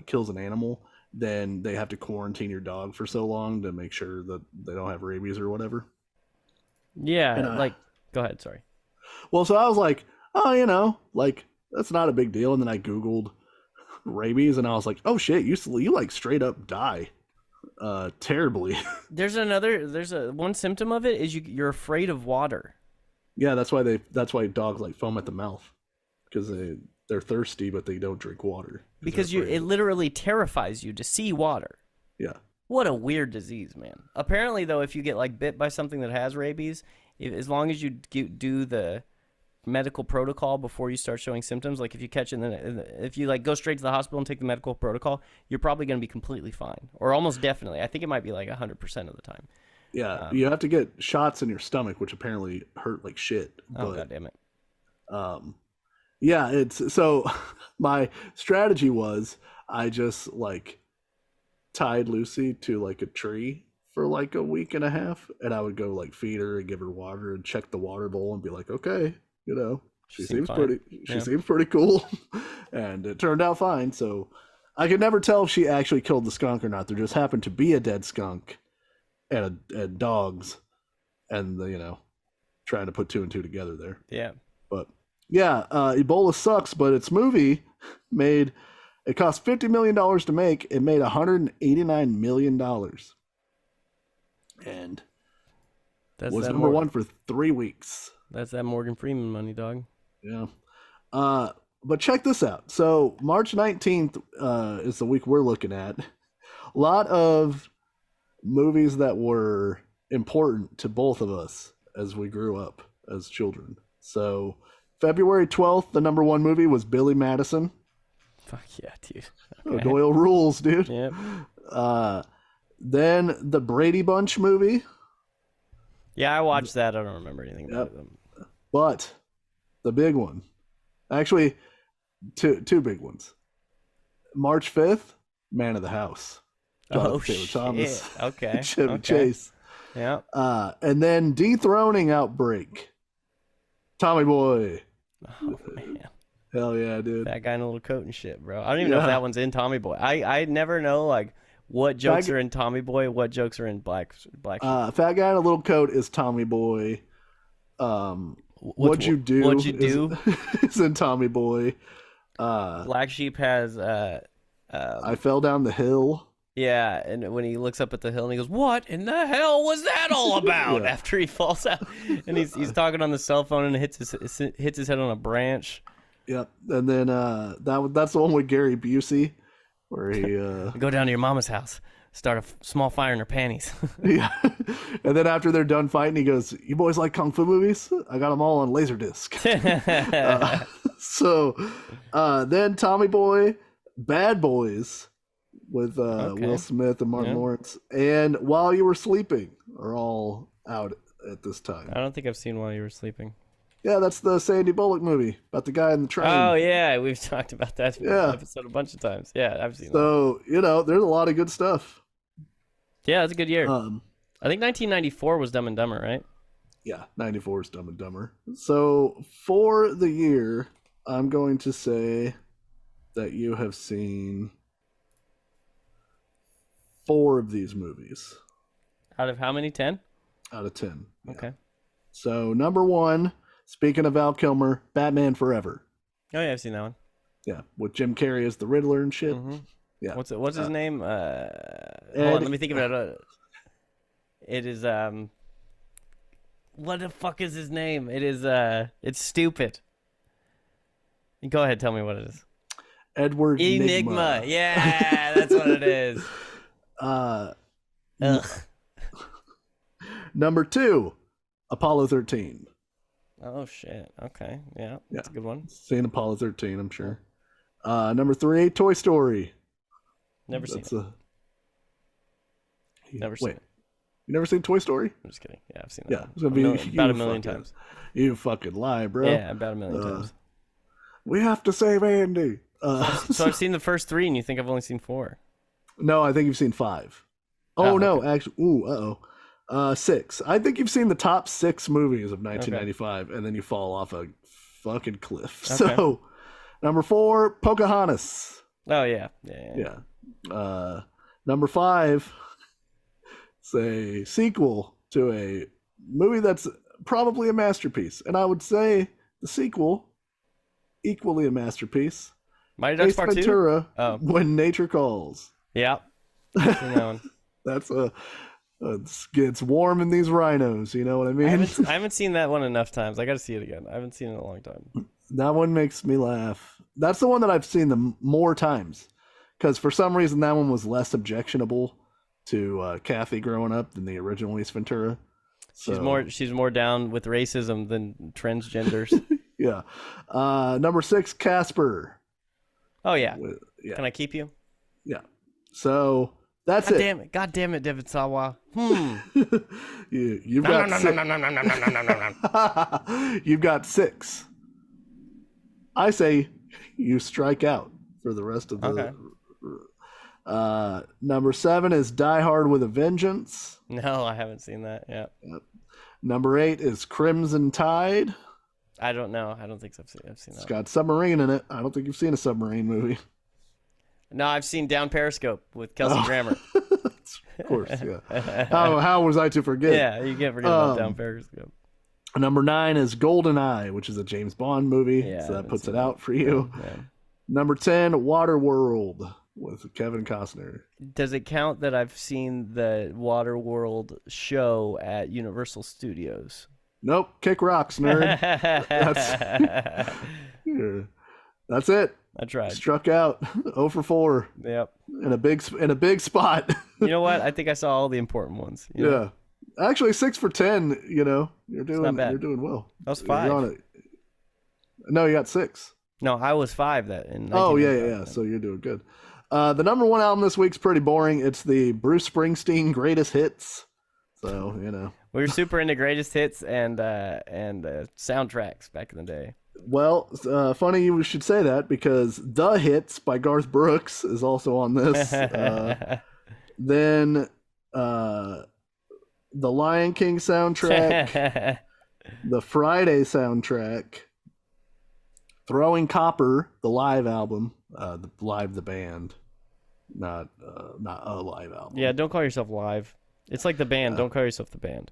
kills an animal, then they have to quarantine your dog for so long to make sure that they don't have rabies or whatever. Yeah, go ahead, sorry. Well, so I was like, oh, you know, like, that's not a big deal. And then I Googled rabies, and I was like, oh shit, you like straight up die terribly. There's one symptom of it is you're afraid of water. Yeah, that's why dogs like foam at the mouth, because they're thirsty but they don't drink water. Because it literally terrifies you to see water. Yeah. What a weird disease, man. Apparently, though, if you get like bit by something that has rabies, as long as you do the medical protocol before you start showing symptoms, like if you catch it, if you like go straight to the hospital and take the medical protocol, you're probably going to be completely fine, or almost definitely. I think it might be like 100% of the time. Yeah, you have to get shots in your stomach, which apparently hurt like shit. Oh, God damn it. Yeah, it's so my strategy was I just like tied Lucy to like a tree for like a week and a half, and I would go like feed her and give her water and check the water bowl and be like, okay, you know, she seems pretty cool. And it turned out fine. So I could never tell if she actually killed the skunk or not. There just happened to be a dead skunk and dogs, and you know, trying to put 2 and 2 together there. Yeah. But yeah, Ebola sucks, but its movie it cost $50 million to make. It made $189 million. and That's was that number one for 3 weeks. That's that Morgan Freeman money, dog. Yeah. But check this out. So March 19th is the week we're looking at. A lot of movies that were important to both of us as we grew up as children. So February 12th, the number one movie was Billy Madison. Fuck yeah, dude. Okay. Doyle rules, dude. Yep. Then the Brady Bunch movie. Yeah, I watched that. I don't remember anything about them. But the big one, actually, two big ones. March 5th, Man of the House. Jonathan Taylor Thomas. Okay. Chevy Chase. Yeah. And then dethroning Outbreak. Tommy Boy. Oh man. Hell yeah, dude. That guy in a little coat and shit, bro. I don't even know if that one's in Tommy Boy. I never know like what jokes are in Tommy Boy, what jokes are in Black Sheep. Fat guy in a little coat is Tommy Boy. What you do is in Tommy Boy. Black Sheep has I fell down the hill. Yeah, and when he looks up at the hill and he goes, "What in the hell was that all about?" After he falls out, and he's talking on the cell phone and hits his head on a branch. Yep, and then that's the one with Gary Busey, where he go down to your mama's house, start a small fire in her panties. Yeah, and then after they're done fighting, he goes, "You boys like kung fu movies? I got them all on Laserdisc." Then Tommy Boy, Bad Boys, with Will Smith and Martin Lawrence, and While You Were Sleeping are all out at this time. I don't think I've seen While You Were Sleeping. Yeah, that's the Sandy Bullock movie about the guy in the train. Oh yeah, we've talked about that episode a bunch of times. Yeah, I've seen that. So, there's a lot of good stuff. Yeah, it's a good year. I think 1994 was Dumb and Dumber, right? Yeah, 94 is Dumb and Dumber. So for the year, I'm going to say that you have seen 4 of these movies. Out of how many? 10? Out of 10. Okay. Yeah. So number 1, speaking of Val Kilmer, Batman Forever. Oh yeah, I've seen that one. Yeah, with Jim Carrey as the Riddler and shit. Mm-hmm. Yeah. What's his name? Hold on, let me think of it. It is what the fuck is his name? It is it's stupid. Go ahead, tell me what it is. Edward Enigma. Yeah, that's what it is. Number 2, Apollo 13. Oh shit. Okay. Yeah, that's a good one. Seen Apollo 13, I'm sure. Number 3, Toy Story. Never seen it. Never seen it. You never seen Toy Story? I'm just kidding. Yeah, I've seen that. Yeah, it's gonna be about a million times. You fucking lie, bro. Yeah, about a million times. We have to save Andy. So I've seen the first 3, and you think I've only seen 4? No, I think you've seen 5. Oh no, actually, 6. I think you've seen the top 6 movies of 1995, and then you fall off a fucking cliff. Okay. So, number 4, Pocahontas. Oh yeah. Number 5, it's a sequel to a movie that's probably a masterpiece, and I would say the sequel equally a masterpiece. Mighty Ducks Part 2? Ventura, When Nature Calls. Yeah. I've seen that one. That's it's warm in these rhinos, you know what I mean? I haven't seen that one enough times. I got to see it again. I haven't seen it in a long time. That one makes me laugh. That's the one that I've seen the more times, because for some reason that one was less objectionable to Kathy growing up than the original Ace Ventura. So, she's more down with racism than transgenders. Yeah. Number 6, Casper. Oh yeah. Can I keep you? Yeah. So that's God it. Damn it! God damn it, David Sawa. You've got 6. I say you strike out for the rest of the. Okay. Number 7 is Die Hard with a Vengeance. No, I haven't seen that. Yeah. Yep. Number 8 is Crimson Tide. I don't know. I don't think I've seen that. It's got submarine in it. I don't think you've seen a submarine movie. No, I've seen Down Periscope with Kelsey Grammer. Of course, yeah. How was I to forget? Yeah, you can't forget about Down Periscope. Number 9 is GoldenEye, which is a James Bond movie. Yeah, so that puts it out for you. Yeah. Number 10, Waterworld. with Kevin Costner. Does it count that I've seen the Waterworld show at Universal Studios? Nope, kick rocks, nerd. Yeah, that's it. I tried. Struck out 0 for 4 Yep. in a big spot. You know what? I think I saw all the important ones. You know? Yeah, actually 6 for 10. You know, you're doing well. That was 5. You're on it. No, you got 6. No, I was 5 that in. Oh yeah. So you're doing good. The number 1 album this week's pretty boring. It's the Bruce Springsteen Greatest Hits. So you know, we were super into greatest hits and soundtracks back in the day. Well, funny you should say that because The Hits by Garth Brooks is also on this. Then the Lion King soundtrack, the Friday soundtrack, Throwing Copper, the live album, the band, not a live album. Yeah, don't call yourself live. It's like the band. Don't call yourself the band.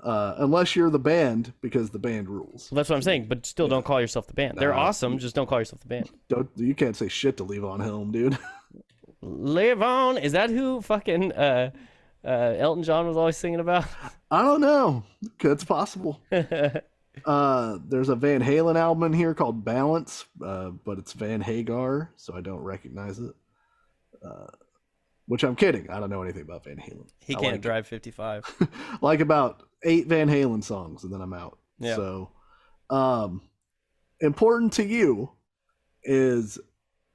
Unless you're the band, because the band rules. Well, that's what I'm saying. But still, don't call yourself the band. They're awesome. Just don't call yourself the band. You can't say shit to Levon Helm, dude. Live on. Is that who fucking Elton John was always singing about? I don't know. It's possible. There's a Van Halen album in here called Balance, but it's Van Hagar, so I don't recognize it. Which I'm kidding. I don't know anything about Van Halen. He can't drive 55. Like about 8 Van Halen songs, and then I'm out. Yeah. So, important to you is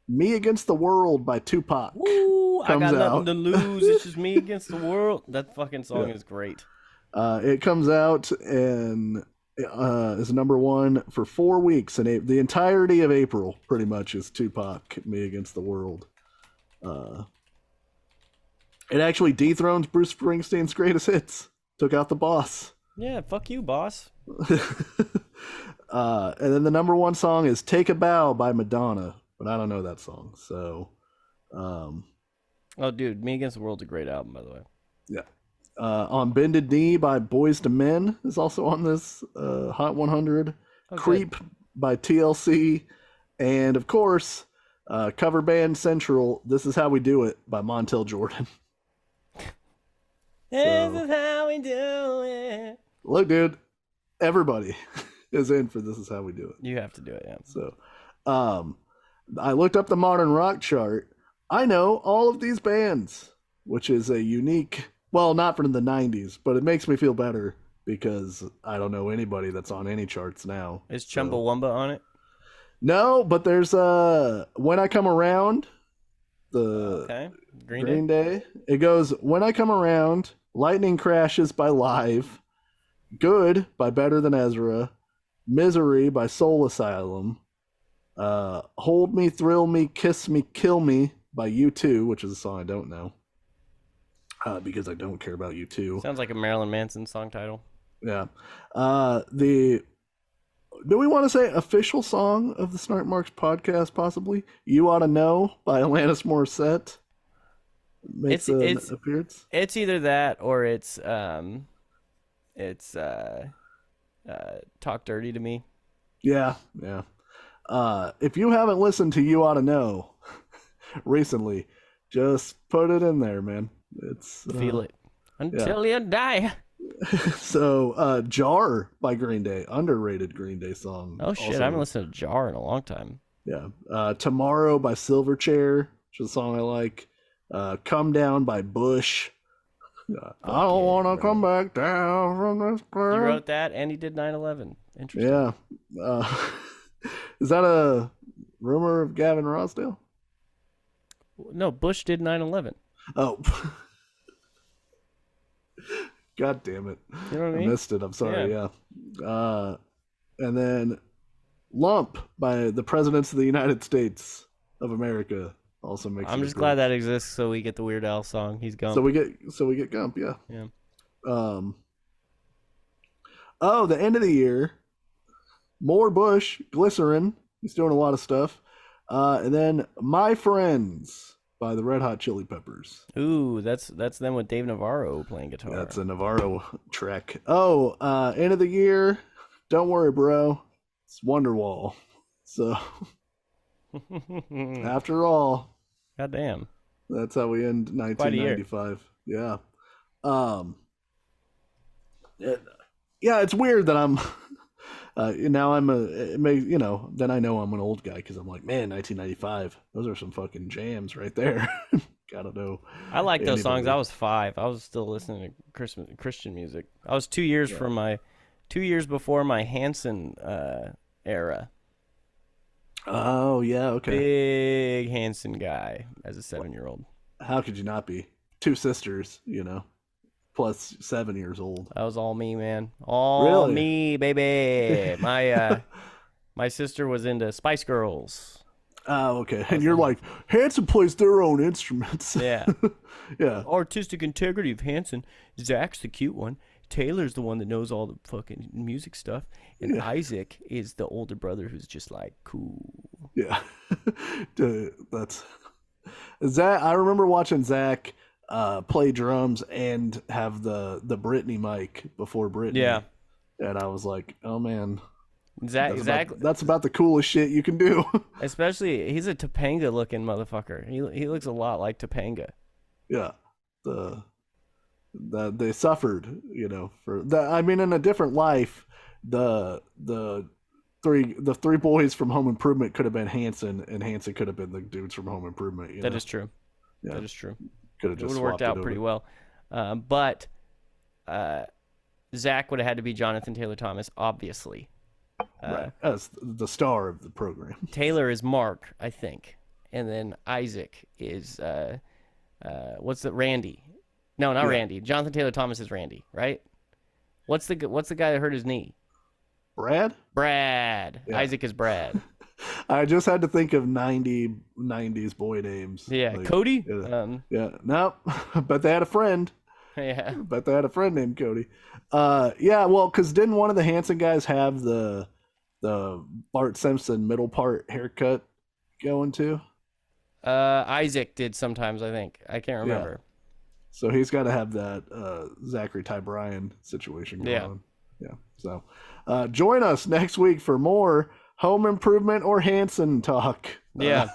"Me Against the World" by Tupac. Ooh, I got out. nothing to lose. It's just me against the world. That fucking song is great. It comes out and is number 1 for 4 weeks, and the entirety of April pretty much is Tupac, "Me Against the World." It actually dethrones Bruce Springsteen's greatest hits. Took out the boss. Yeah, fuck you, boss. And then the number 1 song is "Take a Bow" by Madonna, but I don't know that song. So, oh, dude, "Me Against the World's a great album, by the way. Yeah. On Bended Knee by Boyz II Men is also on this Hot 100. Oh, Creep by TLC, and of course, cover band central. "This Is How We Do It" by Montel Jordan. This is how we do it. Look, dude, everybody is in for "This Is How We Do It." You have to do it, yeah. So, I looked up the modern rock chart. I know all of these bands, which is a unique, well, not from the 90s, but it makes me feel better because I don't know anybody that's on any charts now. Is Chumbawamba on it? No, but there's "When I Come Around," the Green Day. It goes "When I Come Around," "Lightning Crashes" by Live, "Good" by Better Than Ezra, "Misery" by Soul Asylum, "Hold Me, Thrill Me, Kiss Me, Kill Me" by U2, which is a song I don't know, because I don't care about U2. Sounds like a Marilyn Manson song title. Yeah. Do we want to say official song of the Snark Marks podcast, possibly? "You Ought to Know" by Alanis Morissette makes an appearance. It's either that or it's "Talk Dirty to Me." Yeah. If you haven't listened to "You Ought to Know" recently, just put it in there, man. It's feel it until you die. So, "Jar" by Green Day, underrated Green Day song. Oh shit, I haven't listened to Jar in a long time. Yeah. "Tomorrow" by Silverchair, which is a song I like. "Come Down" by Bush. I don't want to come back down from this ground. You wrote that and he did 9/11. Interesting. Yeah. Is that a rumor of Gavin Rossdale? No, Bush did 9/11. Oh. God damn it. You know what I mean? Missed it. I'm sorry. Yeah. And then "Lump" by the Presidents of the United States of America also makes. I'm just glad that exists, so we get the Weird Al song. He's Gump. So we get Gump. Yeah. Yeah. Oh, the end of the year. More Bush, "Glycerin." He's doing a lot of stuff. And then "My Friends" by the Red Hot Chili Peppers. Ooh, that's them with Dave Navarro playing guitar. That's a Navarro track. Oh, end of the year. Don't worry, bro. It's Wonderwall. So, after all, Goddamn. That's how we end Quite a year. 1995. Yeah. Um. Yeah, it's weird that I'm. Now I'm then I know I'm an old guy because I'm like, man, 1995. Those are some fucking jams right there. Gotta know. I like those songs. Anybody. I was 5. I was still listening to Christian music. I was 2 years from my 2 years before my Hanson era. Oh yeah, okay. Big Hanson guy as a 7-year-old. How could you not be? Two sisters, plus 7 years old. That was all me, man. All Really? me, baby. My sister was into Spice Girls. Oh, okay. And you're like, Hanson plays their own instruments. Yeah. Yeah. Artistic integrity of Hanson. Zach's the cute one. Taylor's the one that knows all the fucking music stuff. And Isaac is the older brother who's just like, cool. Yeah. That's Zach. I remember watching Zach play drums and have the Britney mic before Britney. Yeah. And I was like, oh man. Zach, That's about the coolest shit you can do. especially, he's a Topanga looking motherfucker. He looks a lot like Topanga. Yeah. They suffered, for that. I mean, in a different life, the three boys from Home Improvement could have been Hanson, and Hanson could have been the dudes from Home Improvement. That is true. Yeah. That is true. Could have It just would have worked out pretty well. But Zach would have had to be Jonathan Taylor Thomas, obviously. Right. As the star of the program. Taylor is Mark, I think, and then Isaac is what's the Randy? No, not Randy. Jonathan Taylor Thomas is Randy, right? What's the guy that hurt his knee? Brad. Yeah. Isaac is Brad. I just had to think of 90s boy names. Yeah, like, Cody. Nope. But they had a friend. Yeah. But they had a friend named Cody. Well, because didn't one of the Hanson guys have the Bart Simpson middle part haircut going too? Isaac did sometimes, I think. I can't remember. Yeah. So he's got to have that Zachary Ty Bryan situation going on. Yeah. So join us next week for more Home Improvement or Hanson talk. Yeah.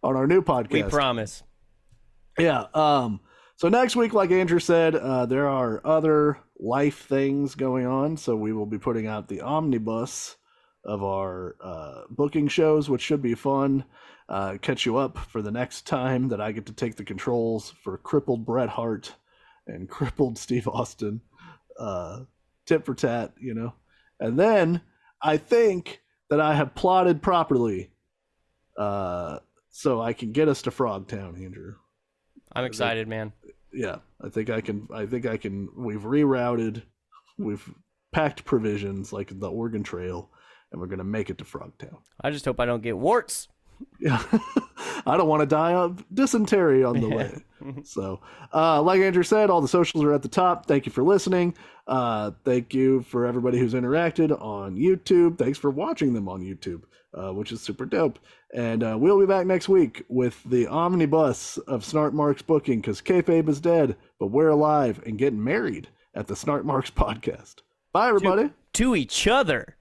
On our new podcast. We promise. Yeah. So next week, like Andrew said, there are other life things going on. So we will be putting out the omnibus of our booking shows, which should be fun. Catch you up for the next time that I get to take the controls for crippled Bret Hart and crippled Steve Austin. Tit for tat, And then I think that I have plotted properly so I can get us to Frogtown, Andrew. I'm excited, man. Yeah, I think I can. We've rerouted, we've packed provisions like the Oregon Trail, and we're gonna make it to Frogtown. I just hope I don't get warts. Yeah, I don't want to die of dysentery on the way. So, like Andrew said, all the socials are at the top. Thank you for listening. Thank you for everybody who's interacted on YouTube. Thanks for watching them on YouTube, which is super dope. And we'll be back next week with the omnibus of Snart Marks booking, because kayfabe is dead, but we're alive and getting married at the Snart Marks podcast. Bye, everybody. To each other.